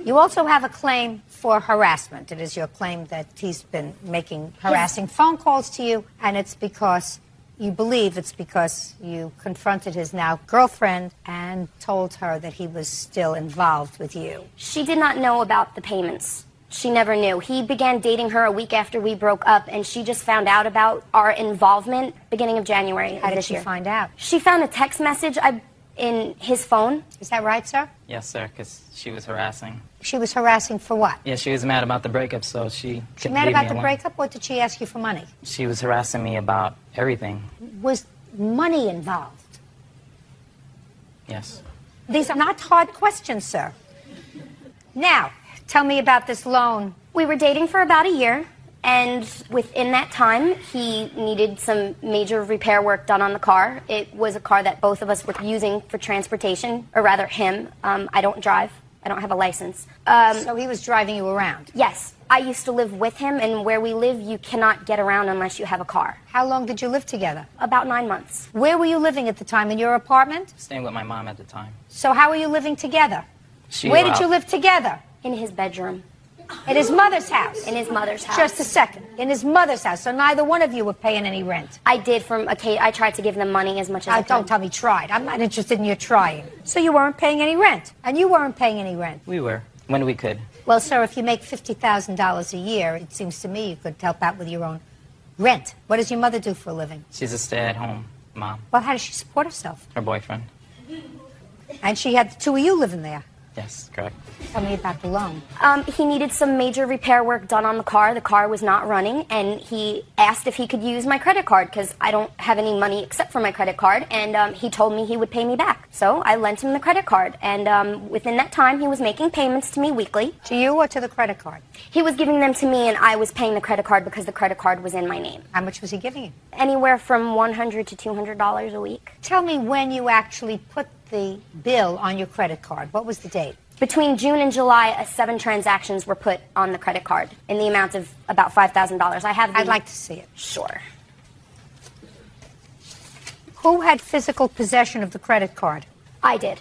You also have a claim for harassment. It is your claim that he's been making harassing phone calls to you, and it's because you believe it's because you confronted his now girlfriend and told her that he was still involved with you. She did not know about the payments. She never knew. He began dating her a week after we broke up, and she just found out about our involvement beginning of January How of did this she year. find out? She found a text message in his phone. Is that right, sir? Yes, sir, because she was harassing. She was harassing for what? Yeah, she was mad about the breakup, so she She couldn't mad leave about me the alone. breakup, or did she ask you for money? She was harassing me about everything. Was money involved? Yes. These are not hard questions, sir. Now, tell me about this loan. We were dating for about a year, and within that time, he needed some major repair work done on the car. It was a car that both of us were using for transportation, or rather him. I don't drive. I don't have a license. So he was driving you around? Yes. I used to live with him, and where we live, you cannot get around unless you have a car. How long did you live together? About 9 months. Where were you living at the time? In your apartment? Staying with my mom at the time. So how were you living together? She Where did you live together? In his bedroom. In his mother's house? In his mother's house. Just a second. In his mother's house. So neither one of you were paying any rent? I did I tried to give them money as much as I could. Don't tell me tried. I'm not interested in your trying. So you weren't paying any rent? And you weren't paying any rent? We were, when we could. Well, sir, if you make $50,000 a year, it seems to me you could help out with your own rent. What does your mother do for a living? She's a stay-at-home mom. Well, how does she support herself? Her boyfriend. And she had the two of you living there? Yes, correct. Tell me about the loan. He needed some major repair work done on the car. The car was not running, and he asked if he could use my credit card because I don't have any money except for my credit card, and he told me he would pay me back. So I lent him the credit card, and within that time, he was making payments to me weekly. To you or to the credit card? He was giving them to me, and I was paying the credit card because the credit card was in my name. How much was he giving you? Anywhere from $100 to $200 a week. Tell me when you actually put the bill on your credit card. What was the date? Between June and July, 7 transactions were put on the credit card in the amount of about $5,000. I'd like to see it. Sure. Who had physical possession of the credit card? I did.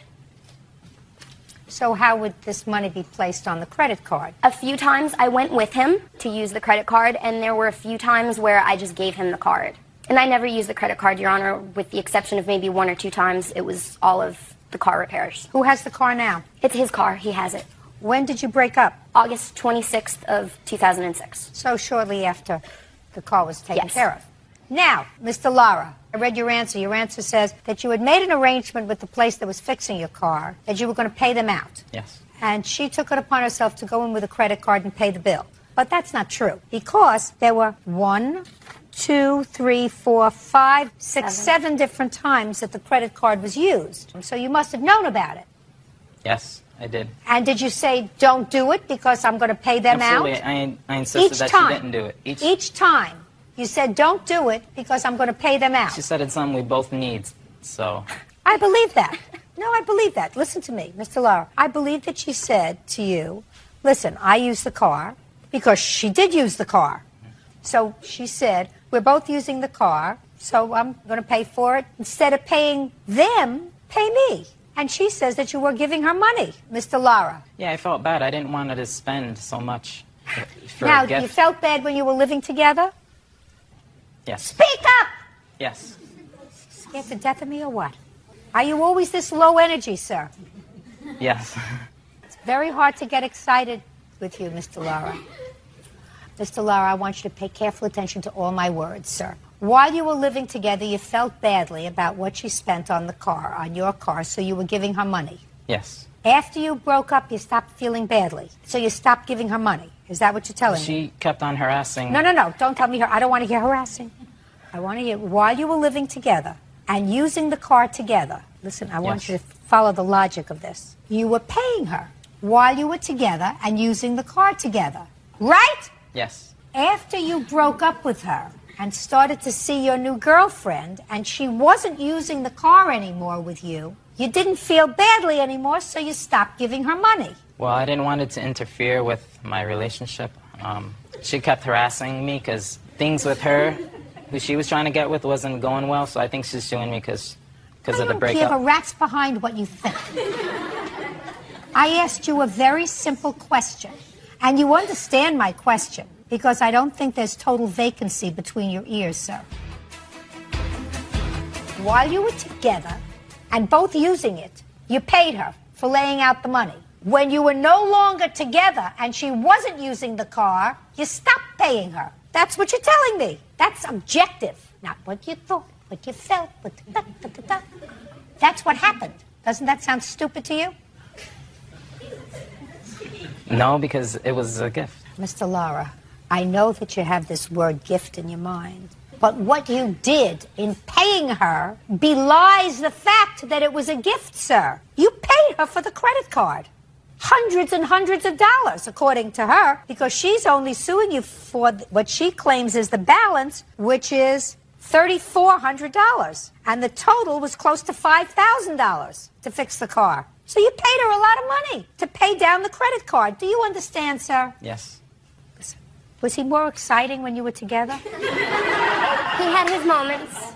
So how would this money be placed on the credit card? A few times I went with him to use the credit card, and there were a few times where I just gave him the card. And I never used the credit card, Your Honor, with the exception of maybe 1 or 2 times. It was all of the car repairs. Who has the car now? It's his car. He has it. When did you break up? August 26th of 2006. So shortly after the car was taken care of. Now, Mr. Lara, I read your answer. Your answer says that you had made an arrangement with the place that was fixing your car, that you were going to pay them out. Yes. And she took it upon herself to go in with a credit card and pay the bill. But that's not true, because there were 1, 2, 3, 4, 5, 6, 7 different times that the credit card was used. So you must have known about it. Yes, I did. And did you say, don't do it because I'm going to pay them Absolutely. out? I insisted Each that time. she didn't do it. Each time. You said, don't do it because I'm going to pay them out. She said it's something we both need, so... I believe that. No, I believe that. Listen to me, Mr. Lara. I believe that she said to you, listen, I use the car because she did use the car. So she said, we're both using the car, so I'm going to pay for it. Instead of paying them, pay me. And she says that you were giving her money, Mr. Lara. Yeah, I felt bad. I didn't want her to spend so much for Now, a gift. you felt bad when you were living together? Yes. Speak up! Yes. Scared to death of me or what? Are you always this low energy, sir? Yes. It's very hard to get excited with you, Mr. Lara. Mr. Lara, I want you to pay careful attention to all my words, sir. While you were living together, you felt badly about what she spent on the car, on your car, so you were giving her money. Yes. After you broke up, you stopped feeling badly, so you stopped giving her money. Is that what you're telling me? She kept on harassing... No. Don't tell me her. I don't want to hear harassing. I want to hear, while you were living together and using the car together, listen, I want you to follow the logic of this. You were paying her while you were together and using the car together, right? Yes. After you broke up with her and started to see your new girlfriend and she wasn't using the car anymore with you, you didn't feel badly anymore, so you stopped giving her money. Well, I didn't want it to interfere with my relationship. She kept harassing me because things with her who she was trying to get with wasn't going well, so I think she's suing me because of the I don't breakup. give a rat's behind what you think. I asked you a very simple question, and you understand my question, because I don't think there's total vacancy between your ears, sir. While you were together, and both using it, you paid her for laying out the money. When you were no longer together and she wasn't using the car, you stopped paying her. That's what you're telling me. That's objective, not what you thought, what you felt, what da. That's what happened. Doesn't that sound stupid to you? No, because it was a gift. Mr. Lara, I know that you have this word gift in your mind, but what you did in paying her belies the fact that it was a gift, sir. You paid her for the credit card. Hundreds and hundreds of dollars, according to her, because she's only suing you for what she claims is the balance, which is $3,400. And the total was close to $5,000 to fix the car. So you paid her a lot of money to pay down the credit card. Do you understand, sir? Yes. Was he more exciting when you were together? He had his moments.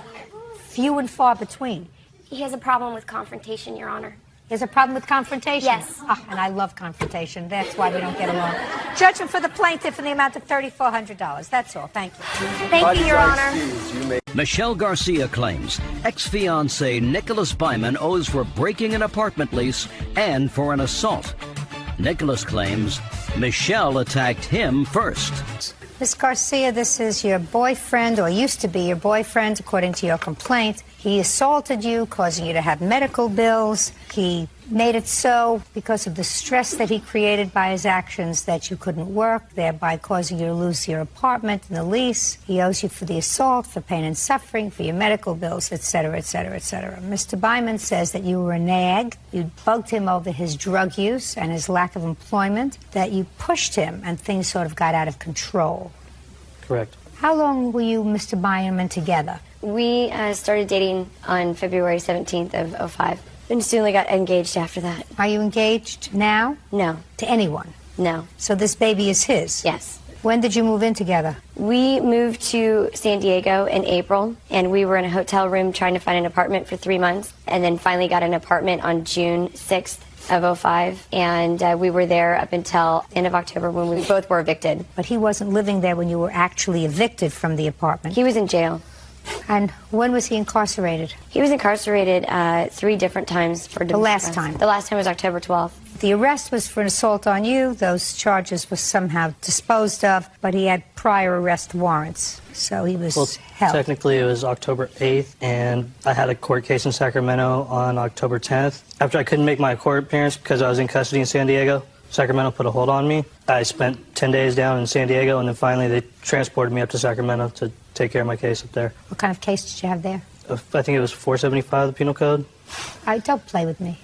Few and far between. He has a problem with confrontation, Your Honor. He has a problem with confrontation? Yes. Oh, and I love confrontation. That's why we don't get along. Judgment for the plaintiff in the amount of $3,400. That's all. Thank you. Thank you, Your Honor. Michelle Garcia claims ex-fiancé Nicholas Byman owes for breaking an apartment lease and for an assault. Nicholas claims Michelle attacked him first. Miss Garcia, this is your boyfriend, or used to be your boyfriend, according to your complaint. He assaulted you, causing you to have medical bills. He made it so because of the stress that he created by his actions that you couldn't work, thereby causing you to lose your apartment and the lease. He owes you for the assault, for pain and suffering, for your medical bills, etc., etc., etc. Mr. Byman says that you were a nag, you bugged him over his drug use and his lack of employment, that you pushed him and things sort of got out of control. Correct. How long were you, Mr. Byman, together? We started dating on February 17th of 2005. And soon got engaged after that. Are you engaged now? No. To anyone? No. So this baby is his? Yes. When did you move in together? We moved to San Diego in April, and we were in a hotel room trying to find an apartment for 3 months, and then finally got an apartment on June 6th of 2005, and we were there up until end of October when we both were evicted. But he wasn't living there when you were actually evicted from the apartment? He was in jail. And when was he incarcerated? He was incarcerated 3 different times for the last time. The last time was October 12th. The arrest was for an assault on you. Those charges were somehow disposed of, but he had prior arrest warrants, so he was held. Technically, it was October 8th, and I had a court case in Sacramento on October 10th. After I couldn't make my court appearance because I was in custody in San Diego, Sacramento put a hold on me. I spent 10 days down in San Diego, and then finally they transported me up to Sacramento to take care of my case up there. What kind of case did you have there? I think it was 475 of the Penal Code. Don't play with me.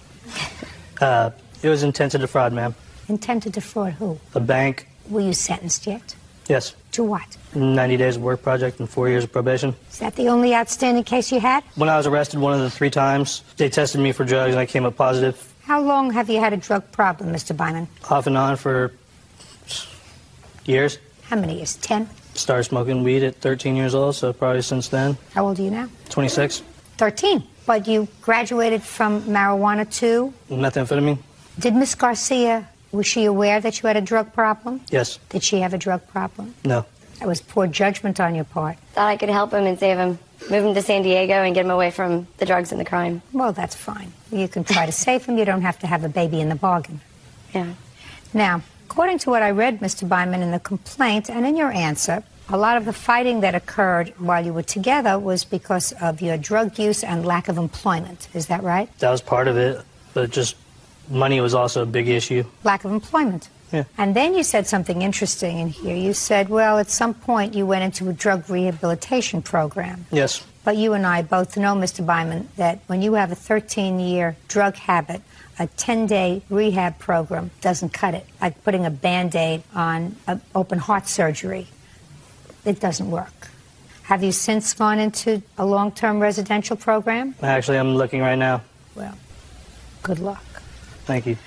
It was intent to defraud, ma'am. Intent to defraud who? A bank. Were you sentenced yet? Yes. To what? 90 days of work project and 4 years of probation. Is that the only outstanding case you had? When I was arrested one of the 3 times, they tested me for drugs and I came up positive. How long have you had a drug problem, Mr. Byman? Off and on for years. How many years? 10? Started smoking weed at 13 years old, so probably since then. How old are you now? 26. 13. But you graduated from marijuana too? Methamphetamine. Did Miss Garcia, was she aware that you had a drug problem? Yes. Did she have a drug problem? No. That was poor judgment on your part. Thought I could help him and save him. Move him to San Diego and get him away from the drugs and the crime. Well, that's fine. You can try to save him. You don't have to have a baby in the bargain. Yeah. Now, according to what I read, Mr. Byman, in the complaint and in your answer, a lot of the fighting that occurred while you were together was because of your drug use and lack of employment. Is that right? That was part of it, but just money was also a big issue. Lack of employment. Yeah. And then you said something interesting in here. You said, well, at some point you went into a drug rehabilitation program. Yes. But you and I both know, Mr. Byman, that when you have a 13-year drug habit, a 10-day rehab program doesn't cut it. Like putting a Band-Aid on an open heart surgery. It doesn't work. Have you since gone into a long-term residential program? Actually, I'm looking right now. Well, good luck. Thank you.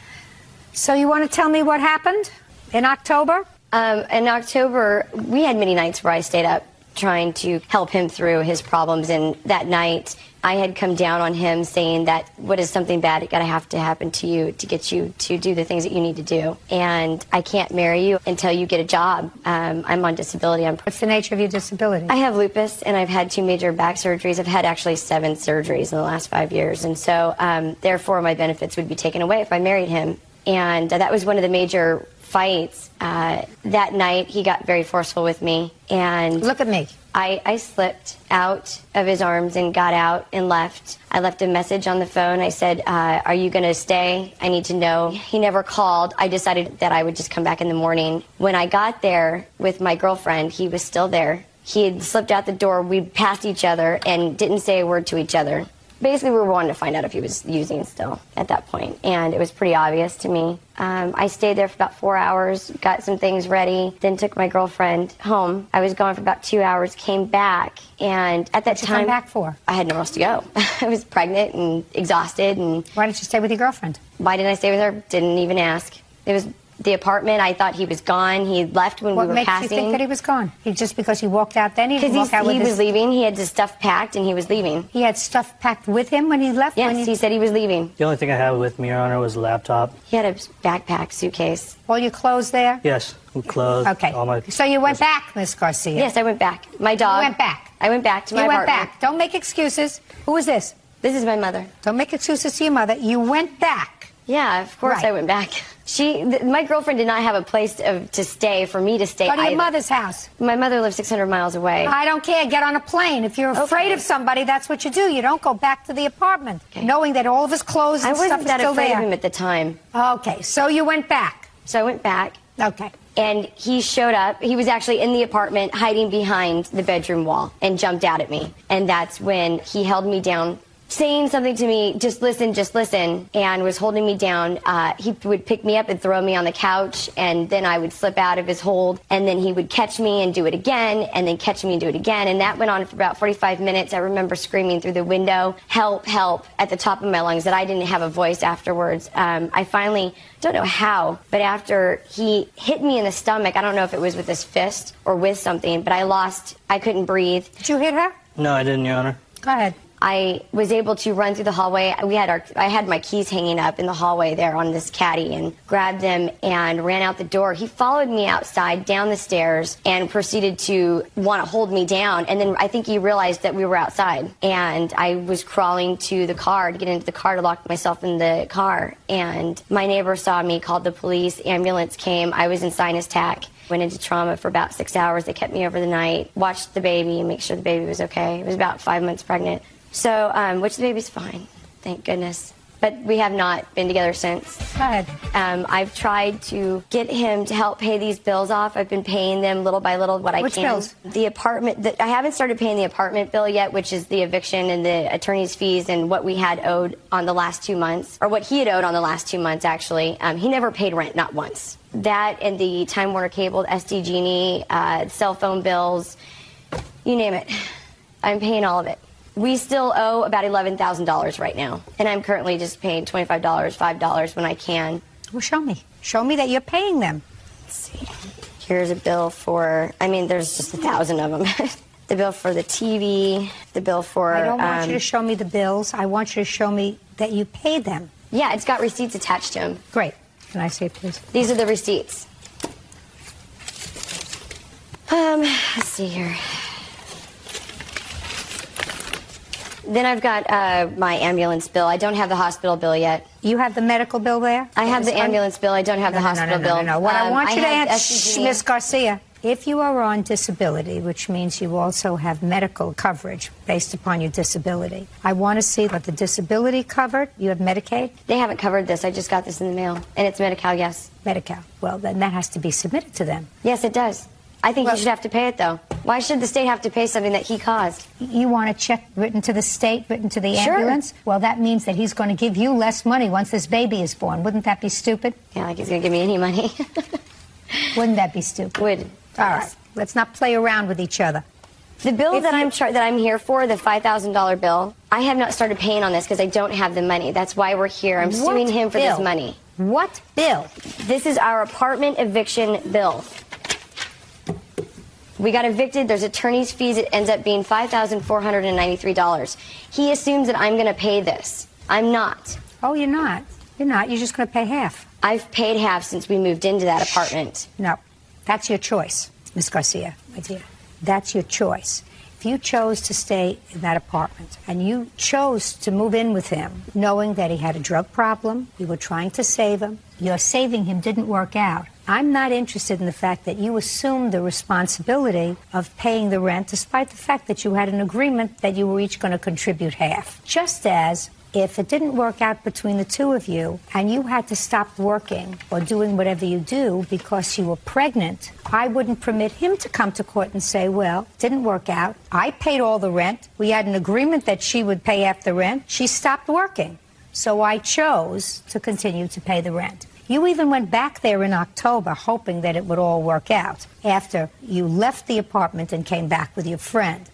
So you want to tell me what happened in October? In October, we had many nights where I stayed up trying to help him through his problems. And that night, I had come down on him saying that what is something bad got to have to happen to you to get you to do the things that you need to do. And I can't marry you until you get a job. I'm on disability. What's the nature of your disability? I have lupus, and I've had 2 major back surgeries. I've had actually 7 surgeries in the last 5 years. And so, therefore, my benefits would be taken away if I married him. And that was one of the major fights. That night, he got very forceful with me. And look at me. I slipped out of his arms and got out and left. I left a message on the phone. I said, are you going to stay? I need to know. He never called. I decided that I would just come back in the morning. When I got there with my girlfriend, he was still there. He had slipped out the door. We passed each other and didn't say a word to each other. Basically, we were wanting to find out if he was using still at that point, and it was pretty obvious to me. I stayed there for about 4 hours, got some things ready, then took my girlfriend home. I was gone for about 2 hours, came back, and at that time... What'd you come back for? I had nowhere else to go. I was pregnant and exhausted. And why didn't you stay with your girlfriend? Why didn't I stay with her? Didn't even ask. It was the apartment. I thought he was gone. He left when we were passing. What makes you think that he was gone? Just because he walked out then? Because he was leaving. He had his stuff packed and he was leaving. He had stuff packed with him when he left? Yes, he said he was leaving. The only thing I had with me, Your Honor, was a laptop. He had a backpack, suitcase. All your clothes there? Yes, clothes. Okay. All my... So you went back, Miss Garcia? Yes, I went back. My dog. You went back? I went back to my apartment. You went back. Don't make excuses. Who is this? This is my mother. Don't make excuses to your mother. You went back. Yeah, of course I went back. My girlfriend did not have a place to stay for me to stay. Go to your mother's house. My mother lives 600 miles away. I don't care. Get on a plane. If you're afraid of somebody, that's what you do. You don't go back to the apartment, knowing that all of his clothes and stuff is still there. I wasn't that afraid of him at the time. Okay, so you went back. So I went back. Okay. And he showed up. He was actually in the apartment hiding behind the bedroom wall and jumped out at me. And that's when he held me down, saying something to me, just listen, and was holding me down. He would pick me up and throw me on the couch, and then I would slip out of his hold, and then he would catch me and do it again, and then catch me and do it again. And that went on for about 45 minutes. I remember screaming through the window, help, help, at the top of my lungs, that I didn't have a voice afterwards. I finally, don't know how, but after he hit me in the stomach, I don't know if it was with his fist or with something, but I couldn't breathe. Did you hit her? No, I didn't, Your Honor. Go ahead. I was able to run through the hallway. I had my keys hanging up in the hallway there on this caddy, and grabbed them and ran out the door. He followed me outside down the stairs and proceeded to want to hold me down. And then I think he realized that we were outside, and I was crawling to the car to get into the car to lock myself in the car. And my neighbor saw me, called the police, ambulance came. I was in sinus tac. Went into trauma for about 6 hours. They kept me over the night, watched the baby and make sure the baby was okay. It was about 5 months pregnant. So, which the baby's fine, thank goodness. But we have not been together since. Go ahead. I've tried to get him to help pay these bills off. I've been paying them little by little what I can. Which bills? The apartment. I haven't started paying the apartment bill yet, which is the eviction and the attorney's fees and what we had owed on the last 2 months, or what he had owed on the last 2 months, actually. He never paid rent, not once. That and the Time Warner Cable, SD Genie, cell phone bills, you name it. I'm paying all of it. We still owe about $11,000 right now, and I'm currently just paying $25, $5 when I can. Well, show me. Show me that you're paying them. Let's see. Here's a bill for, there's just 1,000 of them. The bill for the TV, the bill for... I don't want you to show me the bills. I want you to show me that you paid them. Yeah, it's got receipts attached to them. Great. Can I see it, please? These are the receipts. Let's see here. Then I've got my ambulance bill. I don't have the hospital bill yet. You have the medical bill there? I have the ambulance bill. I don't have the hospital bill. No. What I want you to answer, Ms. Garcia, if you are on disability, which means you also have medical coverage based upon your disability, I want to see what the disability covered. You have Medicaid? They haven't covered this. I just got this in the mail. And it's Medi-Cal, yes. Medi-Cal. Well, then that has to be submitted to them. Yes, it does. I think he should have to pay it, though. Why should the state have to pay something that he caused? You want a check written to the state, written to the ambulance? Well, that means that he's going to give you less money once this baby is born. Wouldn't that be stupid? Yeah, like he's going to give me any money. Wouldn't that be stupid? Would. All right. Let's not play around with each other. The bill that I'm here for, the $5,000 bill, I have not started paying on this because I don't have the money. That's why we're here. I'm suing him for this money. What bill? This is our apartment eviction bill. We got evicted. There's attorney's fees. It ends up being $5,493. He assumes that I'm going to pay this. I'm not. Oh, you're not. You're not. You're just going to pay half. I've paid half since we moved into that apartment. No. That's your choice, Miss Garcia, my dear. That's your choice. If you chose to stay in that apartment and you chose to move in with him knowing that he had a drug problem, you were trying to save him, your saving him didn't work out, I'm not interested in the fact that you assumed the responsibility of paying the rent despite the fact that you had an agreement that you were each going to contribute half. Just as if it didn't work out between the two of you and you had to stop working or doing whatever you do because you were pregnant, I wouldn't permit him to come to court and say, well, didn't work out. I paid all the rent. We had an agreement that she would pay half the rent. She stopped working. So I chose to continue to pay the rent. You even went back there in October hoping that it would all work out after you left the apartment and came back with your friend.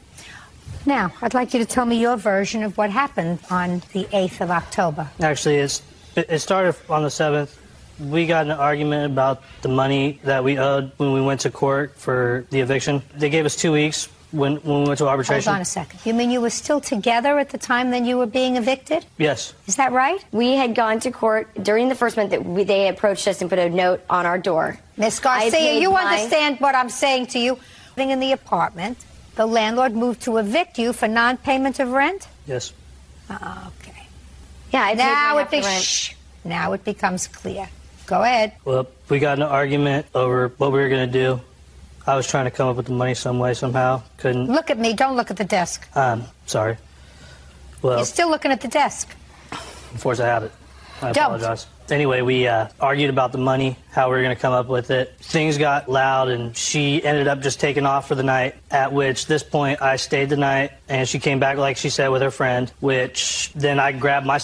Now, I'd like you to tell me your version of what happened on the 8th of October. Actually, it started on the 7th. We got in an argument about the money that we owed when we went to court for the eviction. They gave us 2 weeks when we went to arbitration. Hold on a second. You mean you were still together at the time that you were being evicted? Yes. Is that right? We had gone to court during the first month that they approached us and put a note on our door. Miss Garcia, you understand what I'm saying to you? Living in the apartment, the landlord moved to evict you for non-payment of rent? Yes. Okay. Yeah, I paid Now it becomes clear. Go ahead. Well, we got in an argument over what we were going to do. I was trying to come up with the money some way, somehow. Couldn't. Look at me. Don't look at the desk. Sorry. Well, you're still looking at the desk. Of course I have it. I Don't. apologize. Anyway, we argued about the money, how we were going to come up with it. Things got loud, and she ended up just taking off for the night, at which this point I stayed the night, and she came back, like she said, with her friend, which then I grabbed my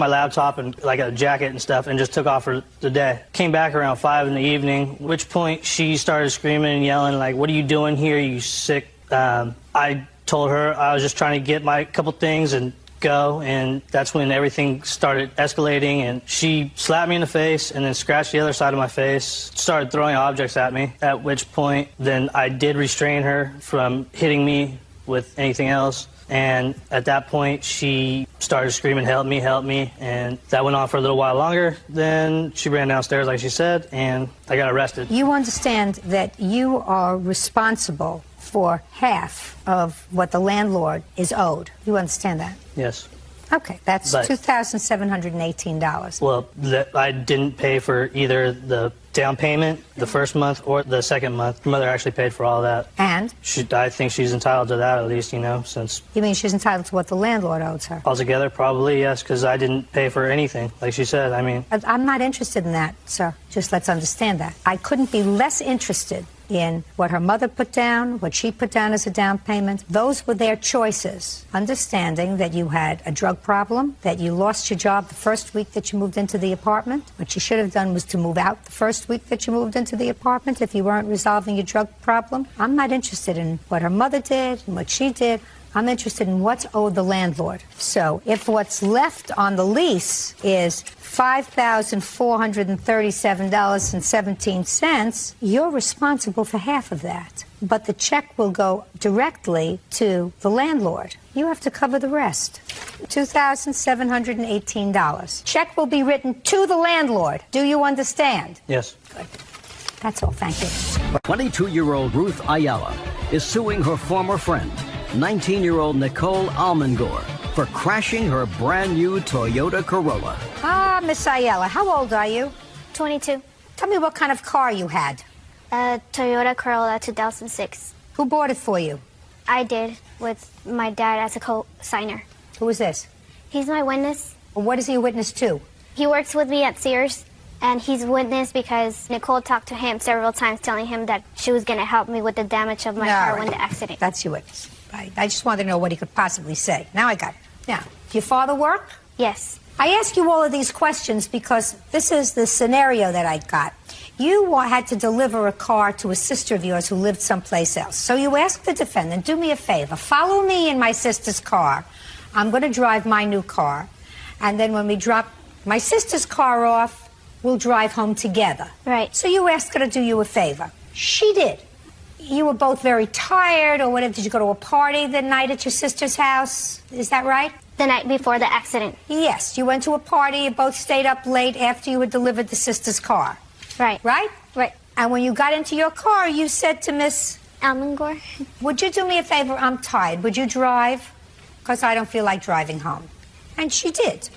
laptop and like a jacket and stuff and just took off for the day. Came back around 5 in the evening, at which point she started screaming and yelling, like, what are you doing here, you sick? I told her I was just trying to get my couple things and go, and that's when everything started escalating, and she slapped me in the face and then scratched the other side of my face, started throwing objects at me, at which point then I did restrain her from hitting me with anything else, and at that point she started screaming, help me, and that went on for a little while longer. Then she ran downstairs like she said, and I got arrested. You understand that you are responsible for half of what the landlord is owed. You understand that? Yes. Okay, that's $2,718. Well, I didn't pay for either the down payment the first month or the second month. My mother actually paid for all that. And? I think she's entitled to that at least, since... You mean she's entitled to what the landlord owes her? Altogether, probably, yes, because I didn't pay for anything, like she said, I'm not interested in that, sir. Just let's understand that. I couldn't be less interested in what her mother put down, what she put down as a down payment. Those were their choices. Understanding that you had a drug problem, that you lost your job the first week that you moved into the apartment. What you should have done was to move out the first week that you moved into the apartment if you weren't resolving your drug problem. I'm not interested in what her mother did and what she did. I'm interested in what's owed the landlord. So if what's left on the lease is $5,437.17, you're responsible for half of that. But the check will go directly to the landlord. You have to cover the rest. $2,718. Check will be written to the landlord. Do you understand? Yes. Good. That's all. Thank you. 22-year-old Ruth Ayala is suing her former friend, 19-year-old Nicole Almengor, for crashing her brand new Toyota Corolla. Miss Ayala, how old are you? 22. Tell me what kind of car you had. A Toyota Corolla 2006. Who bought it for you? I did, with my dad as a co-signer. Who is this? He's my witness. Well, what is he a witness to? He works with me at Sears, and he's witness because Nicole talked to him several times telling him that she was going to help me with the damage of my car when the accident. That's your witness. Right. I just wanted to know what he could possibly say. Now I got it. Now, does your father work? Yes. I ask you all of these questions because this is the scenario that I got. You had to deliver a car to a sister of yours who lived someplace else. So you ask the defendant, do me a favor, follow me in my sister's car. I'm going to drive my new car. And then when we drop my sister's car off, we'll drive home together. Right. So you asked her to do you a favor. She did. you were both very tired, or whatever. Did you go to a party the night at your sister's house? Is that right? The night before the accident. Yes, you went to a party, you both stayed up late after you had delivered the sister's car. Right. Right? Right. And when you got into your car, you said to Miss Almengor, would you do me a favor? I'm tired. Would you drive? Because I don't feel like driving home. And she did.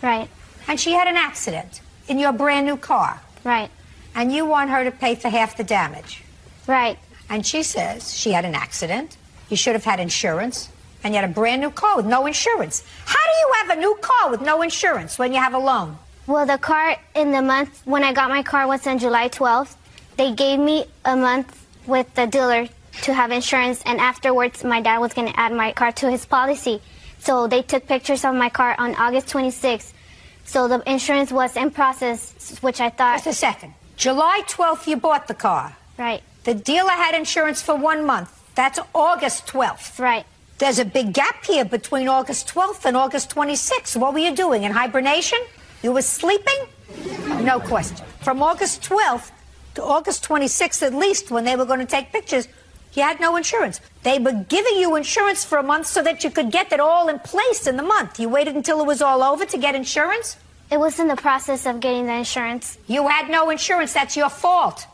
Right. And she had an accident in your brand new car. Right. And you want her to pay for half the damage. Right. And she says she had an accident. You should have had insurance. And you had a brand new car with no insurance. How do you have a new car with no insurance when you have a loan? Well, the car in the month when I got my car was on July 12th. They gave me a month with the dealer to have insurance, and afterwards my dad was going to add my car to his policy. So they took pictures of my car on August 26th. So the insurance was in process, which I thought... Just a second. July 12th you bought the car. Right. The dealer had insurance for 1 month. That's August 12th. Right. There's a big gap here between August 12th and August 26th. What were you doing, in hibernation? You were sleeping? No question. From August 12th to August 26th, at least, when they were going to take pictures, you had no insurance. They were giving you insurance for a month so that you could get it all in place in the month. You waited until it was all over to get insurance? It was in the process of getting the insurance. You had no insurance. That's your fault.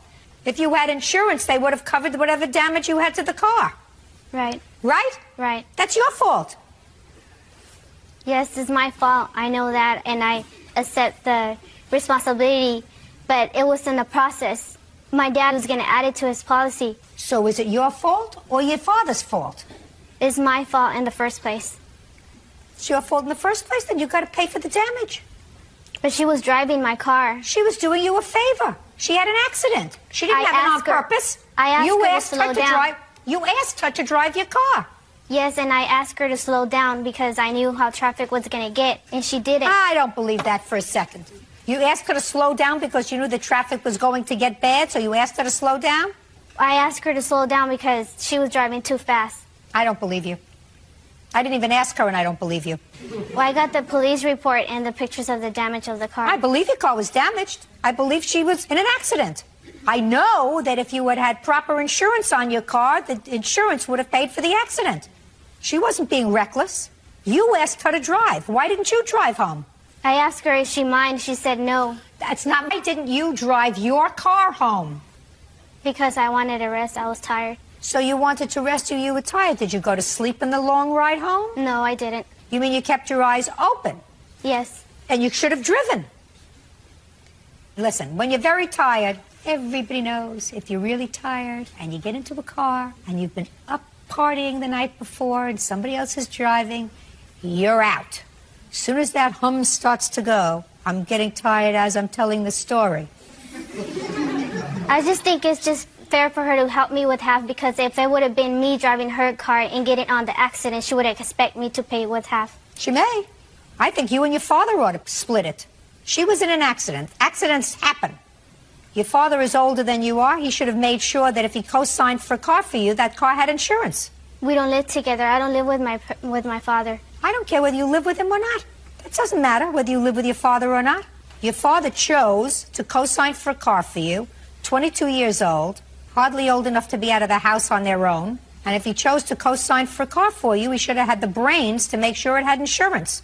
If you had insurance, they would have covered whatever damage you had to the car. Right. Right? Right. That's your fault. Yes, it's my fault. I know that, and I accept the responsibility, but it was in the process. My dad was going to add it to his policy. So is it your fault or your father's fault? It's my fault in the first place. It's your fault in the first place? Then you've got to pay for the damage. But she was driving my car. She was doing you a favor. She had an accident. She didn't have it on purpose. I asked you her asked to slow her down. drive. You asked her to drive your car. Yes, and I asked her to slow down because I knew how traffic was going to get, and she didn't. I don't believe that for a second. You asked her to slow down because you knew the traffic was going to get bad, so you asked her to slow down? I asked her to slow down because she was driving too fast. I don't believe you. I didn't even ask her, and I don't believe you. Well, I got the police report and the pictures of the damage of the car. I believe your car was damaged. I believe she was in an accident. I know that if you had had proper insurance on your car, the insurance would have paid for the accident. She wasn't being reckless. You asked her to drive. Why didn't you drive home? I asked her if she minded. She said no. That's not why didn't you drive your car home? Because I wanted to rest. I was tired. So you wanted to rest or you were tired. Did you go to sleep in the long ride home? No, I didn't. You mean you kept your eyes open? Yes. And you should have driven. Listen, when you're very tired, everybody knows if you're really tired and you get into a car and you've been up partying the night before and somebody else is driving, you're out. As soon as that hum starts to go, I'm getting tired as I'm telling the story. I just think it's just fair for her to help me with half, because if it would have been me driving her car and getting on the accident, she would expect me to pay with half. She may. I think you and your father ought to split it. She was in an accident. Accidents happen. Your father is older than you are. He should have made sure that if he co-signed for a car for you, that car had insurance. We don't live together. I don't live with my father. I don't care whether you live with him or not. It doesn't matter whether you live with your father or not. Your father chose to co-sign for a car for you, 22 years old, hardly old enough to be out of the house on their own. And if he chose to co-sign for a car for you, he should have had the brains to make sure it had insurance.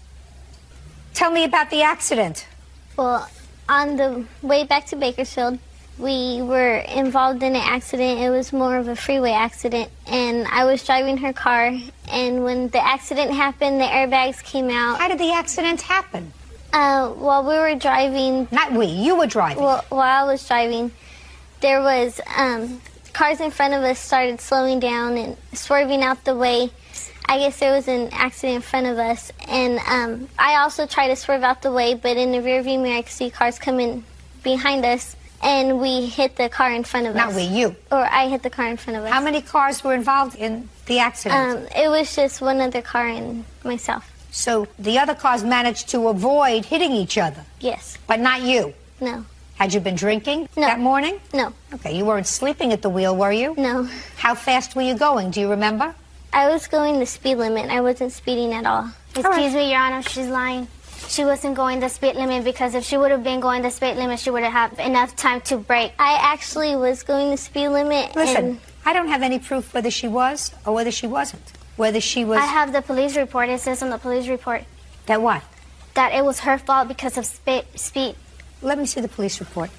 Tell me about the accident. Well, on the way back to Bakersfield, we were involved in an accident. It was more of a freeway accident, and I was driving her car, and when the accident happened, the airbags came out. How did the accident happen? While we were driving... Not we, you were driving. Well, while I was driving, there was cars in front of us started slowing down and swerving out the way. I guess there was an accident in front of us, and I also tried to swerve out the way, but in the rearview mirror I could see cars coming behind us, and we hit the car in front of us. Not we, you. Or I hit the car in front of us. How many cars were involved in the accident? It was just one other car and myself. So the other cars managed to avoid hitting each other? Yes. But not you? No. Had you been drinking that morning? No. Okay, you weren't sleeping at the wheel, were you? No. How fast were you going? Do you remember? I was going the speed limit. I wasn't speeding at all. Excuse me, Your Honor, she's lying. She wasn't going the speed limit, because if she would have been going the speed limit, she would have had enough time to brake. I actually was going the speed limit. Listen, I don't have any proof whether she was or whether she wasn't. Whether she was... I have the police report. It says on the police report... That what? That it was her fault because of speed. Let me see the police report.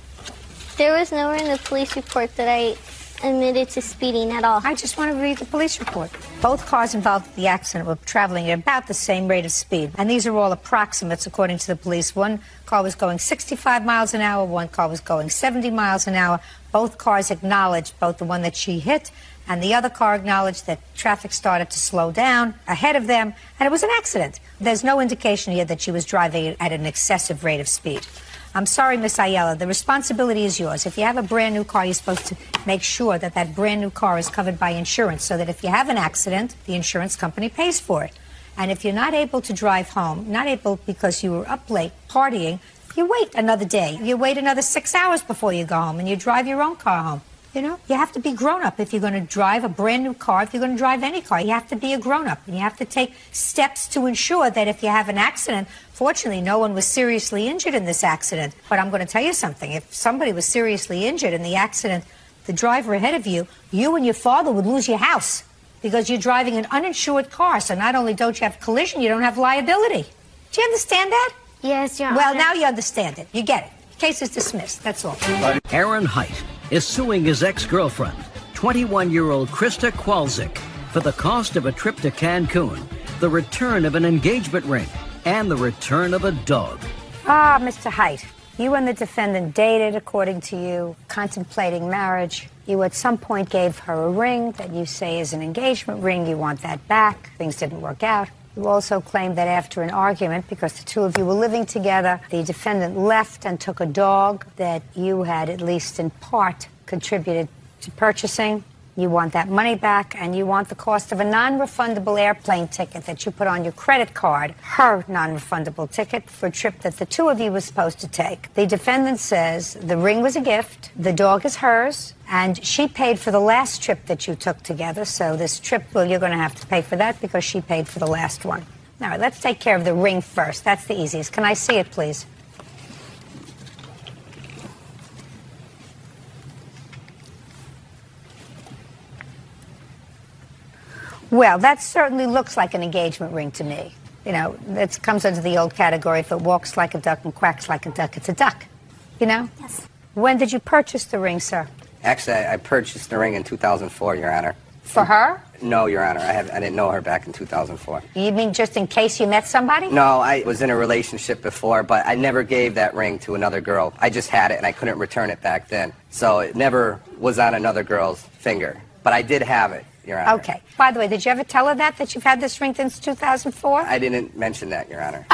There was nowhere in the police report that I admitted to speeding at all. I just want to read the police report. Both cars involved in the accident were traveling at about the same rate of speed. And these are all approximates, according to the police. One car was going 65 miles an hour. One car was going 70 miles an hour. Both cars acknowledged, both the one that she hit and the other car acknowledged that traffic started to slow down ahead of them, and it was an accident. There's no indication here that she was driving at an excessive rate of speed. I'm sorry, Miss Ayala, the responsibility is yours. If you have a brand new car, you're supposed to make sure that that brand new car is covered by insurance so that if you have an accident, the insurance company pays for it. And if you're not able to drive home, not able because you were up late partying, you wait another day. You wait another 6 hours before you go home, and you drive your own car home. You know, you have to be grown-up if you're going to drive a brand-new car. If you're going to drive any car, you have to be a grown-up. And you have to take steps to ensure that if you have an accident, fortunately, no one was seriously injured in this accident. But I'm going to tell you something. If somebody was seriously injured in the accident, the driver ahead of you, you and your father would lose your house because you're driving an uninsured car. So not only don't you have collision, you don't have liability. Do you understand that? Yes, Your Honor. Well, now you understand it. You get it. Case is dismissed. That's all. Aaron Height is suing his ex-girlfriend, 21-year-old Krista Kwalczyk, for the cost of a trip to Cancun, the return of an engagement ring, and the return of a dog. Ah, Mr. Height, you and the defendant dated, according to you, contemplating marriage. You at some point gave her a ring that you say is an engagement ring. You want that back. Things didn't work out. You also claim that after an argument, because the two of you were living together, the defendant left and took a dog that you had, at least in part, contributed to purchasing. You want that money back, and you want the cost of a non-refundable airplane ticket that you put on your credit card, her non-refundable ticket for a trip that the two of you were supposed to take. The defendant says the ring was a gift, the dog is hers, and she paid for the last trip that you took together. So this trip, well, you're going to have to pay for that because she paid for the last one. All right, let's take care of the ring first. That's the easiest. Can I see it, please? Well, that certainly looks like an engagement ring to me. You know, it comes under the old category, if it walks like a duck and quacks like a duck, it's a duck. You know? Yes. When did you purchase the ring, sir? Actually, I purchased the ring in 2004, Your Honor. For her? No, Your Honor. I didn't know her back in 2004. You mean just in case you met somebody? No, I was in a relationship before, but I never gave that ring to another girl. I just had it, and I couldn't return it back then. So it never was on another girl's finger. But I did have it, Your Honor. Okay. By the way, did you ever tell her that you've had this ring since 2004? I didn't mention that, Your Honor.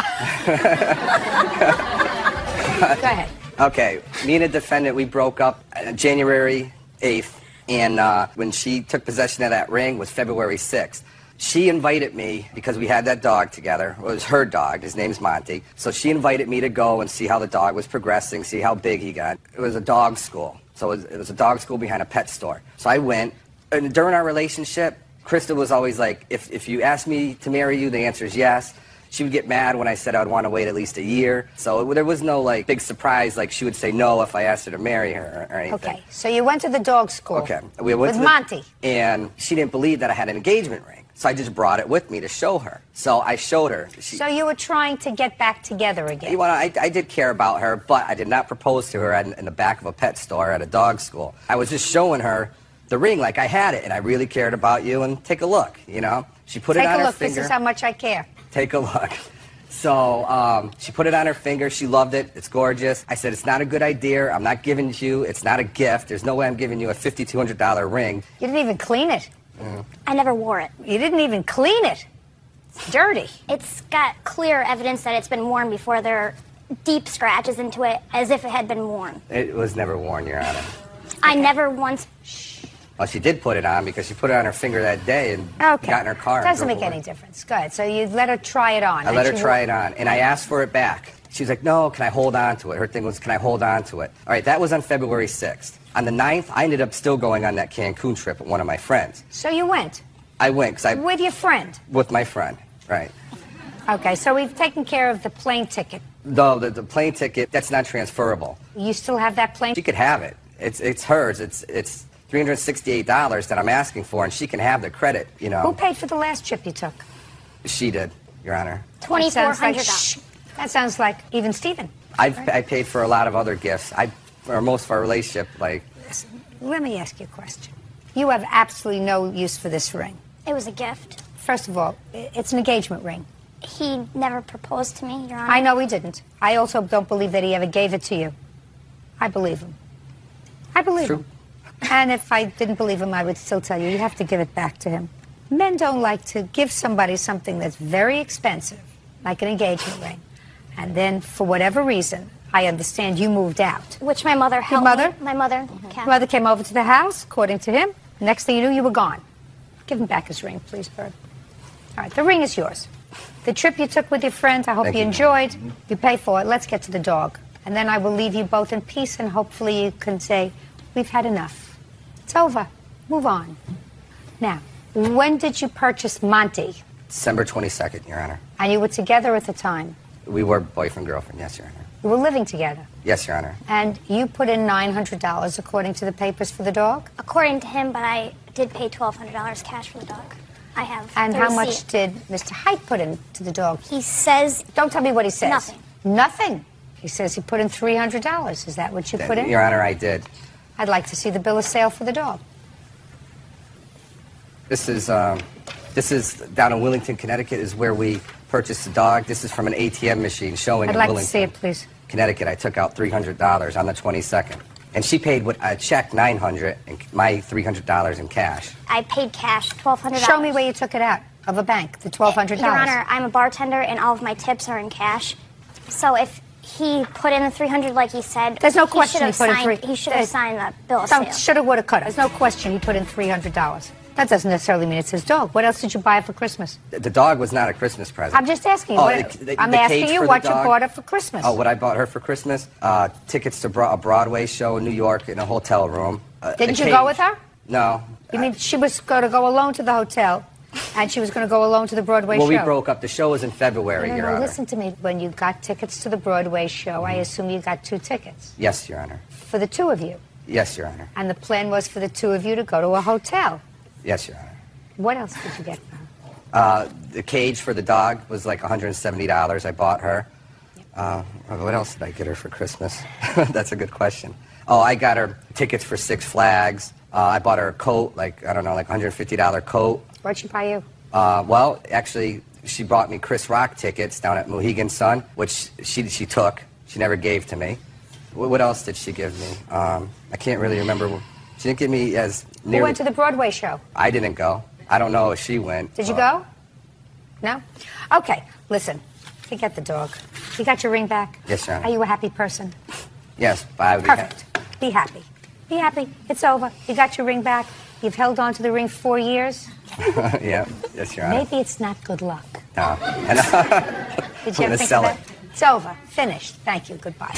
Go ahead. Okay. Me and the defendant, we broke up January 8th, and when she took possession of that ring was February 6th. She invited me, because we had that dog together. It was her dog. His name's Monty. So she invited me to go and see how the dog was progressing, see how big he got. It was a dog school. So it was a dog school behind a pet store. So I went. And during our relationship, Krista was always like, if you ask me to marry you, the answer is yes. She would get mad when I said I would want to wait at least a year. So there was no, like, big surprise, like she would say no if I asked her to marry her or anything. Okay, so you went to the dog school. Okay. We went with Monty. And she didn't believe that I had an engagement ring. So I just brought it with me to show her. So I showed her. So you were trying to get back together again? Well, I did care about her, but I did not propose to her in the back of a pet store at a dog school. I was just showing her the ring like I had it, and I really cared about you, and take a look, you know? She put it on her finger. Take a look. This is how much I care. Take a look. So she put it on her finger. She loved it. It's gorgeous. I said, it's not a good idea. I'm not giving it you. It's not a gift. There's no way I'm giving you a $5,200 ring. You didn't even clean it. I never wore it. You didn't even clean it. It's dirty. It's got clear evidence that it's been worn before. There are deep scratches into it as if it had been worn. It was never worn, Your Honor. I never once... Well, she did put it on because she put it on her finger that day and got in her car. Doesn't make any difference. Go ahead. So you let her try it on. I let her try it on, and I asked for it back. She was like, no, can I hold on to it? Her thing was, can I hold on to it? All right, that was on February 6th. On the 9th, I ended up still going on that Cancun trip with one of my friends. So you went? I went. With your friend? With my friend, right. Okay, so we've taken care of the plane ticket. The plane ticket, that's not transferable. You still have that plane? She could have it. It's hers. $368 that I'm asking for, and she can have the credit, you know. Who paid for the last trip you took? She did, Your Honor. $2,400. That sounds like even Steven. I paid for a lot of other gifts. For most of our relationship, like... Listen, let me ask you a question. You have absolutely no use for this ring. It was a gift. First of all, it's an engagement ring. He never proposed to me, Your Honor. I know he didn't. I also don't believe that he ever gave it to you. I believe him. I believe him. And if I didn't believe him, I would still tell you, you have to give it back to him. Men don't like to give somebody something that's very expensive, like an engagement ring. And then, for whatever reason, I understand you moved out. Which my mother helped me. My mother. Your mother came over to the house, according to him. Next thing you knew, you were gone. Give him back his ring, please, Bird. All right, the ring is yours. The trip you took with your friends, I hope you enjoyed. You pay for it. Let's get to the dog. And then I will leave you both in peace, and hopefully you can say, we've had enough. It's over. Move on. Now, when did you purchase Monty? December 22nd, Your Honor. And you were together at the time? We were boyfriend-girlfriend, yes, Your Honor. You were living together? Yes, Your Honor. And you put in $900 according to the papers for the dog? According to him, but I did pay $1,200 cash for the dog. I have. And the how receipt. much did Mr. Height put into the dog? He says... Don't tell me what he says. Nothing. Nothing? He says he put in $300. Is that what you put in? Your Honor, I did. I'd like to see the bill of sale for the dog. This is down in Willington, Connecticut, is where we purchased the dog. This is from an ATM machine showing I'd in like Willington, to see it, please. Connecticut. I took out $300 on the 22nd. And she paid with a check $900 and my $300 in cash. I paid cash, $1,200. Show me where you took it out of a bank, the $1,200. Your Honor, I'm a bartender, and all of my tips are in cash. So if he put in the $300 like he said, there's no question he put in He should have signed the bill of sale. Shoulda, woulda, coulda. There's no question he put in $300. That doesn't necessarily mean it's his dog. What else did you buy for Christmas? The dog was not a Christmas present. I'm just asking you. I'm asking you what you bought her for Christmas. Oh, what I bought her for Christmas? Tickets to a Broadway show in New York in a hotel room. Didn't you go with her? No. You mean she was going to go alone to the hotel, and she was going to go alone to the Broadway show? Well, we broke up. The show was in February, Your Honor. Listen to me. When you got tickets to the Broadway show, I assume you got 2 tickets. Yes, Your Honor. For the 2 of you? Yes, Your Honor. And the plan was for the 2 of you to go to a hotel? Yes, Your Honor. What else did you get for her? The cage for the dog was like $170 I bought her. What else did I get her for Christmas? That's a good question. Oh, I got her tickets for 6 Flags. I bought her a coat, like, I don't know, like $150 coat. What'd she buy you? Well, actually, she bought me Chris Rock tickets down at Mohegan Sun, which she took. She never gave to me. What else did she give me? I can't really remember. She didn't give me as near... Who went to the Broadway show? I didn't go. I don't know if she went. Did you go? No? Okay, listen. Forget the dog. You got your ring back? Yes, Your Honor. Are you a happy person? Yes, I would Perfect. Be happy. Be happy. It's over. You got your ring back. You've held on to the ring 4 years. Yeah, yes, Your Honor. Maybe it's not good luck. No. Did you ever think sell of that? It's over. Finished. Thank you. Goodbye.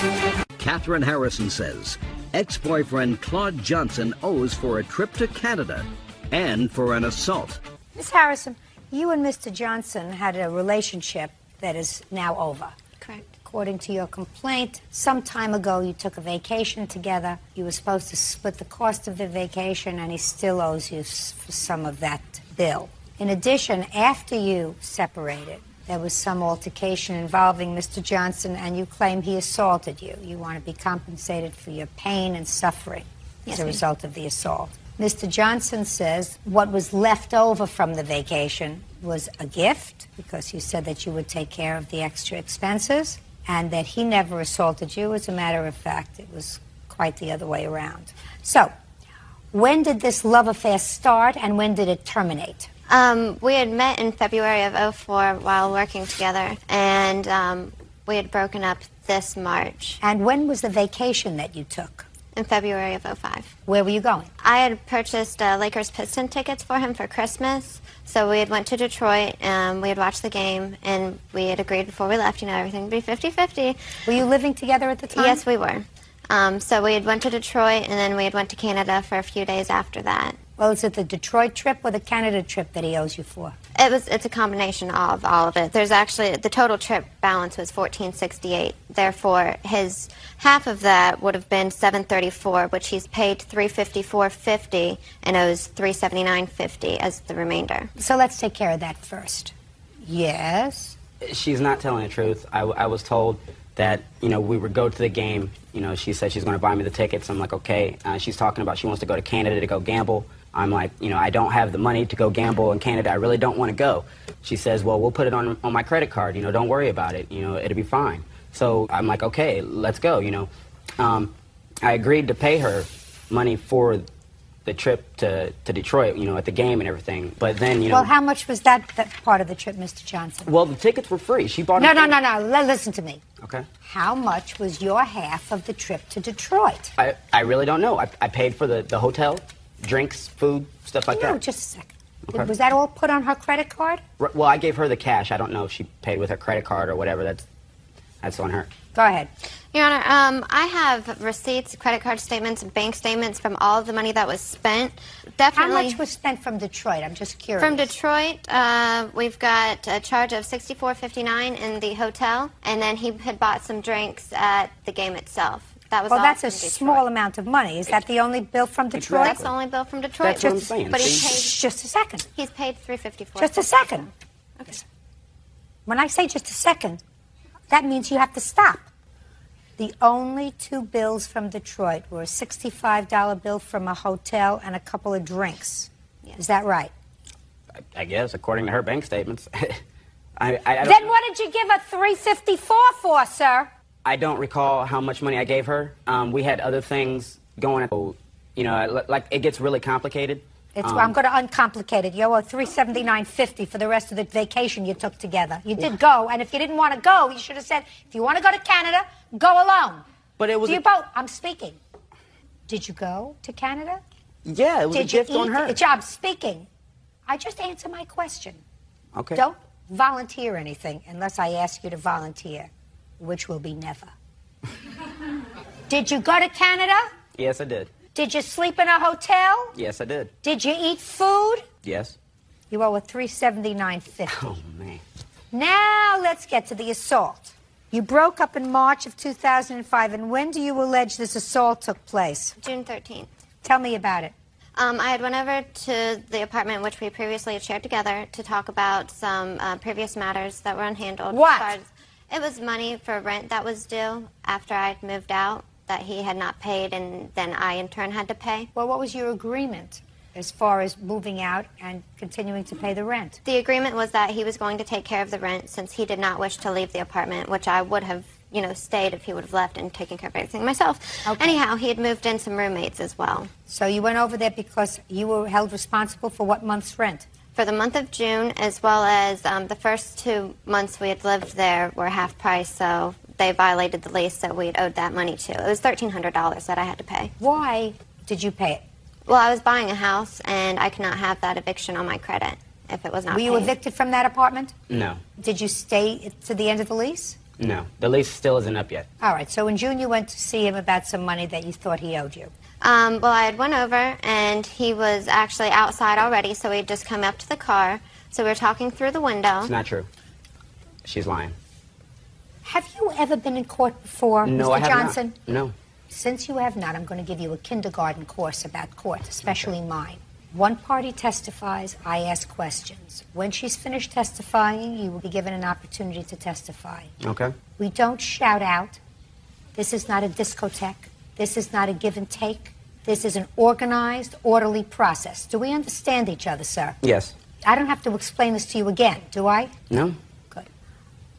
Catherine Harrison says ex-boyfriend Claude Johnson owes for a trip to Canada and for an assault. Miss Harrison, you and Mr. Johnson had a relationship that is now over. Correct. According to your complaint, some time ago you took a vacation together. You were supposed to split the cost of the vacation, and he still owes you for some of that bill. In addition, after you separated, there was some altercation involving Mr. Johnson, and you claim he assaulted you. You want to be compensated for your pain and suffering as a result of the assault. Mr. Johnson says what was left over from the vacation was a gift, because you said that you would take care of the extra expenses, and that he never assaulted you. As a matter of fact, it was quite the other way around. So, when did this love affair start, and when did it terminate? We had met in February of 2004 while working together, and we had broken up this March. And when was the vacation that you took? In February of 2005. Where were you going? I had purchased Lakers Piston tickets for him for Christmas. So we had went to Detroit, and we had watched the game, and we had agreed before we left, everything would be 50-50. Were you living together at the time? Yes, we were. So we had went to Detroit, and then we had went to Canada for a few days after that. Well, is it the Detroit trip or the Canada trip that he owes you for? It's a combination of all of it. There's actually, the total trip balance was $1,468. Therefore, his half of that would have been $734, which he's paid $354.50 and owes $379.50 as the remainder. So let's take care of that first. Yes? She's not telling the truth. I was told that, we would go to the game. She said she's going to buy me the tickets. I'm like, okay. She's talking about she wants to go to Canada to go gamble. I'm like, I don't have the money to go gamble in Canada. I really don't want to go. She says, well, we'll put it on my credit card. Don't worry about it. It'll be fine. So I'm like, okay, let's go. I agreed to pay her money for the trip to Detroit, at the game and everything. But then, Well, how much was that part of the trip, Mr. Johnson? Well, the tickets were free. She bought them. No. Listen to me. Okay. How much was your half of the trip to Detroit? I really don't know. I paid for the hotel, drinks, food, stuff like that. No, just a second. Okay. Was that all put on her credit card? Well, I gave her the cash. I don't know if she paid with her credit card or whatever. That's on her. Go ahead. Your Honor, I have receipts, credit card statements, and bank statements from all of the money that was spent. Definitely. How much was spent from Detroit? I'm just curious. From Detroit, we've got a charge of $64.59 in the hotel, and then he had bought some drinks at the game itself. That was well, all that's a from Detroit. small amount of money. Is that the only bill from Detroit? That's the only bill from Detroit. That's what I'm saying. But he paid. Just a second. He's paid $354. Just a second. Okay. When I say just a second, that means you have to stop. The only two bills from Detroit were a $65 bill from a hotel and a couple of drinks. Yes. Is that right? I guess, according to her bank statements. I then what did you give her $354 for, sir? I don't recall how much money I gave her. We had other things going on. Like it gets really complicated. I'm going to uncomplicate it. You owe $379.50 for the rest of the vacation you took together. You did go, and if you didn't want to go, you should have said, if you want to go to Canada, go alone. But it was. I'm speaking. Did you go to Canada? Yeah, it was a gift on her. I'm speaking. I just answer my question. Okay. Don't volunteer anything unless I ask you to volunteer, which will be never. Did you go to Canada? Yes, I did. Did you sleep in a hotel? Yes, I did. Did you eat food? Yes. You owe a $379.50. Oh, man. Now let's get to the assault. You broke up in March of 2005, and when do you allege this assault took place? June 13th. Tell me about it. I had went over to the apartment which we previously had shared together to talk about some previous matters that were unhandled. What? It was money for rent that was due after I'd moved out that he had not paid, and then I in turn had to pay. Well, what was your agreement as far as moving out and continuing to pay the rent? The agreement was that he was going to take care of the rent since he did not wish to leave the apartment, which I would have, stayed if he would have left and taken care of everything myself. Okay. Anyhow, he had moved in some roommates as well. So you went over there because you were held responsible for what month's rent? For the month of June, as well as the first 2 months we had lived there were half price, so they violated the lease that we had owed that money to. It was $1,300 that I had to pay. Why did you pay it? Well, I was buying a house, and I could not have that eviction on my credit if it was not paid. Were you evicted from that apartment? No. Did you stay to the end of the lease? No. The lease still isn't up yet. All right. So in June, you went to see him about some money that you thought he owed you. Well, I had went over, and he was actually outside already, so he had just come up to the car. So we were talking through the window. It's not true. She's lying. Have you ever been in court before, No, Mr. I have Johnson? not. No. Since you have not, I'm going to give you a kindergarten course about court, especially mine. One party testifies, I ask questions. When she's finished testifying, you will be given an opportunity to testify. Okay. We don't shout out. This is not a discotheque. This is not a give and take. This is an organized, orderly process. Do we understand each other, sir? Yes. I don't have to explain this to you again, do I? No. Good.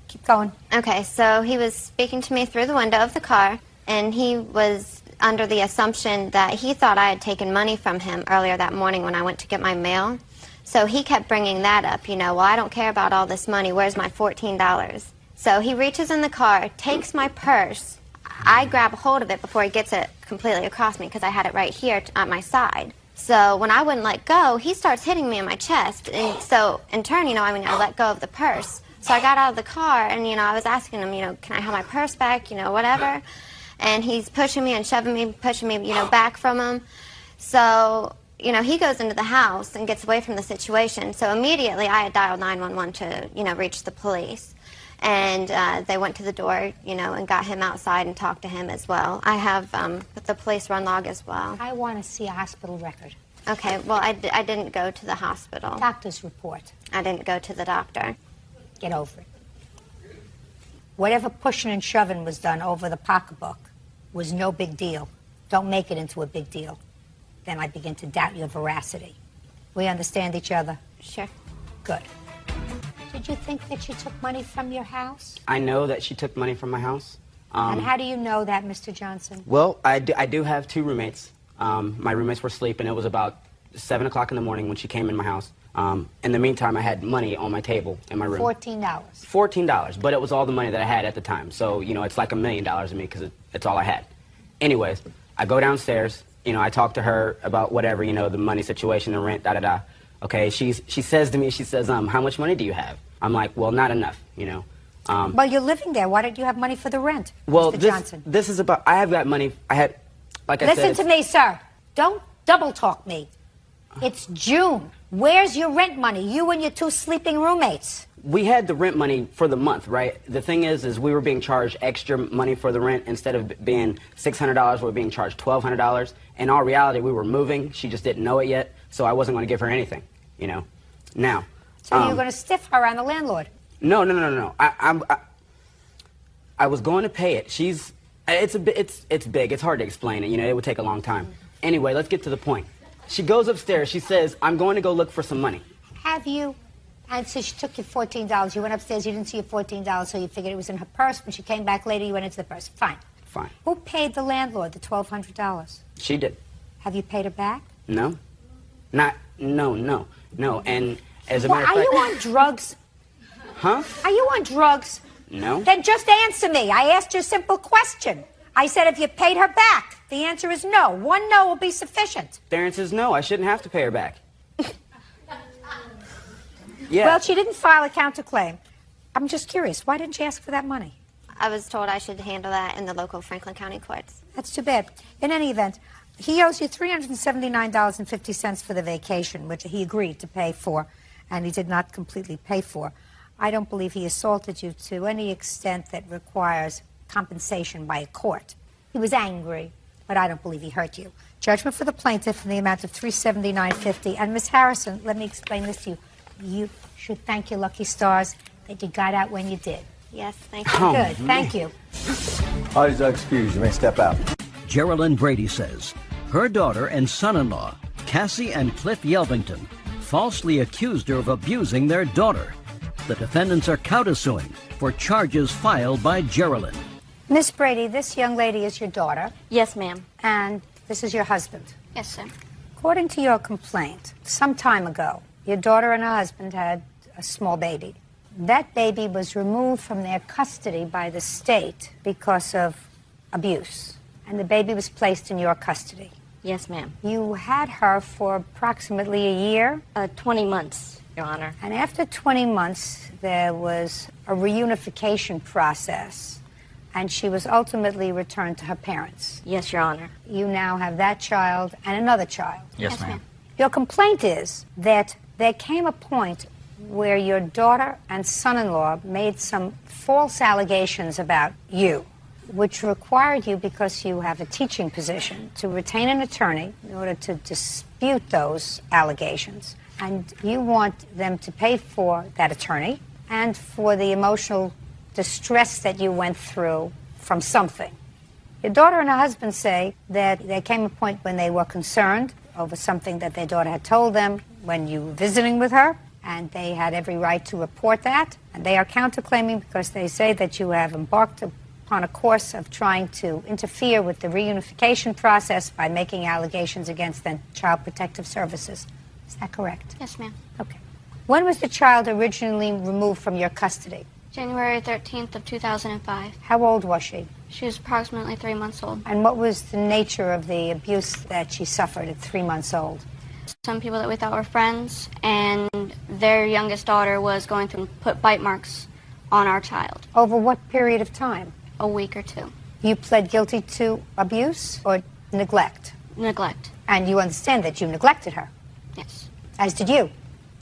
Keep going. Okay, so he was speaking to me through the window of the car, and he was under the assumption that he thought I had taken money from him earlier that morning when I went to get my mail. So he kept bringing that up, well, I don't care about all this money. Where's my $14? So he reaches in the car, takes my purse. I grab a hold of it before he gets it completely across me because I had it right here at my side. So when I wouldn't let go, he starts hitting me in my chest. And so in turn, I let go of the purse. So I got out of the car and, I was asking him, can I have my purse back, whatever. And he's pushing me and shoving me, pushing me, back from him. So you know, he goes into the house and gets away from the situation. So immediately I had dialed 911 to, you know, reach the police. And they went to the door, you know, and got him outside and talked to him as well. I have the police run log as well. I want to see a hospital record. Okay, well, I didn't go to the hospital. Doctor's report. I didn't go to the doctor. Get over it. Whatever pushing and shoving was done over the pocketbook was no big deal. Don't make it into a big deal. Then I begin to doubt your veracity. We understand each other? Sure. Good. Did you think that she took money from your house? I know that she took money from my house. And how do you know that, Mr. Johnson? Well, I do have 2 roommates. My roommates were sleeping. It was about 7 o'clock in the morning when she came in my house. In the meantime, I had money on my table in my room. $14. $14, but it was all the money that I had at the time. So, you know, it's like $1 million to me because it's all I had. Anyways, I go downstairs. You know, I talk to her about whatever, you know, the money situation, the rent, da-da-da. Okay, she says to me, she says, how much money do you have? I'm like, well, not enough, you know. Well, you're living there. Why don't you have money for the rent, well, Mr. Johnson? This is about, I have got money. I had, like I said. Listen to me, sir. Don't double talk me. It's June. Where's your rent money? You and your 2 sleeping roommates. We had the rent money for the month, right? The thing is we were being charged extra money for the rent. Instead of being $600, we were being charged $1,200. In all reality, we were moving. She just didn't know it yet, so I wasn't going to give her anything, you know. Now. So you're going to stiff her on the landlord? No. I was going to pay it. It's big. It's hard to explain it. You know, it would take a long time. Anyway, let's get to the point. She goes upstairs. She says, I'm going to go look for some money. Have you? And so she took your $14. You went upstairs. You didn't see your $14, so you figured it was in her purse. When she came back later, you went into the purse. Fine. Fine. Who paid the landlord the $1,200? She did. Have you paid her back? No. No. And as a matter of fact... Are you on drugs? Huh? Are you on drugs? No. Then just answer me. I asked you a simple question. I said, have you paid her back? The answer is no. 1 no will be sufficient. The answer is no. I shouldn't have to pay her back. Yeah. Well, she didn't file a counterclaim. I'm just curious. Why didn't she ask for that money? I was told I should handle that in the local Franklin County courts. That's too bad. In any event, he owes you $379.50 for the vacation, which he agreed to pay for, and he did not completely pay for. I don't believe he assaulted you to any extent that requires compensation by a court. He was angry, but I don't believe he hurt you. Judgment for the plaintiff in the amount of $379.50. And Miss Harrison, let me explain this to you. You should thank your lucky stars that you got out when you did. Yes, thank you. Good, thank you. All right, excuse you may step out. Geraldine Brady says her daughter and son-in-law, Cassie and Cliff Yelvington, falsely accused her of abusing their daughter. The defendants are countersuing for charges filed by Geraldine. Miss Brady, this young lady is your daughter. Yes, ma'am. And this is your husband. Yes, sir. According to your complaint, some time ago, your daughter and her husband had a small baby. That baby was removed from their custody by the state because of abuse, and the baby was placed in your custody. Yes, ma'am. You had her for approximately a year? 20 months, Your Honor. And after 20 months, there was a reunification process, and she was ultimately returned to her parents. Yes, Your Honor. You now have that child and another child. Yes, ma'am. Your complaint is that there came a point where your daughter and son-in-law made some false allegations about you, which required you, because you have a teaching position, to retain an attorney in order to dispute those allegations. And you want them to pay for that attorney and for the emotional distress that you went through from something. Your daughter and her husband say that there came a point when they were concerned over something that their daughter had told them when you were visiting with her, and they had every right to report that. And they are counterclaiming because they say that you have embarked upon a course of trying to interfere with the reunification process by making allegations against the Child Protective Services. Is that correct? Yes, ma'am. Okay. When was the child originally removed from your custody? January 13th of 2005. How old was she? She was approximately 3 months old. And what was the nature of the abuse that she suffered at 3 months old? Some people that we thought were friends, and their youngest daughter was going to put bite marks on our child. Over what period of time? A week or two. You pled guilty to abuse or neglect? Neglect. And you understand that you neglected her. Yes. As did you.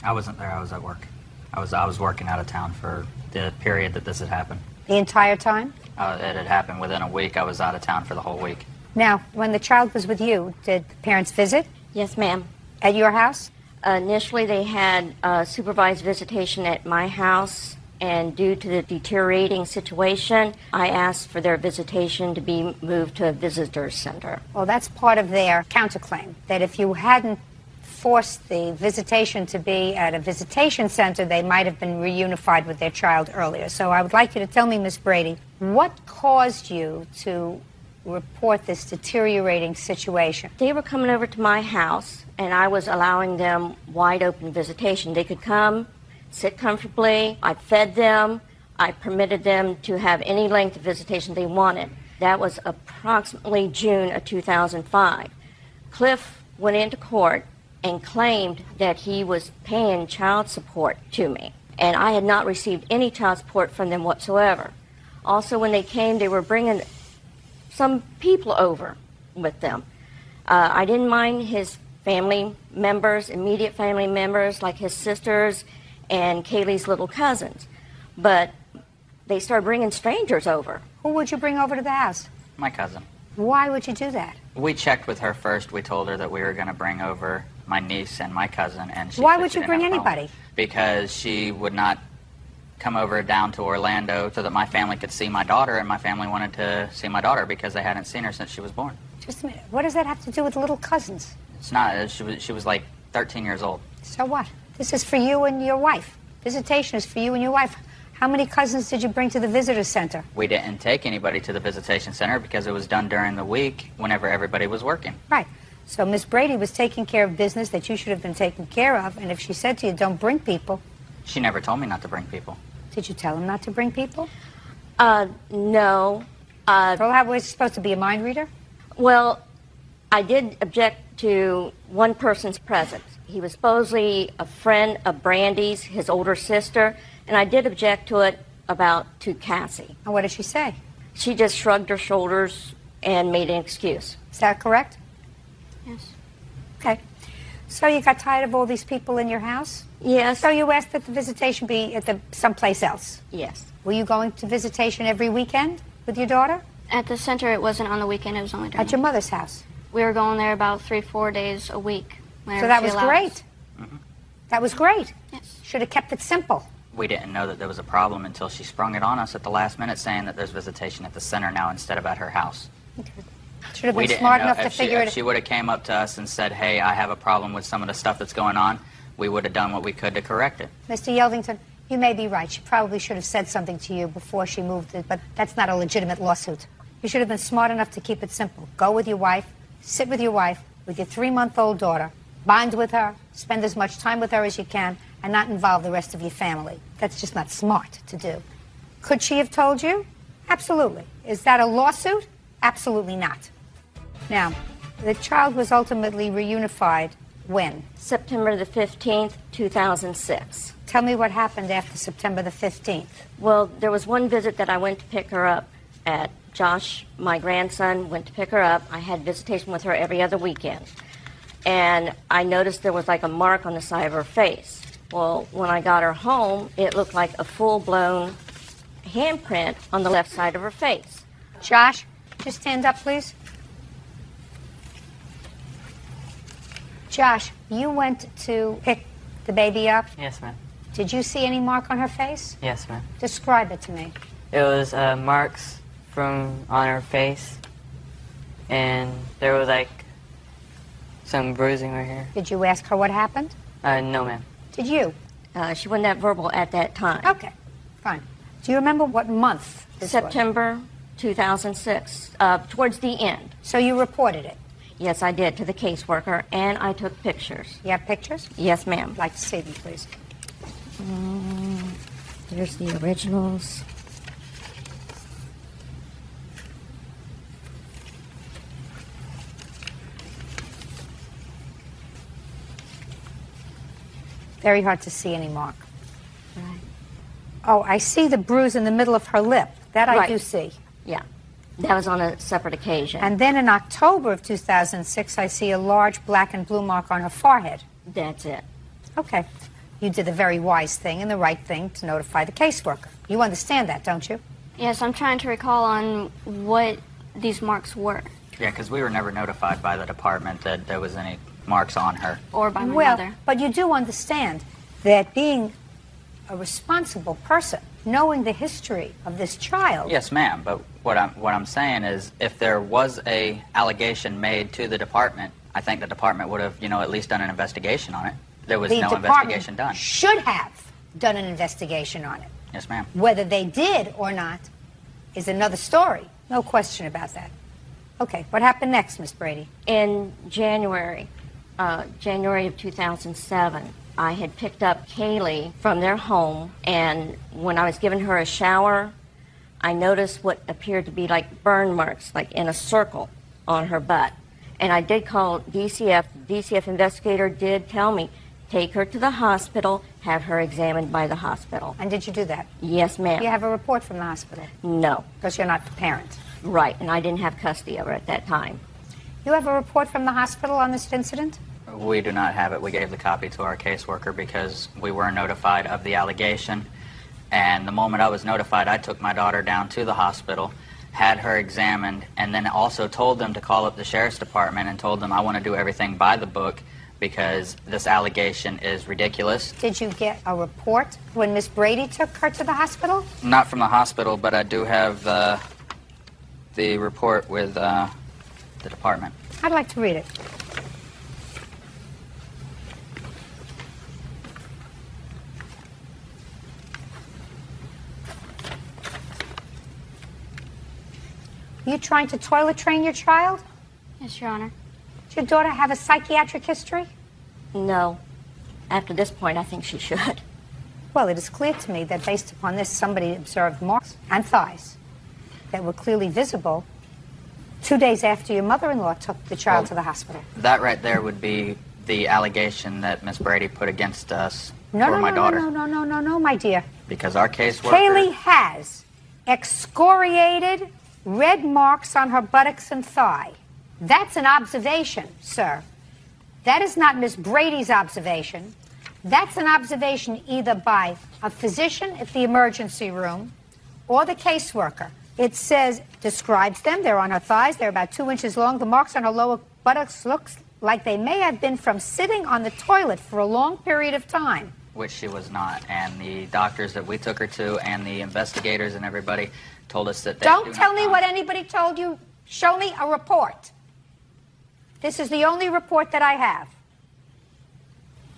I wasn't there. I was at work. I was working out of town for the period that this had happened. The entire time? It had happened within a week. I was out of town for the whole week. Now, when the child was with you, did the parents visit? Yes, ma'am. At your house? Initially, they had supervised visitation at my house, and due to the deteriorating situation, I asked for their visitation to be moved to a visitor's center. Well, that's part of their counterclaim, that if you hadn't forced the visitation to be at a visitation center, they might have been reunified with their child earlier. So I would like you to tell me, Miss Brady, what caused you to report this deteriorating situation? They were coming over to my house, and I was allowing them wide open visitation. They could come, sit comfortably. I fed them. I permitted them to have any length of visitation they wanted. That was approximately June of 2005. Cliff went into court and claimed that he was paying child support to me, and I had not received any child support from them whatsoever. Also, when they came, they were bringing some people over with them. I didn't mind his family members, immediate family members, like his sisters and Kaylee's little cousins, but they started bringing strangers over. Who would you bring over to the house? My cousin. Why would you do that? We checked with her first. We told her that we were going to bring over my niece and my cousin, and she Why said would she you didn't bring have a problem. anybody? Because she would not come over down to Orlando so that my family could see my daughter, and my family wanted to see my daughter because they hadn't seen her since she was born. Just a minute. What does that have to do with little cousins? It's not. She was like 13 years old. So what? This is for you and your wife. Visitation is for you and your wife. How many cousins did you bring to the visitor center? We didn't take anybody to the visitation center because it was done during the week whenever everybody was working. Right. So Miss Brady was taking care of business that you should have been taking care of, and if she said to you, don't bring people. She never told me not to bring people. Did you tell him not to bring people? No. How was supposed to be a mind reader? Well, I did object to one person's presence. He was supposedly a friend of Brandy's, his older sister, and I did object to it to Cassie. And what did she say? She just shrugged her shoulders and made an excuse. Is that correct? Yes. Okay. So you got tired of all these people in your house? Yes. So you asked that the visitation be at someplace else? Yes. Were you going to visitation every weekend with your daughter? At the center, it wasn't on the weekend. It was only during At your mother's house? We were going there about 3-4 days a week. So that was great. Mm-hmm. That was great. Yes. Should have kept it simple. We didn't know that there was a problem until she sprung it on us at the last minute, saying that there's visitation at the center now instead of at her house. Okay. Should have been smart enough to figure it out. If she would have came up to us and said, hey, I have a problem with some of the stuff that's going on, we would have done what we could to correct it. Mr. Yeldington, you may be right. She probably should have said something to you before she moved it, but that's not a legitimate lawsuit. You should have been smart enough to keep it simple. Go with your wife, sit with your wife, with your 3-month-old daughter, bond with her, spend as much time with her as you can, and not involve the rest of your family. That's just not smart to do. Could she have told you? Absolutely. Is that a lawsuit? Absolutely not. Now, the child was ultimately reunified when? September the 15th, 2006. Tell me what happened after September the 15th. Well, there was one visit that I went to pick her up at. Josh, my grandson, went to pick her up. I had visitation with her every other weekend. And I noticed there was like a mark on the side of her face. Well, when I got her home, it looked like a full-blown handprint on the left side of her face. Josh, just stand up, please. Josh, you went to pick the baby up. Yes, ma'am. Did you see any mark on her face? Yes, ma'am. Describe it to me. It was marks on her face, and there was like some bruising right here. Did you ask her what happened? No, ma'am. Did you? She wasn't that verbal at that time. Okay, fine. Do you remember what month this September 2006, towards the end. So you reported it? Yes, I did, to the caseworker, and I took pictures. You have pictures? Yes, ma'am. I'd like to see them, please. There's the originals. Very hard to see any mark. Right. Oh, I see the bruise in the middle of her lip. That I Right. do see. Yeah. That was on a separate occasion. And then in October of 2006, I see a large black and blue mark on her forehead. That's it. Okay. You did the very wise thing and the right thing to notify the caseworker. You understand that, don't you? Yes, I'm trying to recall on what these marks were. Yeah, because we were never notified by the department that there was any marks on her. Or by my well, mother. But you do understand that being a responsible person, knowing the history of this child... Yes, ma'am, but what I'm saying is if there was a allegation made to the department, I think the department would have, at least done an investigation on it. There was no investigation done. Should have done an investigation on it. Yes, ma'am. Whether they did or not is another story. No question about that. Okay, what happened next, Miss Brady? In January of 2007, I had picked up Kaylee from their home, and when I was giving her a shower, I noticed what appeared to be like burn marks, like in a circle on her butt. And I did call DCF. The DCF investigator did tell me, take her to the hospital, have her examined by the hospital. And did you do that? Yes, ma'am. Do you have a report from the hospital? No. Because you're not the parent. Right, and I didn't have custody of her at that time. You have a report from the hospital on this incident? We do not have it. We gave the copy to our caseworker because we were notified of the allegation. And the moment I was notified, I took my daughter down to the hospital, had her examined, and then also told them to call up the sheriff's department and told them I want to do everything by the book because this allegation is ridiculous. Did you get a report when Miss Brady took her to the hospital? Not from the hospital, but I do have the report with the department. I'd like to read it. Are you trying to toilet train your child? Yes, Your Honor. Does your daughter have a psychiatric history? No. After this point, I think she should. Well, it is clear to me that based upon this, somebody observed marks and thighs that were clearly visible 2 days after your mother-in-law took the child to the hospital. That right there would be the allegation that Miss Brady put against us for my No, daughter. no, my dear. Because our caseworker... Kaylee has excoriated red marks on her buttocks and thigh. That's an observation, sir. That is not Miss Brady's observation. That's an observation either by a physician at the emergency room or the caseworker. It says, describes them. They're on her thighs. They're about 2 inches long. The marks on her lower buttocks looks like they may have been from sitting on the toilet for a long period of time. Which she was not. And the doctors that we took her to and the investigators and everybody told us that they Don't tell me what anybody told you. Show me a report. This is the only report that I have.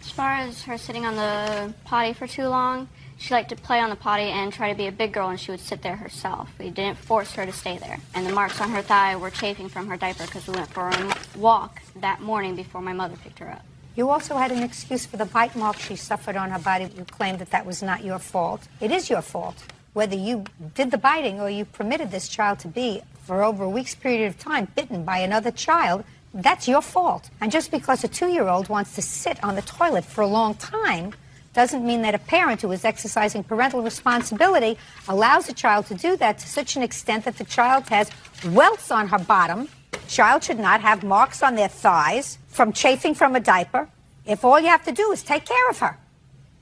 As far as her sitting on the potty for too long, she liked to play on the potty and try to be a big girl, and she would sit there herself. We didn't force her to stay there. And the marks on her thigh were chafing from her diaper because we went for a walk that morning before my mother picked her up. You also had an excuse for the bite mark she suffered on her body. You claimed that that was not your fault. It is your fault. Whether you did the biting or you permitted this child to be, for over a week's period of time, bitten by another child, that's your fault. And just because a 2-year-old wants to sit on the toilet for a long time doesn't mean that a parent who is exercising parental responsibility allows a child to do that to such an extent that the child has welts on her bottom. Child should not have marks on their thighs from chafing from a diaper if all you have to do is take care of her,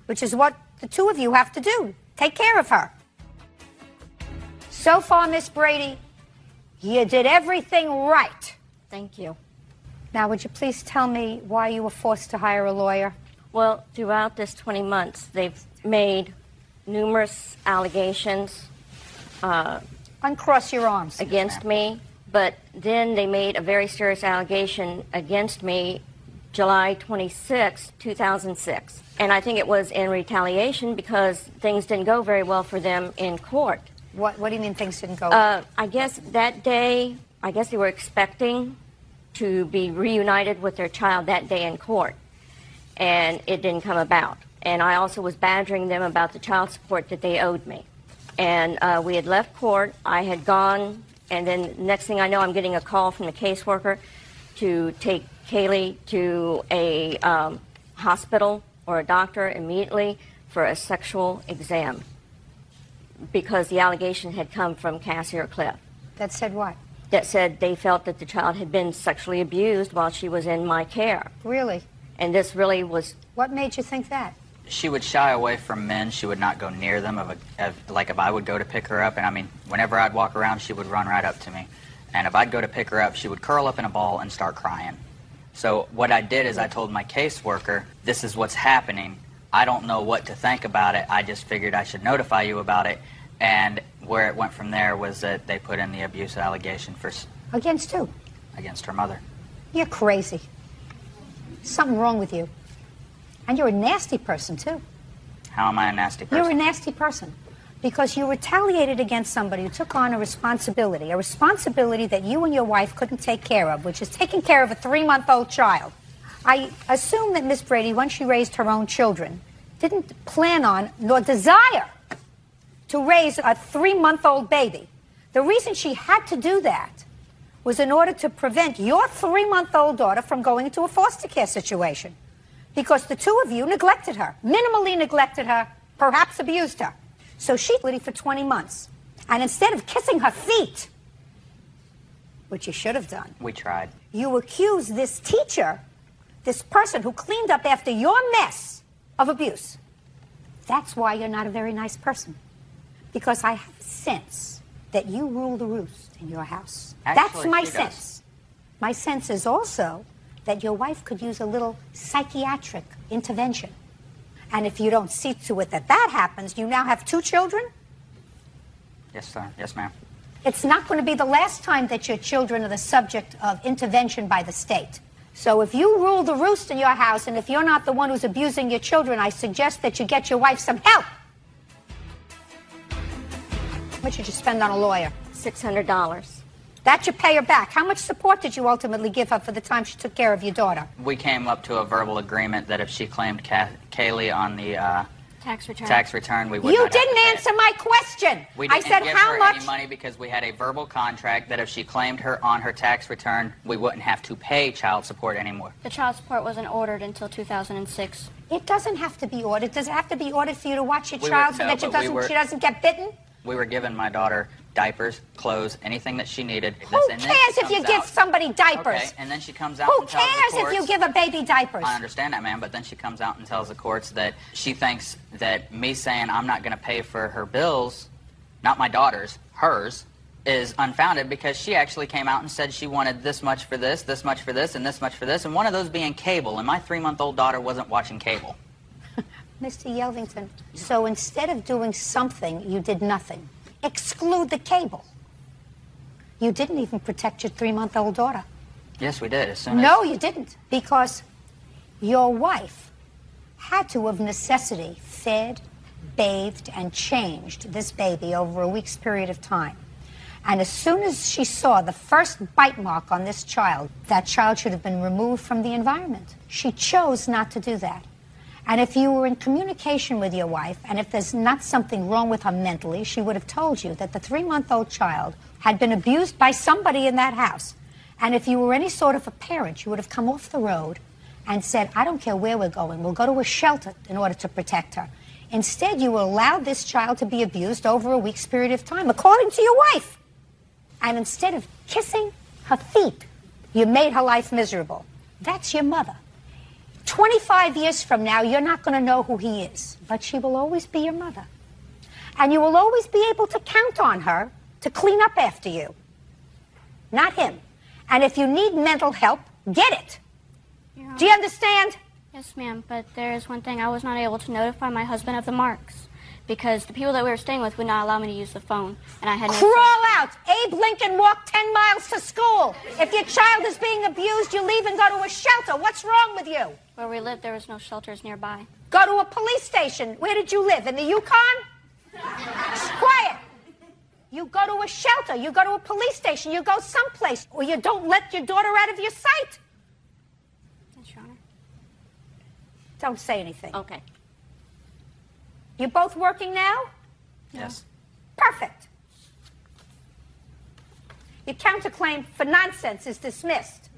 which is what the two of you have to do. Take care of her. So far, Miss Brady, you did everything right. Thank you. Now, would you please tell me why you were forced to hire a lawyer? Well, throughout this 20 months, they've made numerous allegations. Uncross your arms. Against me. But then they made a very serious allegation against me July 26, 2006. And I think it was in retaliation because things didn't go very well for them in court. What do you mean things didn't go? I guess that day, they were expecting to be reunited with their child that day in court. And it didn't come about. And I also was badgering them about the child support that they owed me. And we had left court. I had gone, and then next thing I know, I'm getting a call from the caseworker to take Kaylee to a hospital or a doctor immediately for a sexual exam because the allegation had come from Cassie or Cliff. That said what? That said they felt that the child had been sexually abused while she was in my care. Really? And this really was... What made you think that? She would shy away from men. She would not go near them. Like if I would go to pick her up, and I mean, whenever I'd walk around, she would run right up to me. And if I'd go to pick her up, she would curl up in a ball and start crying. So what I did is I told my caseworker, this is what's happening. I don't know what to think about it. I just figured I should notify you about it. And where it went from there was that they put in the abuse allegation for... Against who? Against her mother. You're crazy. Something wrong with you. And you're a nasty person, too. How am I a nasty person? You're a nasty person because you retaliated against somebody who took on a responsibility that you and your wife couldn't take care of, which is taking care of a 3-month-old child. I assume that Miss Brady, once she raised her own children, didn't plan on nor desire to raise a 3-month-old baby. The reason she had to do that was in order to prevent your 3-month-old daughter from going into a foster care situation. Because the two of you neglected her, minimally neglected her, perhaps abused her. So she lived for 20 months. And instead of kissing her feet, which you should have done. We tried. You accused this teacher, this person who cleaned up after your mess, of abuse. That's why you're not a very nice person. Because I have a sense that you rule the roost in your house. Actually, that's my she does. sense. My sense is also that your wife could use a little psychiatric intervention. And if you don't see to it that that happens, you now have 2 children? Yes, sir. Yes, ma'am. It's not going to be the last time that your children are the subject of intervention by the state. So if you rule the roost in your house, and if you're not the one who's abusing your children, I suggest that you get your wife some help. How much did you spend on a lawyer? $600. That you pay her back. How much support did you ultimately give her for the time she took care of your daughter? We came up to a verbal agreement that if she claimed Kaylee on the tax return, we would You not have to didn't pay answer it. my question. We I didn't said give how her much any money because we had a verbal contract that if she claimed her on her tax return, we wouldn't have to pay child support anymore. The child support wasn't ordered until 2006. It doesn't have to be ordered. Does it have to be ordered for you to watch your We child were- so no, that she doesn't get bitten? We were giving my daughter diapers, clothes, anything that she needed. Who cares if you give somebody diapers? Okay, and then she comes out Who and tells the cares if courts, you give a baby diapers? I understand that, ma'am, but then she comes out and tells the courts that she thinks that me saying I'm not going to pay for her bills, not my daughter's, hers, is unfounded because she actually came out and said she wanted this much for this much for this, and this much for this, and one of those being cable, and my 3-month-old daughter wasn't watching cable. Mr. Yelvington, so instead of doing something, you did nothing. Exclude the cable. You didn't even protect your 3-month-old daughter. Yes, we did. As soon as No, you didn't, because your wife had to, of necessity, fed, bathed, and changed this baby over a week's period of time. And as soon as she saw the first bite mark on this child, that child should have been removed from the environment. She chose not to do that. And if you were in communication with your wife, and if there's not something wrong with her mentally, she would have told you that the 3-month-old child had been abused by somebody in that house. And if you were any sort of a parent, you would have come off the road and said, I don't care where we're going, we'll go to a shelter in order to protect her. Instead, you allowed this child to be abused over a week's period of time, according to your wife. And instead of kissing her feet, you made her life miserable. That's your mother. 25 years from now, you're not going to know who he is, but she will always be your mother. And you will always be able to count on her to clean up after you, not him. And if you need mental help, get it. Do you understand? Yes, ma'am, but there is one thing. I was not able to notify my husband of the marks because the people that we were staying with would not allow me to use the phone. And I had no Crawl out. Abe Lincoln walked 10 miles to school. If your child is being abused, you leave and go to a shelter. What's wrong with you? Where we lived, there was no shelters nearby. Go to a police station. Where did you live? In the Yukon? Quiet. You go to a shelter. You go to a police station. You go someplace. Or you don't let your daughter out of your sight. Yes, Your Honor. Don't say anything. Okay. You both working now? Yes. Perfect. Your counterclaim for nonsense is dismissed.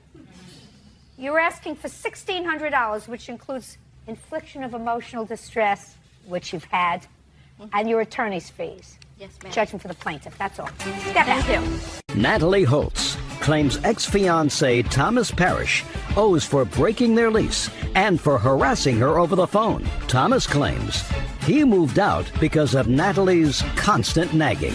You're asking for $1,600, which includes infliction of emotional distress, which you've had, and your attorney's fees. Yes, ma'am. Judgment for the plaintiff, that's all. Step out. Thank you. Natalie Holtz claims ex-fiancé Thomas Parrish owes for breaking their lease and for harassing her over the phone. Thomas claims he moved out because of Natalie's constant nagging.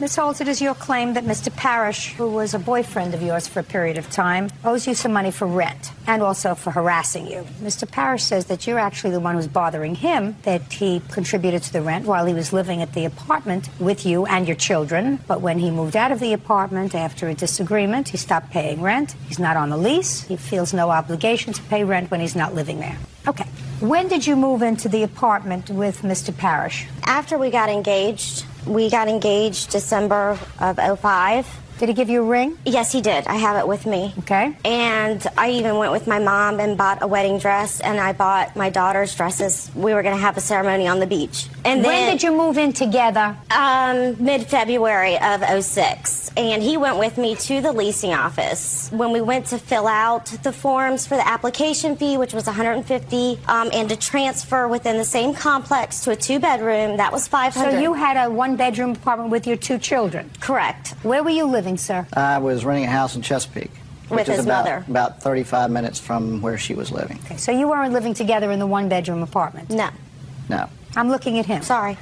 Ms. Holtz, it is your claim that Mr. Parrish, who was a boyfriend of yours for a period of time, owes you some money for rent and also for harassing you. Mr. Parrish says that you're actually the one who's bothering him, that he contributed to the rent while he was living at the apartment with you and your children. But when he moved out of the apartment after a disagreement, he stopped paying rent. He's not on the lease. He feels no obligation to pay rent when he's not living there. Okay. When did you move into the apartment with Mr. Parrish? After we got engaged. We got engaged December of 2005. Did he give you a ring? Yes, he did. I have it with me. Okay. And I even went with my mom and bought a wedding dress, and I bought my daughter's dresses. We were going to have a ceremony on the beach. And when did you move in together? Mid-February of 2006. And he went with me to the leasing office. When we went to fill out the forms for the application fee, which was $150, and to transfer within the same complex to a 2-bedroom, that was $500. So you had a 1-bedroom apartment with your 2 children? Correct. Where were you living, sir? I was renting a house in Chesapeake. With his mother. About 35 minutes from where she was living. Okay, so you weren't living together in the 1-bedroom apartment? No. No. I'm looking at him. Sorry.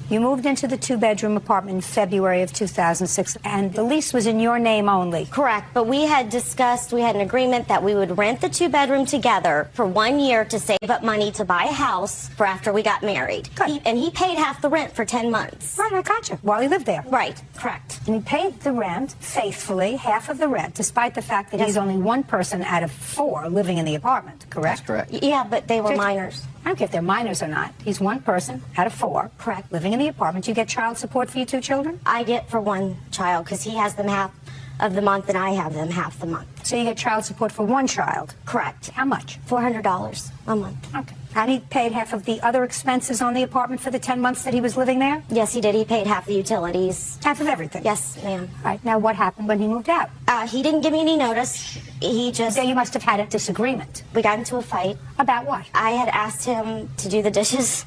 You moved into the 2-bedroom apartment in February of 2006, and the lease was in your name only. Correct, but we had discussed, we had an agreement that we would rent the 2-bedroom together for 1 year to save up money to buy a house for after we got married. And he paid half the rent for 10 months. Right, I gotcha. While he lived there. Right, correct. And he paid the rent faithfully, half of the rent, despite the fact that he's only one person out of 4 living in the apartment, correct? That's correct. Yeah, but they were minors. I don't care if they're minors or not. He's one person out of 4. Correct. Living in the apartment. You get child support for your 2 children? I get for 1 child because he has them half of the month and I have them half the month. So you get child support for 1 child? Correct. How much? $400 a month. Okay. And he paid half of the other expenses on the apartment for the 10 months that he was living there? Yes, he did. He paid half the utilities. Half of everything? Yes, ma'am. All right. Now, what happened when he moved out? He didn't give me any notice. He just... So you must have had a disagreement. We got into a fight. About what? I had asked him to do the dishes,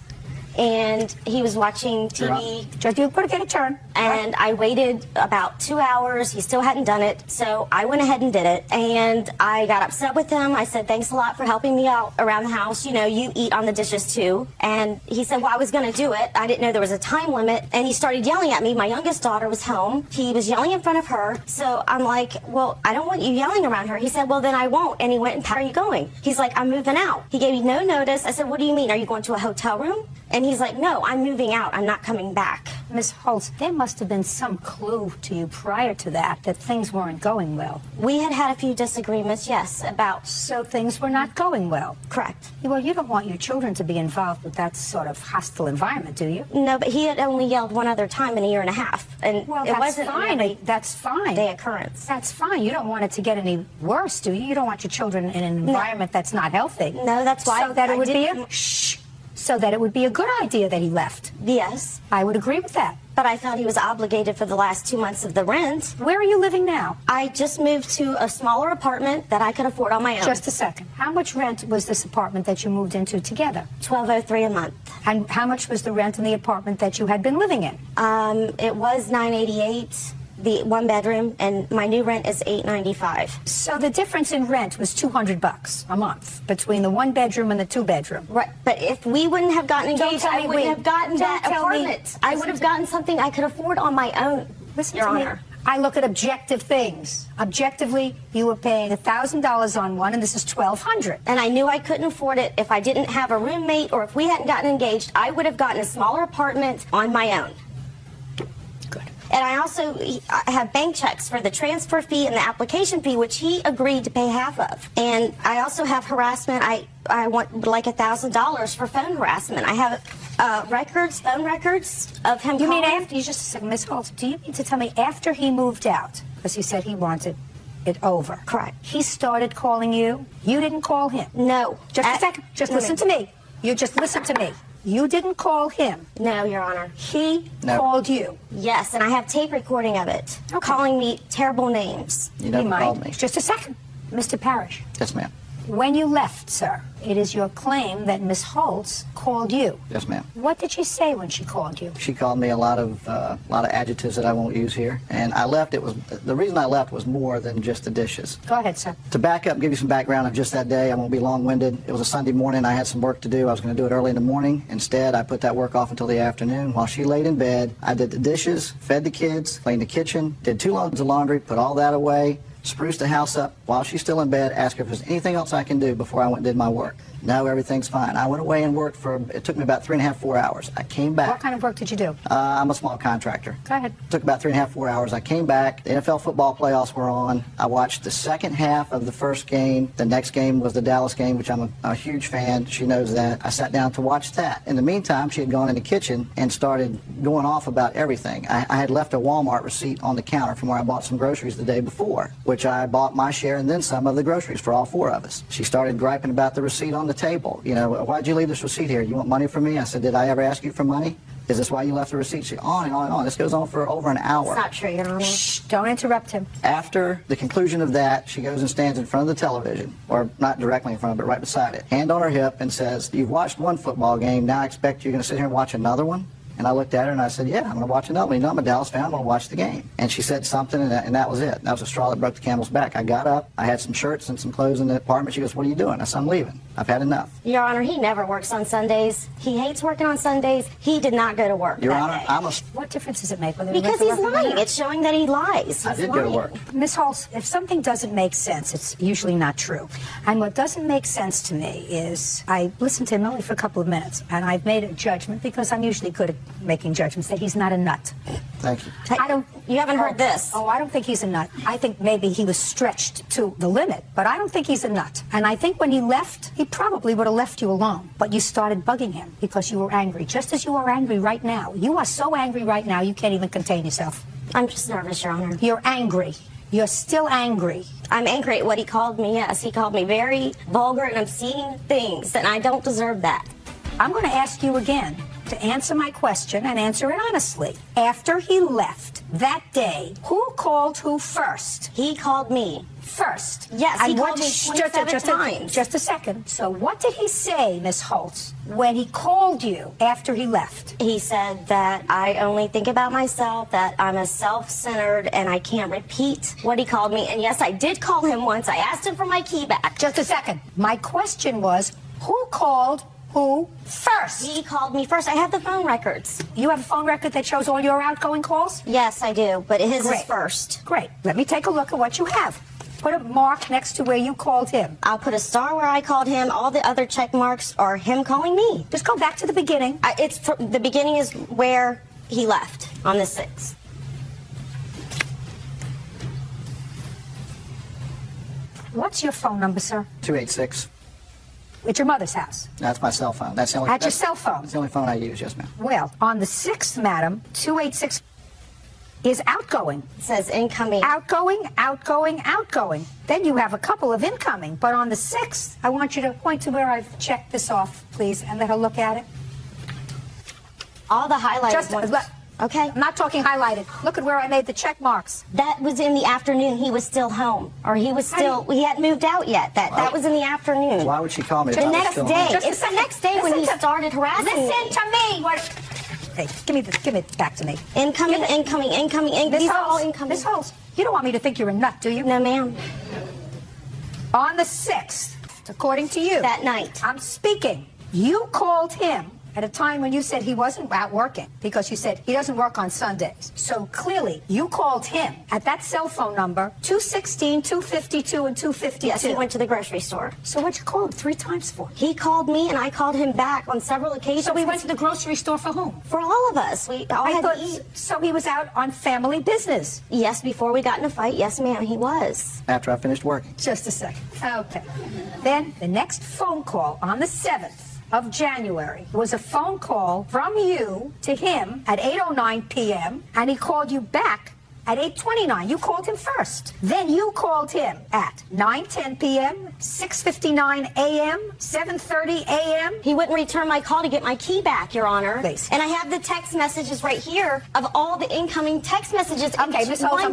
and he was watching TV. Just you put it in a turn. And I waited about 2 hours. He still hadn't done it. So I went ahead and did it. And I got upset with him. I said, thanks a lot for helping me out around the house. You know, you eat on the dishes too. And he said, well, I was going to do it. I didn't know there was a time limit. And he started yelling at me. My youngest daughter was home. He was yelling in front of her. So I'm like, well, I don't want you yelling around her. He said, well, then I won't. And he went, and how are you going? He's like, I'm moving out. He gave me no notice. I said, what do you mean? Are you going to a hotel room? And he's like, no, I'm moving out. I'm not coming back. Miss Holtz, there must have been some clue to you prior to that things weren't going well. We had had a few disagreements, yes, about... So things were not going well? Correct. Well, you don't want your children to be involved with that sort of hostile environment, do you? No, but he had only yelled 1 other time in a year and a half. And well, it wasn't fine. Really that's fine. The occurrence. That's fine. You don't want it to get any worse, do you? You don't want your children in an environment that's not healthy. No, that's why... So that it would be so that it would be a good idea that he left. Yes. I would agree with that. But I thought he was obligated for the last 2 months of the rent. Where are you living now? I just moved to a smaller apartment that I could afford on my own. Just a second. How much rent was this apartment that you moved into together? $1,203 a month. And how much was the rent in the apartment that you had been living in? It was $988. The 1 bedroom, and my new rent is $895. So the difference in rent was $200 a month between the 1 bedroom and the 2 bedroom. Right, but if we wouldn't have gotten engaged, I wouldn't have gotten that apartment. I would have gotten something I could afford on my own. Listen to me. I look at objective things. Objectively, you were paying $1,000 on one, and this is $1,200. And I knew I couldn't afford it if I didn't have a roommate, or if we hadn't gotten engaged. I would have gotten a smaller apartment on my own. And I also have bank checks for the transfer fee and the application fee, which he agreed to pay half of. And I also have harassment. I want like $1,000 for phone harassment. I have phone records of him calling. You mean after, you just said, Ms. Holtz, do you mean to tell me after he moved out, because he said he wanted it over? Correct. He started calling you? You didn't call him? No. Just a second. Just listen to me. You just listen to me. You didn't call him? No, Your Honor. He called you? Yes, and I have tape recording of it, calling me terrible names. You never called me. Just a second. Mr. Parrish. Yes, ma'am. When you left, sir, it is your claim that Miss Holtz called you. Yes, ma'am. What did she say when she called you? She called me a lot of adjectives that I won't use here, and I left. The reason I left was more than just the dishes. Go ahead, sir. To back up, give you some background of just that day. I won't be long-winded. It was a Sunday morning. I had some work to do. I was going to do it early in the morning. Instead, I put that work off until the afternoon. While she laid in bed, I did the dishes, fed the kids, cleaned the kitchen, did 2 loads of laundry, put all that away, spruced the house up while she's still in bed, asked her if there's anything else I can do before I went and did my work. No, everything's fine. I went away and worked it took me about 3.5, 4 hours. I came back. What kind of work did you do? I'm a small contractor. Go ahead. It took about 3.5, 4 hours. I came back. The NFL football playoffs were on. I watched the second half of the first game. The next game was the Dallas game, which I'm a huge fan. She knows that. I sat down to watch that. In the meantime, she had gone in the kitchen and started going off about everything. I had left a Walmart receipt on the counter from where I bought some groceries the day before, which I bought my share and then some of the groceries for all 4 of us. She started griping about the receipt on the table. You know, why'd you leave this receipt here? You want money from me? I said, did I ever ask you for money? Is this why you left the receipt? She on and on and on. This goes on for over an hour. It's not true, Your Honor. Shh, don't interrupt him. After the conclusion of that, she goes and stands in front of the television, or not directly in front of it, but right beside it, hand on her hip, and says, you've watched one football game, now I expect you're going to sit here and watch another one? And I looked at her and I said, yeah, I'm going to watch another one. You know, I'm a Dallas fan. I'm going to watch the game. And she said something, and that was it. That was the straw that broke the camel's back. I got up. I had some shirts and some clothes in the apartment. She goes, what are you doing? I said, I'm leaving. I've had enough. Your Honor, he never works on Sundays. He hates working on Sundays. He did not go to work. Your Honor, What difference does it make whether because he's lying. It's showing that he lies. I did go to work. Miss Holtz, if something doesn't make sense, it's usually not true. And what doesn't make sense to me is I listened to him only for a couple of minutes, and I've made a judgment, because I'm usually good at making judgments, that he's not a nut. Thank you. You haven't heard this. Oh, I don't think he's a nut. I think maybe he was stretched to the limit, but I don't think he's a nut. And I think when he left, he probably would have left you alone. But you started bugging him because you were angry, just as you are angry right now. You are so angry right now, you can't even contain yourself. I'm just nervous, Your Honor. You're angry. You're still angry. I'm angry at what he called me. Yes, he called me very vulgar and obscene things, and I don't deserve that. I'm going to ask you again to answer my question, and answer it honestly. After he left that day, who called who first? He called me. First? Yes, he called me 27 times. Just a second. So what did he say, Miss Holtz, when he called you after he left? He said that I only think about myself, that I'm a self-centered, and I can't repeat what he called me. And yes, I did call him once. I asked him for my key back. Just a second. My question was, who called who first? He called me first. I have the phone records. You have a phone record that shows all your outgoing calls? Yes, I do, but his is first. Great. Let me take a look at what you have. Put a mark next to where you called him. I'll put a star where I called him. All the other check marks are him calling me. Just go back to the beginning. The beginning is where he left on the 6th. What's your phone number, sir? 286. At your mother's house? That's my cell phone. That's the only. At your cell phone? That's the only phone I use, yes, ma'am. Well, on the 6th, madam, 286 is outgoing. It says incoming. Outgoing, outgoing, outgoing. Then you have a couple of incoming. But on the 6th, I want you to point to where I've checked this off, please, and let her look at it. All the highlighted ones. Okay. I'm not talking highlighted. Look at where I made the check marks. That was in the afternoon. He was still home. Or he was still, he hadn't moved out yet. That was in the afternoon. Why would she call me? The next day. It's the next day when he started harassing me. Listen to me. Hey, give it back to me. Incoming, incoming, incoming. These are all incoming. Miss Holtz, you don't want me to think you're a nut, do you? No, ma'am. On the 6th, according to you. That night. I'm speaking. You called him at a time when you said he wasn't out working, because you said he doesn't work on Sundays. So clearly, you called him at that cell phone number, 216, 252, and 252. Yes, he went to the grocery store. So what'd you call him 3 times for? He called me, and I called him back on several occasions. So we went to the grocery store for whom? For all of us. We all had to eat. So he was out on family business? Yes, before we got in a fight. Yes, ma'am, he was. After I finished working. Just a second. Okay. Then the next phone call on the 7th of January was a phone call from you to him at 8:09 p.m. and he called you back at 8:29. You called him first. Then you called him at 9:10 p.m., 6:59 a.m., 7:30 a.m. He wouldn't return my call to get my key back, Your Honor. Please. And I have the text messages right here of all the incoming text messages. Okay, Miss Holtz,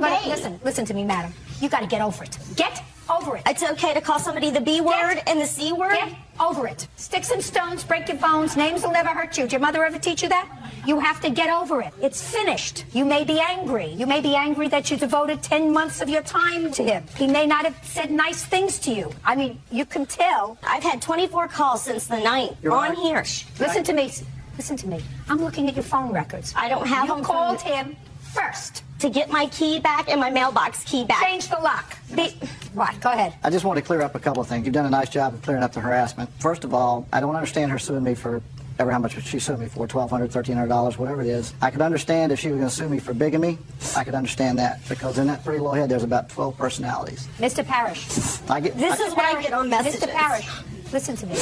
listen to me, madam. You got to get over it. Get over it. It's okay to call somebody the B word and the C word? Get over it. Sticks and stones break your bones. Names will never hurt you. Did your mother ever teach you that? You have to get over it. It's finished. You may be angry. You may be angry that you devoted 10 months of your time to him. He may not have said nice things to you. I mean, you can tell. I've had 24 calls since the 9th on here. Listen to me. Listen to me. I'm looking at your phone records. I don't have them. You called him first. To get my key back and my mailbox key back. Change the lock. Right, go ahead. I just want to clear up a couple of things. You've done a nice job of clearing up the harassment. First of all, I don't understand her suing me for ever how much she sued me for, $1,200, $1,300, whatever it is. I could understand if she was going to sue me for bigamy. I could understand that because in that pretty little head there's about 12 personalities. Mr. Parrish. This is what I get on messages. Mr. Parrish, listen to me.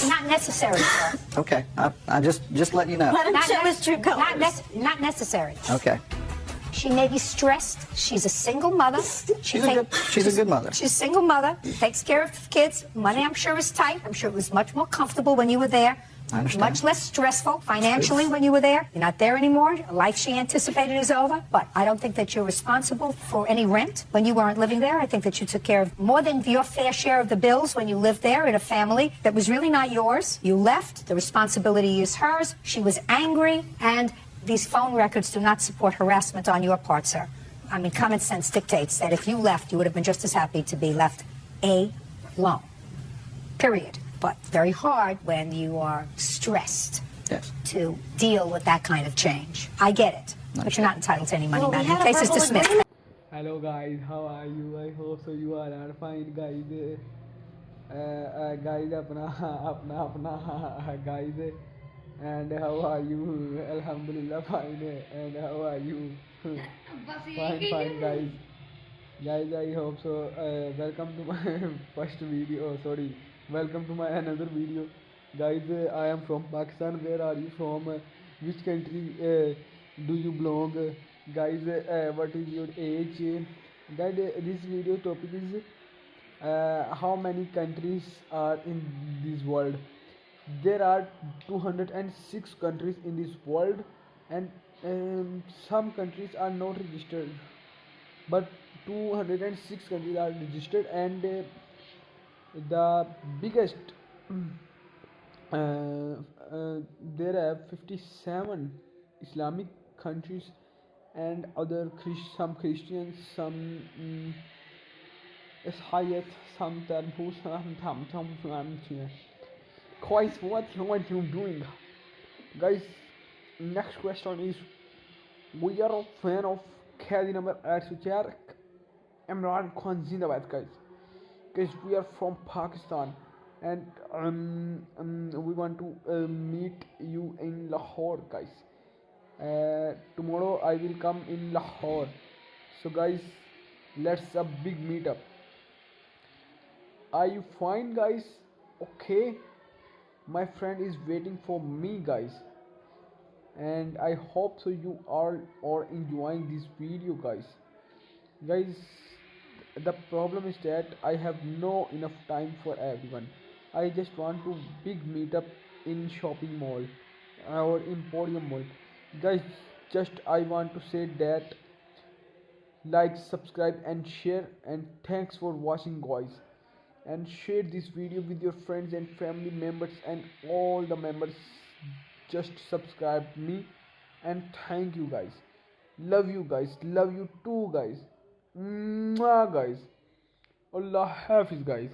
Not necessary, sir. Okay, I just letting you know. Let him show his true colors. Not necessary. Okay. She may be stressed. She's a single mother. She's a good mother. She's a single mother. Takes care of kids. Money, I'm sure, is tight. I'm sure it was much more comfortable when you were there. I understand. Much less stressful financially when you were there. You're not there anymore. Life she anticipated is over. But I don't think that you're responsible for any rent when you weren't living there. I think that you took care of more than your fair share of the bills when you lived there in a family that was really not yours. You left. The responsibility is hers. She was angry. And these phone records do not support harassment on your part, sir. I mean, common sense dictates that if you left, you would have been just as happy to be left alone. Period. But very hard when you are stressed to deal with that kind of change. I get it. But you're not entitled to any money back. The case is dismissed. Hello guys, how are you? I hope so you are fine guys. Guys, apna guys. And how are you? Alhamdulillah, fine. And how are you? Fine, guys. Guys, I hope so. Welcome to my first video. Sorry. Welcome to my another video. Guys, I am from Pakistan. Where are you from? Which country do you belong? Guys, what is your age? Guys, this video topic is how many countries are in this world. There are 206 countries in this world, and some countries are not registered, but 206 countries are registered, and the biggest there are 57 Islamic countries and other some Christians, some Ishayat, some Tarbu, some Guys, what you doing? Guys, next question is, we are a fan of Khadi number 804 Imran Khan Zindabad, guys. Guys, we are from Pakistan, and we want to meet you in Lahore, guys. Tomorrow I will come in Lahore, so guys, let's a big meetup. Are you fine, guys? Okay. My friend is waiting for me, guys, and I hope so you all are enjoying this video, guys. The problem is that I have no enough time for everyone. I just want to big meetup in shopping mall or Emporium mall, guys. Just I want to say that like, subscribe and share, and thanks for watching, guys. And share this video with your friends and family members and all the members. Just subscribe me, and thank you, guys. Love you, guys. Love you too, guys. Mwah, guys. Allah Hafiz, guys.